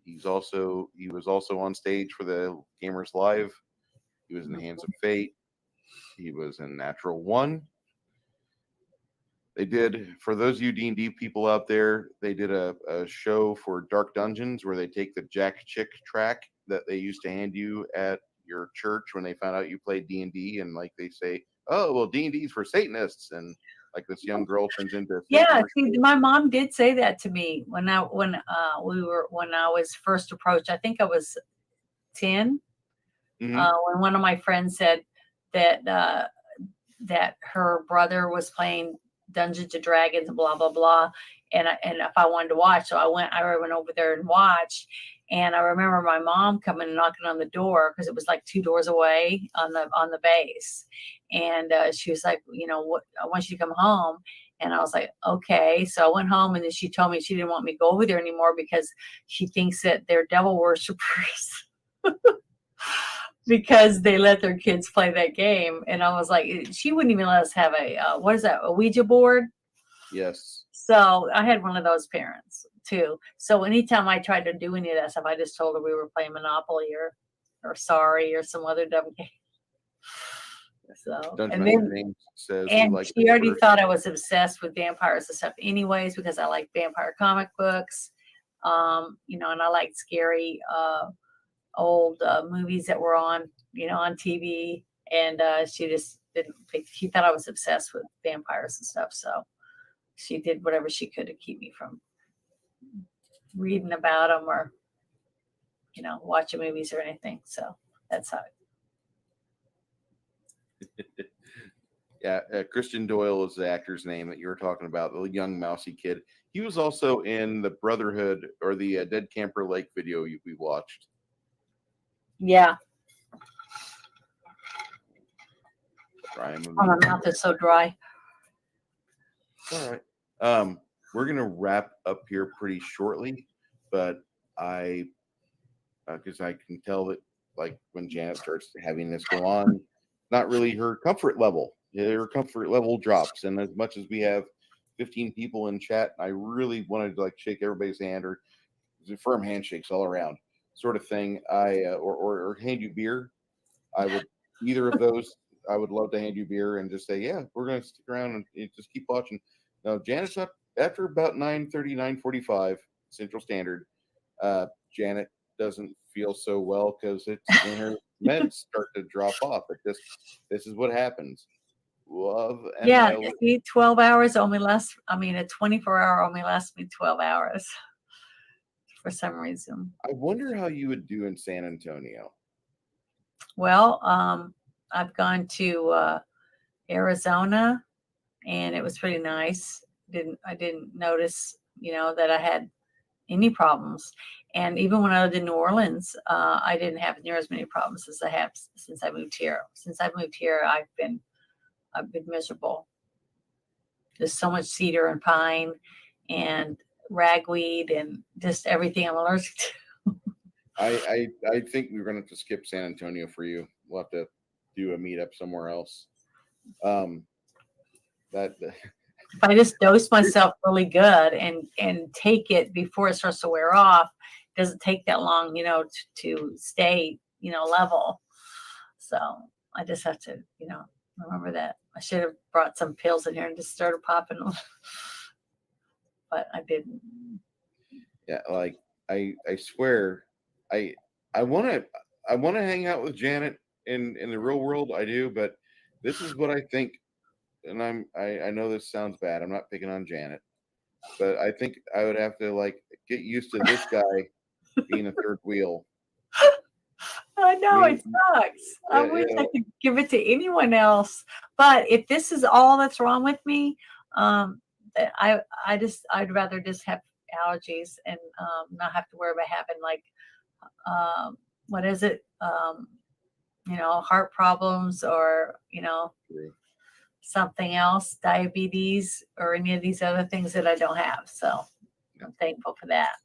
He was also on stage for the Gamers Live. He was in the Hands of Fate. He was in Natural One. They did, for those of you D&D people out there, they did a show for Dark Dungeons where they take the Jack Chick track that they used to hand you at your church when they found out you played D&D, and like they say, oh, well, D&D's for Satanists, and like this young girl turns into see, my mom did say that to me when I was first approached. I think I was 10. When one of my friends said, that her brother was playing Dungeons and Dragons and blah blah blah, and if I wanted to watch, so I went over there and watched. And I remember my mom coming and knocking on the door because it was like 2 doors away on the base, and she was like, what, I want you to come home. And I was like, okay. So I went home, and then she told me she didn't want me to go over there anymore because she thinks that they're devil worshippers because they let their kids play that game. And I was like, she wouldn't even let us have a what is that, a Ouija board? Yes. So I had one of those parents too. So anytime I tried to do any of that stuff, I just told her we were playing Monopoly or Sorry or some other dumb game. So Don't and Mention then Names says and like she already thought I was obsessed with vampires and stuff anyways, because I like vampire comic books. And I liked scary old movies that were on TV. And she just didn't think, she thought I was obsessed with vampires and stuff. So she did whatever she could to keep me from reading about them or, watching movies or anything. So that's how. Yeah, Christian Doyle is the actor's name that you were talking about, the young mousy kid. He was also in the Brotherhood or the Dead Camper Lake video we watched. Yeah. My mouth is so dry. All right. We're gonna wrap up here pretty shortly, but because I can tell that like when Janet starts having this go on, not really her comfort level. Her comfort level drops, and as much as we have 15 people in chat, I really wanted to like shake everybody's hand or firm handshakes all around, sort of thing. Or hand you beer. I would either of those. I would love to hand you beer and just say, yeah, we're gonna stick around and just keep watching. Now, Janet's up after about 9:30, 9:45 Central Standard. Janet doesn't feel so well because it's when her meds start to drop off. But this is what happens. Love and 12 hours only lasts. I mean, a 24-hour only lasts me 12 hours for some reason. I wonder how you would do in San Antonio. Well, I've gone to Arizona, and it was pretty nice. I didn't notice, that I had any problems. And even when I lived in New Orleans, I didn't have near as many problems as I have since I moved here. Since I moved here, I've been miserable. There's so much cedar and pine and ragweed and just everything I'm allergic to. I think we're going to have to skip San Antonio for you. We'll have to do a meetup somewhere else. If I just dose myself really good and take it before it starts to wear off, it doesn't take that long, to stay, level. So I just have to, remember that. I should have brought some pills in here and just started popping them, but I didn't. Yeah, like I swear, I want to hang out with Janet in the real world. I do, but this is what I think. And I know this sounds bad. I'm not picking on Janet, but I think I would have to like get used to this guy being a third wheel. I know it sucks. I wish I could give it to anyone else. But if this is all that's wrong with me, I'd rather just have allergies and not have to worry about having like what is it? Heart problems or something else, diabetes or any of these other things that I don't have. So I'm thankful for that.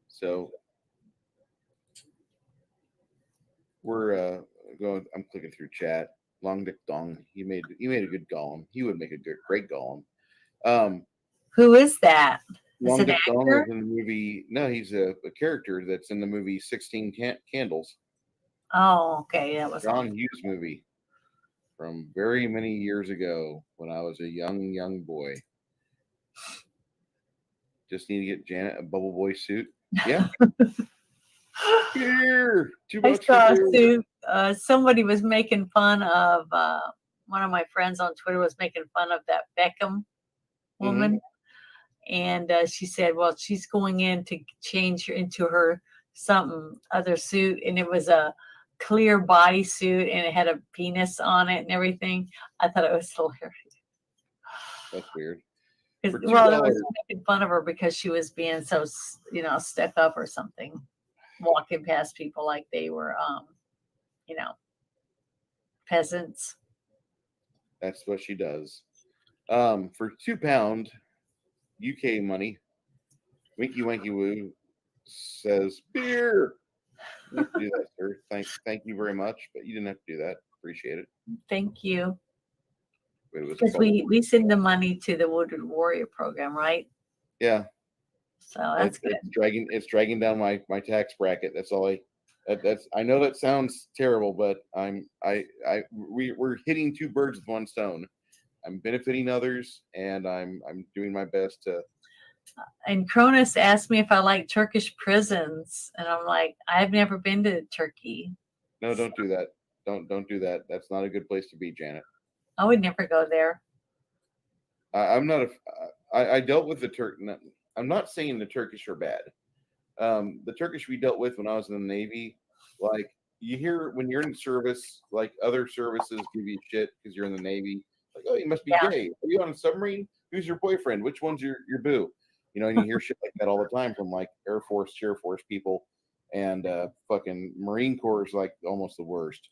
So we're going. I'm clicking through chat. Long Dick Dong. He made a good golem. He would make a great golem. Who is that? Long Dick Dong was in the movie. No, he's a character that's in the movie 16 Candles. Oh, okay. That was John Hughes movie from very many years ago when I was a young boy. Just need to get Janet a Bubble Boy suit. Yeah. Here, I saw a suit. Somebody was making fun of one of my friends on Twitter was making fun of that Beckham woman, and she said, "Well, she's going in to change into her something other suit," and it was a clear bodysuit and it had a penis on it and everything. I thought it was hilarious. That's weird. For Well, they were $2, making fun of her because she was being so, stuck up or something, walking past people like they were, peasants. that's what she does. For £2 UK money, Winky Wanky Woo says beer. You didn't have to do that, sir. Thank you very much, but you didn't have to do that. Appreciate it. Thank you. But it was Because called. we send the money to the Wounded Warrior program, right? Yeah, So that's good. it's dragging down my tax bracket. That's all that's I know that sounds terrible, but we're hitting two birds with one stone. I'm benefiting others, and I'm doing my best to. And Cronus asked me if I like Turkish prisons, and I'm like, I've never been to Turkey. No, don't do that. Don't do that. That's not a good place to be, Janet. I would never go there. I'm not I dealt with the Turk. I'm not saying the Turkish are bad. The Turkish we dealt with when I was in the Navy, like you hear when you're in service, like other services give you shit because you're in the Navy. Like, oh, you must be gay. Are you on a submarine? Who's your boyfriend? Which one's your boo? And you hear shit like that all the time from like Air Force, Air Force people, and fucking Marine Corps is like almost the worst.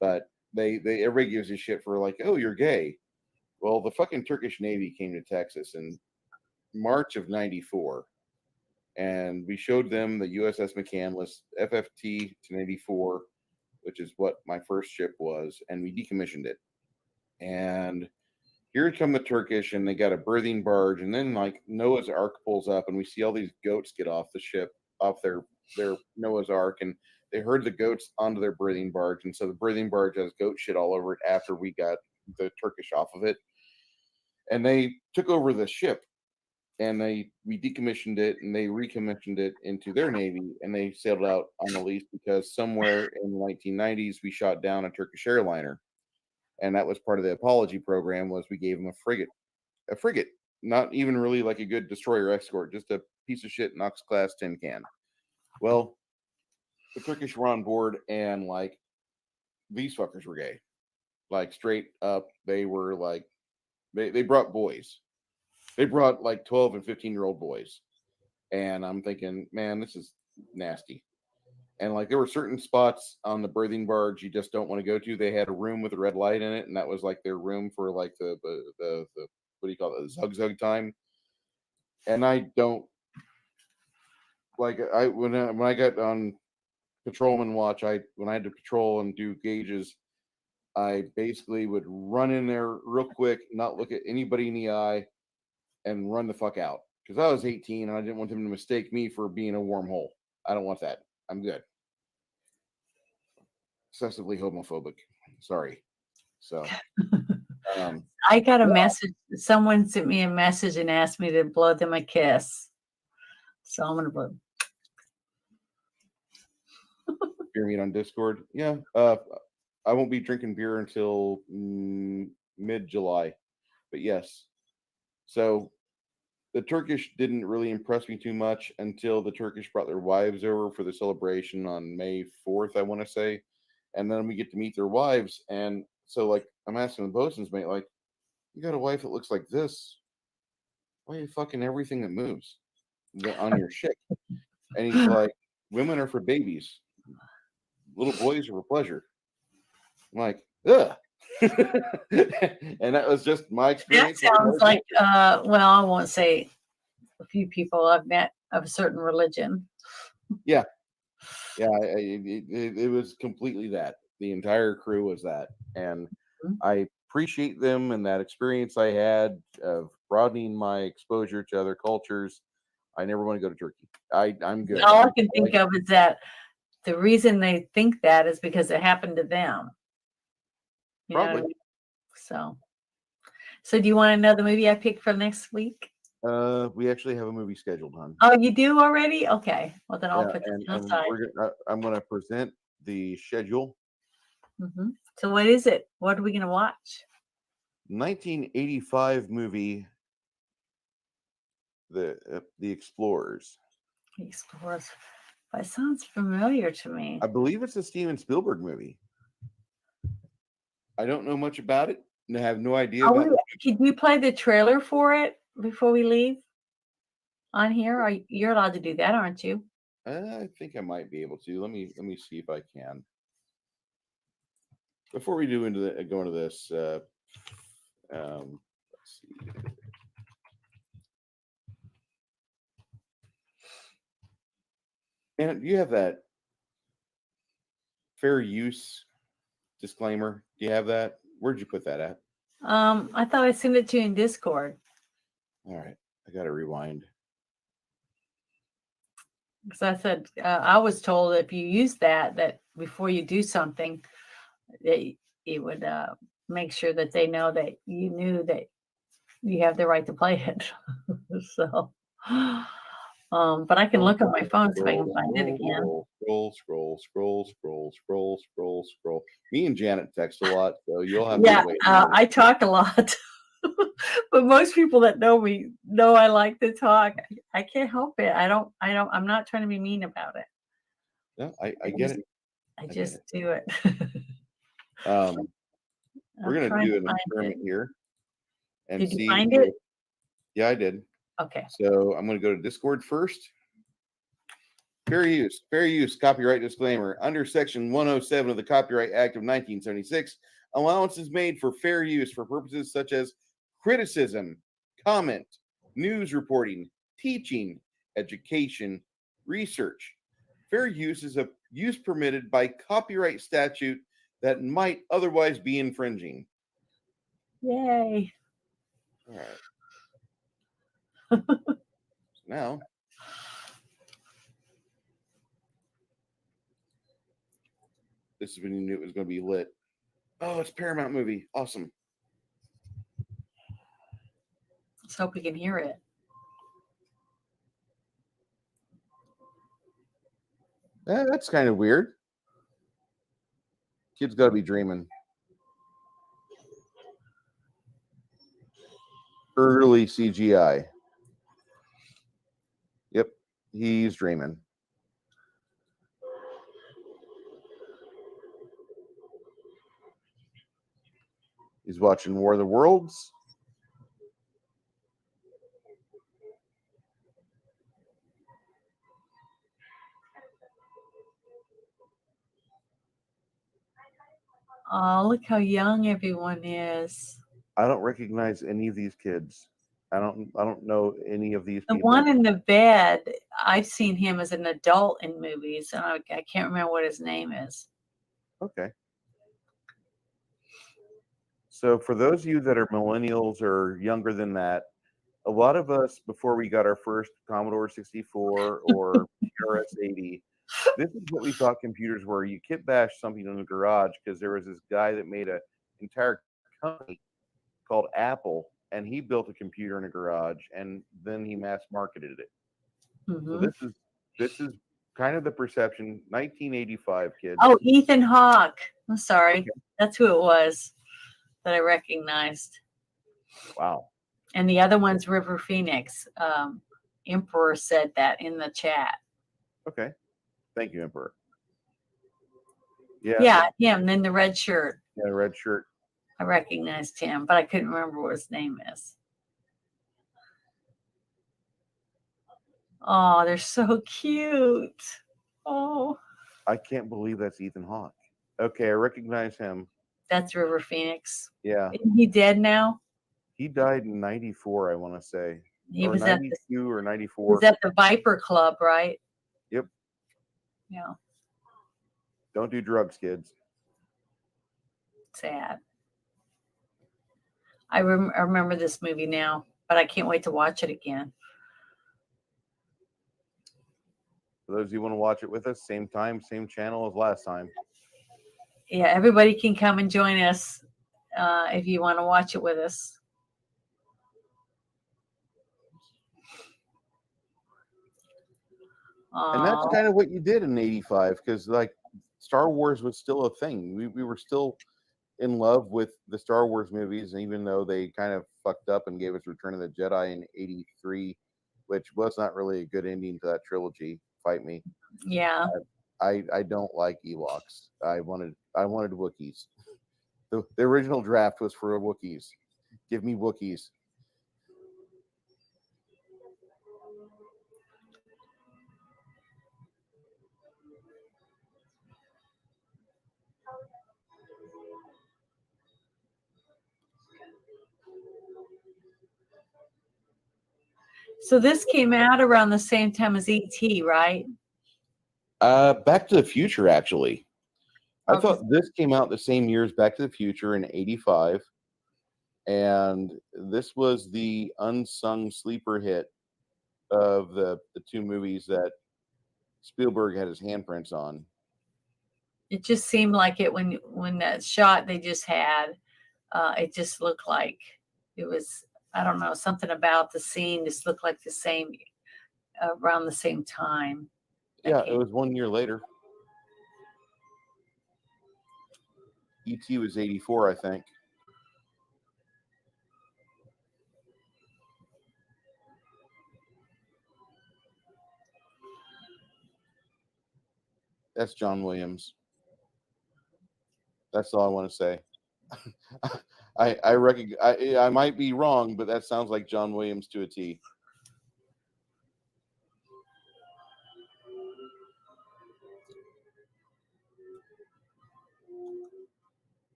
But they everybody gives you shit for like, oh, you're gay. Well, the fucking Turkish Navy came to Texas in March of '94, and we showed them the USS McCandless FFT 1084, which is what my first ship was, and we decommissioned it. And here come the Turkish, and they got a berthing barge, and then like Noah's Ark pulls up, and we see all these goats get off the ship, off their Noah's Ark, and they herd the goats onto their berthing barge, and so the berthing barge has goat shit all over it after we got the Turkish off of it, and they took over the ship, and we decommissioned it, and they recommissioned it into their navy, and they sailed out on a lease because somewhere in the 1990s we shot down a Turkish airliner, and that was part of the apology program. Was we gave them a frigate, not even really like a good destroyer escort, just a piece of shit Knox class tin can. Well, the Turkish were on board, and like these fuckers were gay, like straight up. They were like they brought boys. They brought like 12 and 15-year-old boys. And I'm thinking, man, this is nasty. And like there were certain spots on the berthing barge you just don't want to go to. They had a room with a red light in it, and that was like their room for like the what do you call it, the zug time. And I don't like when I got on patrolman watch, when I had to patrol and do gauges, I basically would run in there real quick, not look at anybody in the eye, and run the fuck out. Because I was 18 and I didn't want them to mistake me for being a wormhole. I don't want that. I'm good. Excessively homophobic. Sorry. So I got a message. Someone sent me a message and asked me to blow them a kiss. So I'm gonna blow. Beer meet on Discord. Yeah. I won't be drinking beer until mid-July. But yes. So the Turkish didn't really impress me too much until the Turkish brought their wives over for the celebration on May 4th, I want to say. And then we get to meet their wives. And so, like, I'm asking the bosun's mate, like, you got a wife that looks like this. Why are you fucking everything that moves on your ship? And he's like, women are for babies. Little boys are for pleasure. I'm like, ugh. And that was just my experience. That sounds like, well, I won't say a few people I've met of a certain religion. Yeah. Yeah, it was completely that. The entire crew was that. And I appreciate them and that experience I had of broadening my exposure to other cultures. I never want to go to Turkey. I'm good. All I can think of is that the reason they think that is because it happened to them. You know what I mean? So do you want to know the movie I picked for next week? We actually have a movie scheduled, hon. Oh, you do already? Okay. Well, then I'll put this aside. I'm going to present the schedule. So what is it? What are we going to watch? 1985 movie, The Explorers. The Explorers. That sounds familiar to me. I believe it's a Steven Spielberg movie. I don't know much about it, and I have no idea about it. Could you play the trailer for it before we leave on here? You're allowed to do that, aren't you? I think I might be able to. Let me see if I can. Before we go into this, let's see. And you have that fair use disclaimer. Do you have that? Where'd you put that at? I thought I sent it to you in Discord. All right, I got to rewind. Because I said I was told if you use that before you do something, that it would make sure that they know that you knew that you have the right to play it. So, but I can look on my phone so I can find it again. Scroll. Me and Janet text a lot, so you'll have Yeah, to wait. I talk a lot. But most people that know me know I like to talk. I can't help it. I'm not trying to be mean about it. No, I get it. I just do it. We're gonna do an experiment here and did see. You find it? Yeah, I did. Okay. So I'm gonna go to Discord first. Fair use, copyright disclaimer. Under Section 107 of the Copyright Act of 1976, allowance is made for fair use for purposes such as criticism, comment, news reporting, teaching, education, research. Fair use is a use permitted by copyright statute that might otherwise be infringing. Yay. All right. Now, this is when you knew it was going to be lit. Oh, it's a Paramount movie. Awesome. Let's hope we can hear it. That's kind of weird. Kid's got to be dreaming. Early CGI. Yep, he's dreaming. He's watching War of the Worlds. Oh, look how young everyone is. I don't recognize any of these kids. I don't know any of these The people. one in the bed, I've seen him as an adult in movies, and I can't remember what his name is. Okay. So for those of you that are millennials or younger than that, a lot of us, before we got our first Commodore 64 or PRS-80, this is what we thought computers were. You kit bash something in the garage because there was this guy that made an entire company called Apple, and he built a computer in a garage, and then he mass marketed it. Mm-hmm. So this is kind of the perception. 1985, kids. Oh, Ethan Hawke. I'm sorry. Okay. That's who it was that I recognized. Wow. And the other one's River Phoenix. Emperor said that in the chat. Okay. Thank you, Emperor. Yeah, him in the red shirt. Yeah, red shirt. I recognized him, but I couldn't remember what his name is. Oh, they're so cute. Oh. I can't believe that's Ethan Hawke. Okay, I recognize him. That's River Phoenix. Yeah. Isn't he dead now? He died in 94, I want to say. He was 92 or 94. He was at the Viper Club, right? Yep. Yeah. Don't do drugs, kids. Sad. I remember this movie now, but I can't wait to watch it again. For those of you who want to watch it with us, same time, same channel as last time. Yeah, everybody can come and join us if you want to watch it with us. And that's kind of what you did in 85, because like Star Wars was still a thing. We were still in love with the Star Wars movies, and even though they kind of fucked up and gave us Return of the Jedi in 83, which was not really a good ending to that trilogy. fight me. Yeah. I don't like Ewoks. I wanted Wookiees. The original draft was for Wookiees. Give me Wookiees. So this came out around the same time as ET, right? Back to the Future, actually. I Okay. thought this came out the same year as Back to the Future in '85, and this was the unsung sleeper hit of the two movies that Spielberg had his handprints on. It just seemed like it when that shot they just had, it just looked like it was, I don't know, something about the scene just looked like the same, around the same time. Yeah, it was 1 year later. ET was '84, I think. That's John Williams. That's all I want to say. I recognize. I might be wrong, but that sounds like John Williams to a T.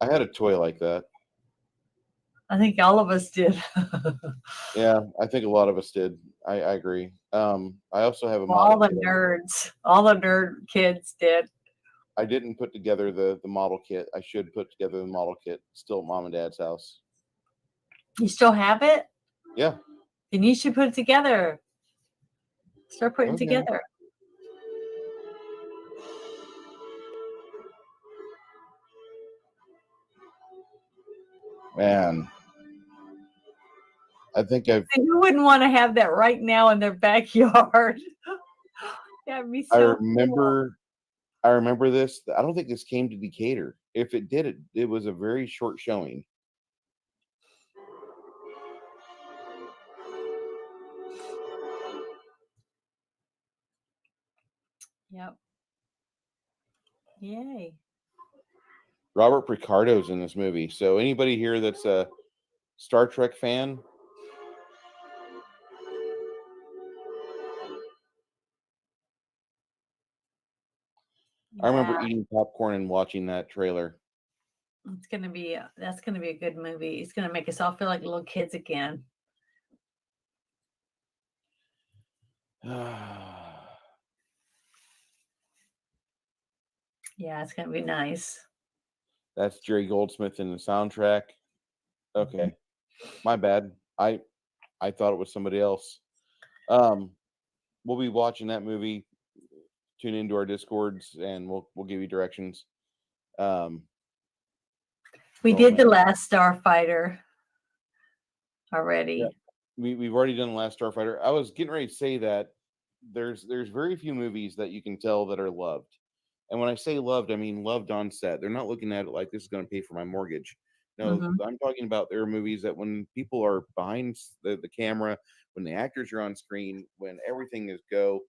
I had a toy like that. I think all of us did. Yeah, I think a lot of us did. I agree. I also have a Well, all model the kit. nerds, all the nerd kids did. I didn't put together the model kit. I should put together the model kit. Still at mom and dad's house. You still have it? Yeah. Then you should put it together. Start putting it Okay. together. Man, I think I've. And who wouldn't want to have that right now in their backyard? That'd be I so cool. remember. I remember this. I don't think this came to Decatur. If it did, it was a very short showing. Yep. Yay. Robert Picardo's in this movie. So anybody here that's a Star Trek fan, I remember Yeah. eating popcorn and watching that trailer. It's gonna be that's gonna be a good movie. It's gonna make us all feel like little kids again. Yeah, it's gonna be nice. That's Jerry Goldsmith in the soundtrack. Okay, my bad. I thought it was somebody else. We'll be watching that movie. Tune into our discords, and we'll give you directions. We Oh, did the man. last Starfighter already. Yeah. We've already done Last Starfighter. I was getting ready to say that there's very few movies that you can tell that are loved. And when I say loved, I mean loved on set. They're not looking at it like this is going to pay for my mortgage. No, Mhm. I'm talking about there are movies that when people are behind the camera, when the actors are on screen, when everything is go,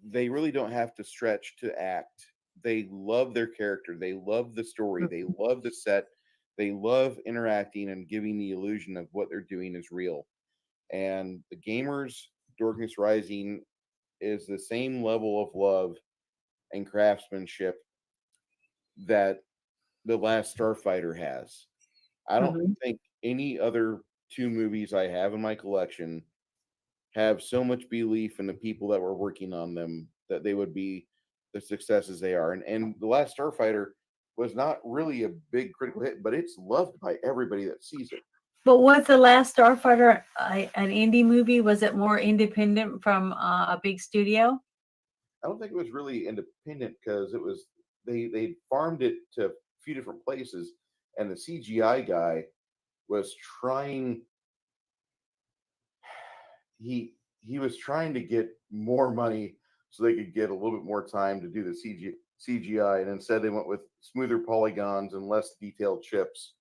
they really don't have to stretch to act. They love their character. They love the story. They Mhm. love the set. They love interacting and giving the illusion of what they're doing is real. And the gamers, Dorkness Rising is the same level of love and craftsmanship that the last Starfighter has. I don't Mhm. think any other two movies I have in my collection have so much belief in the people that were working on them that they would be the successes they are. And the last Starfighter was not really a big critical hit, but it's loved by everybody that sees it. But was the last Starfighter an indie movie? Was it more independent from a big studio? I don't think it was really independent because it was they farmed it to a few different places, and the CGI guy was trying he was trying to get more money so they could get a little bit more time to do the CGI, and instead they went with smoother polygons and less detailed chips.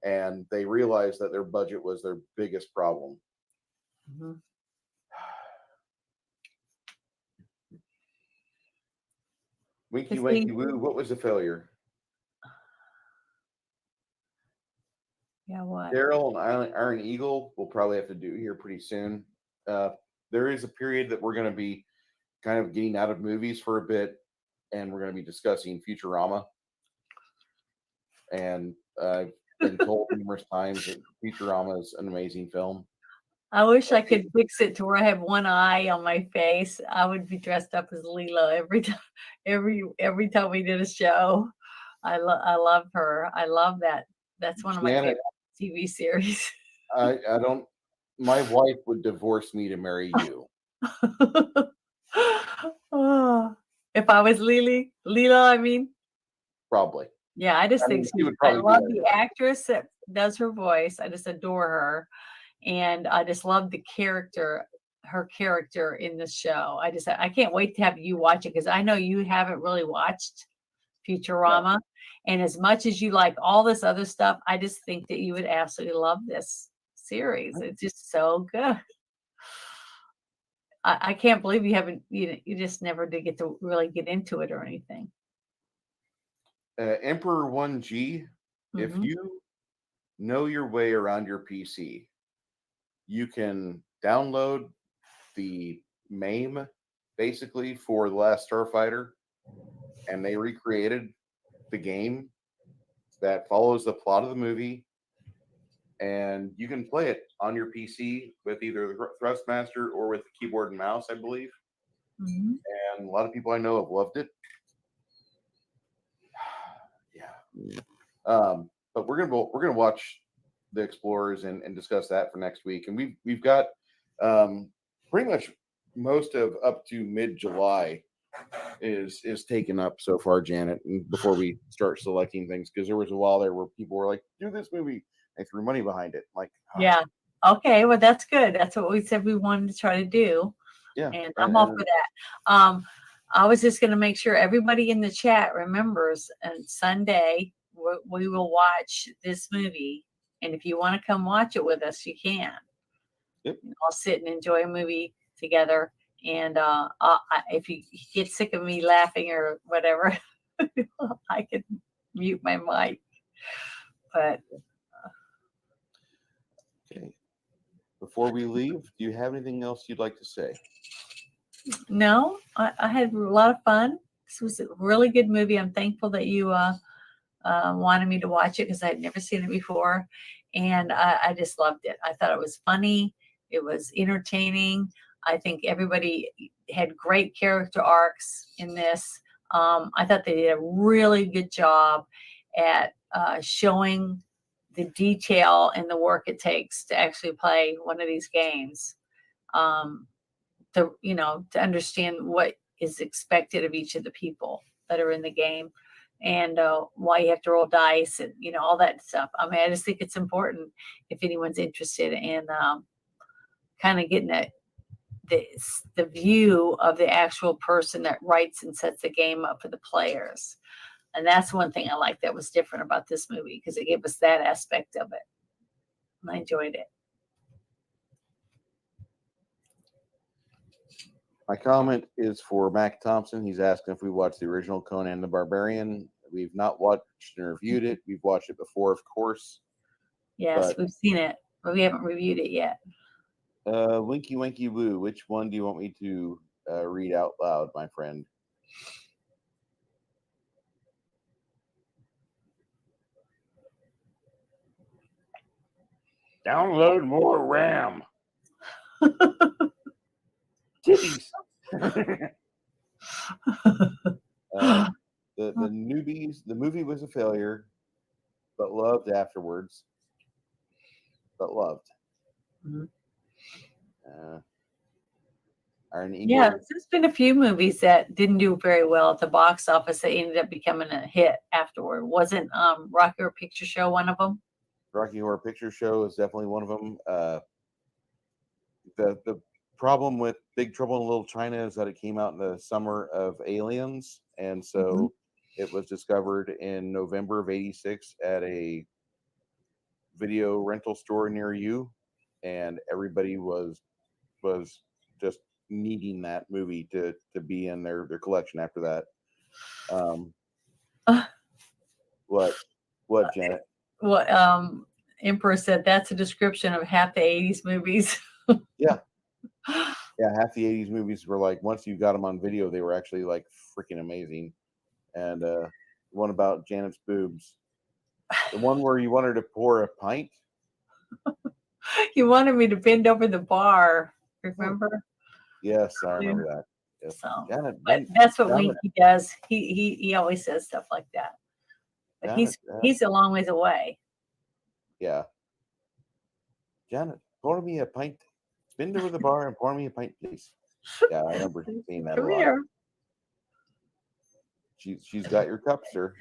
And they realized that their budget was their biggest problem. Mm-hmm. Winky Wanky Woo, what was a failure? Yeah, what? Daryl and Iron Eagle we'll probably have to do here pretty soon. There is a period that we're going to be kind of getting out of movies for a bit, and we're going to be discussing Futurama. And I've been told numerous times that Futurama is an amazing film. I wish I could fix it to where I have one eye on my face. I would be dressed up as Leela every time. Every time we did a show, I love her. I love that. That's one of my favorite TV series. I don't. My wife would divorce me to marry you. Oh, if I was Leela, I mean, probably. Yeah, I just think she would I probably. love the actress that does her voice. I just adore her, and I just love the character, her character in the show. I can't wait to have you watch it because I know you haven't really watched Futurama, and as much as you like all this other stuff, I just think that you would absolutely love this series. It's just so good. I can't believe you haven't. You just never did get to really get into it or anything. Emperor 1G, if Mhm. you know your way around your PC, you can download the MAME basically for The Last Starfighter, and they recreated the game that follows the plot of the movie, and you can play it on your PC with either the Thrustmaster or with the keyboard and mouse, I believe. Mhm. And a lot of people I know have loved it. Yeah. But we're gonna watch The Explorers and discuss that for next week. And we've got pretty much most of up to mid-July is taken up so far, Janet. And before we start selecting things, because there was a while there where people were like, "Do this movie," they threw money behind it. Like, yeah, okay, well that's good. That's what we said we wanted to try to do. yeah, And I'm all for that. I was just going to make sure everybody in the chat remembers. And Sunday we will watch this movie, and if you want to come watch it with us, you can. Yep. I'll sit and enjoy a movie together. And if you get sick of me laughing or whatever, I can mute my mic. But okay. Before we leave, do you have anything else you'd like to say? no, I had a lot of fun. This was a really good movie. I'm thankful that you wanted me to watch it because I had never seen it before. And I just loved it. I thought it was funny. It was entertaining. I think everybody had great character arcs in this. I thought they did a really good job at showing the detail and the work it takes to actually play one of these games. To understand what is expected of each of the people that are in the game, and why you have to roll dice, and all that stuff. I mean, I just think it's important if anyone's interested in kind of getting the view of the actual person that writes and sets the game up for the players. And that's one thing I like that was different about this movie, because it gave us that aspect of it. And I enjoyed it. My comment is for Mac Thompson. He's asking if we watched the original Conan the Barbarian. We've not watched and reviewed it. We've watched it before, of course. Yes, we've seen it, but we haven't reviewed it yet. Winky Winky Woo, which one do you want me to read out loud, my friend? Download more RAM. Titties. The newbies. The movie was a failure, but loved afterwards. But loved. Mm-hmm. Yeah, there's been a few movies that didn't do very well at the box office that ended up becoming a hit afterward. Wasn't Rocky Horror Picture Show one of them? Rocky Horror Picture Show is definitely one of them. The problem with Big Trouble in Little China is that it came out in the summer of Aliens, and so it was discovered in November of '86 at a video rental store near you, and everybody was just needing that movie to be in their collection after that. Uh, What Janet? What Emperor said, that's a description of half the 80s movies. Yeah, half the '80s movies were like, once you got them on video, they were actually like freaking amazing. And one about Janet's boobs, the one where you wanted to pour a pint. You wanted me to bend over the bar, remember? Yes, I remember that. Yes. So, Janet, but that's what Winky does. He always says stuff like that. But Janet, he's a long ways away. Yeah. Janet, pour me a pint. Bend over the bar and pour me a pint, please. Yeah, I remember seeing that Come a lot. here. She's got your cup, sir.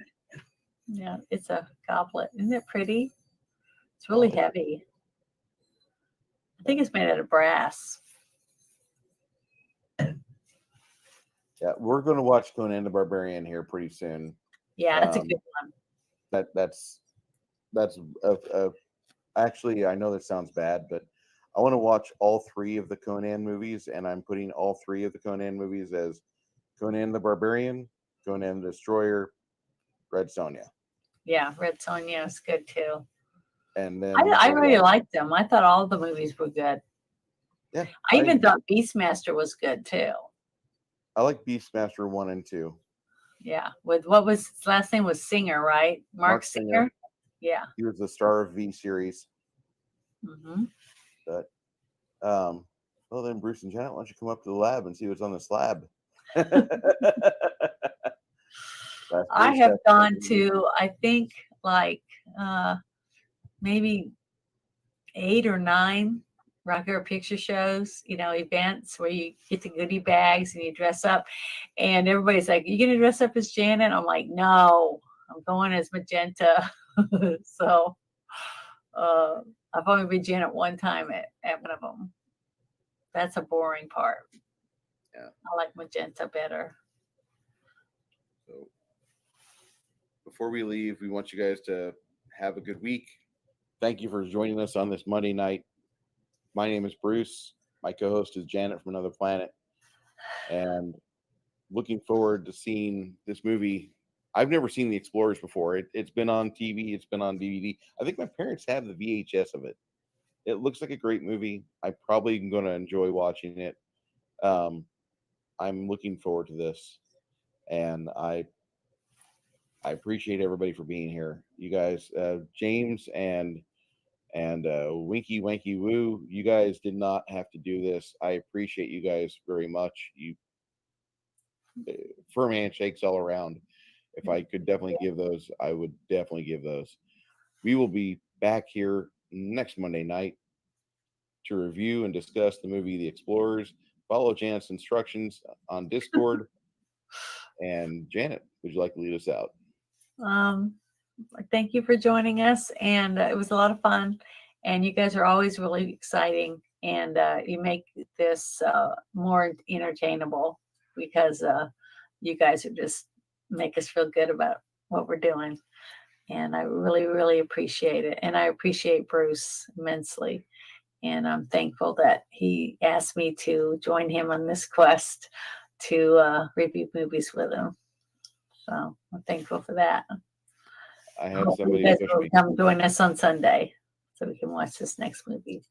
Yeah, it's a goblet. Isn't it pretty? It's really heavy. I think it's made out of brass. Yeah, we're going to watch Conan the Barbarian here pretty soon. Yeah, that's a good one. That's actually, I know that sounds bad, but I want to watch all 3 of the Conan movies, and I'm putting all 3 of the Conan movies as Conan the Barbarian, Conan the Destroyer, Red Sonja. Yeah, Red Sonja is good too. And then I really liked them. I thought all the movies were good. Yeah, I even thought Beastmaster was good too. I like Beastmaster 1 and 2. Yeah, with what was his last name was Singer, right? Mark Singer. Yeah, he was the star of V series. But well then, Bruce and Janet, why don't you come up to the lab and see what's on the slab? I have gone to, I think, like maybe 8 or 9 Rocky Horror Picture shows, events where you get the goodie bags and you dress up, and everybody's like, "You gonna dress up as Janet?" I'm like, "No, I'm going as Magenta." So I've only been Janet one time at one of them. That's a boring part. Yeah, I like Magenta better. So before we leave, we want you guys to have a good week. Thank you for joining us on this Monday night. My name is Bruce. My co-host is Janet from Another Planet. And looking forward to seeing this movie. I've never seen The Explorers before. It's been on TV. It's been on DVD. I think my parents have the VHS of it. It looks like a great movie. I'm probably going to enjoy watching it. I'm looking forward to this. And I appreciate everybody for being here. You guys, James and Winky Wanky Woo, you guys did not have to do this. I appreciate you guys very much. You firm handshakes all around. If I could definitely give those, I would definitely give those. We will be back here next Monday night to review and discuss the movie The Explorers. Follow Janet's instructions on Discord. And Janet, would you like to lead us out? Thank you for joining us, and it was a lot of fun. And you guys are always really exciting, and you make this more entertainable because you guys are just make us feel good about what we're doing. And I really, really appreciate it. And I appreciate Bruce immensely. And I'm thankful that he asked me to join him on this quest to review movies with him. So I'm thankful for that. I have somebody you guys will come join us on Sunday so we can watch this next movie.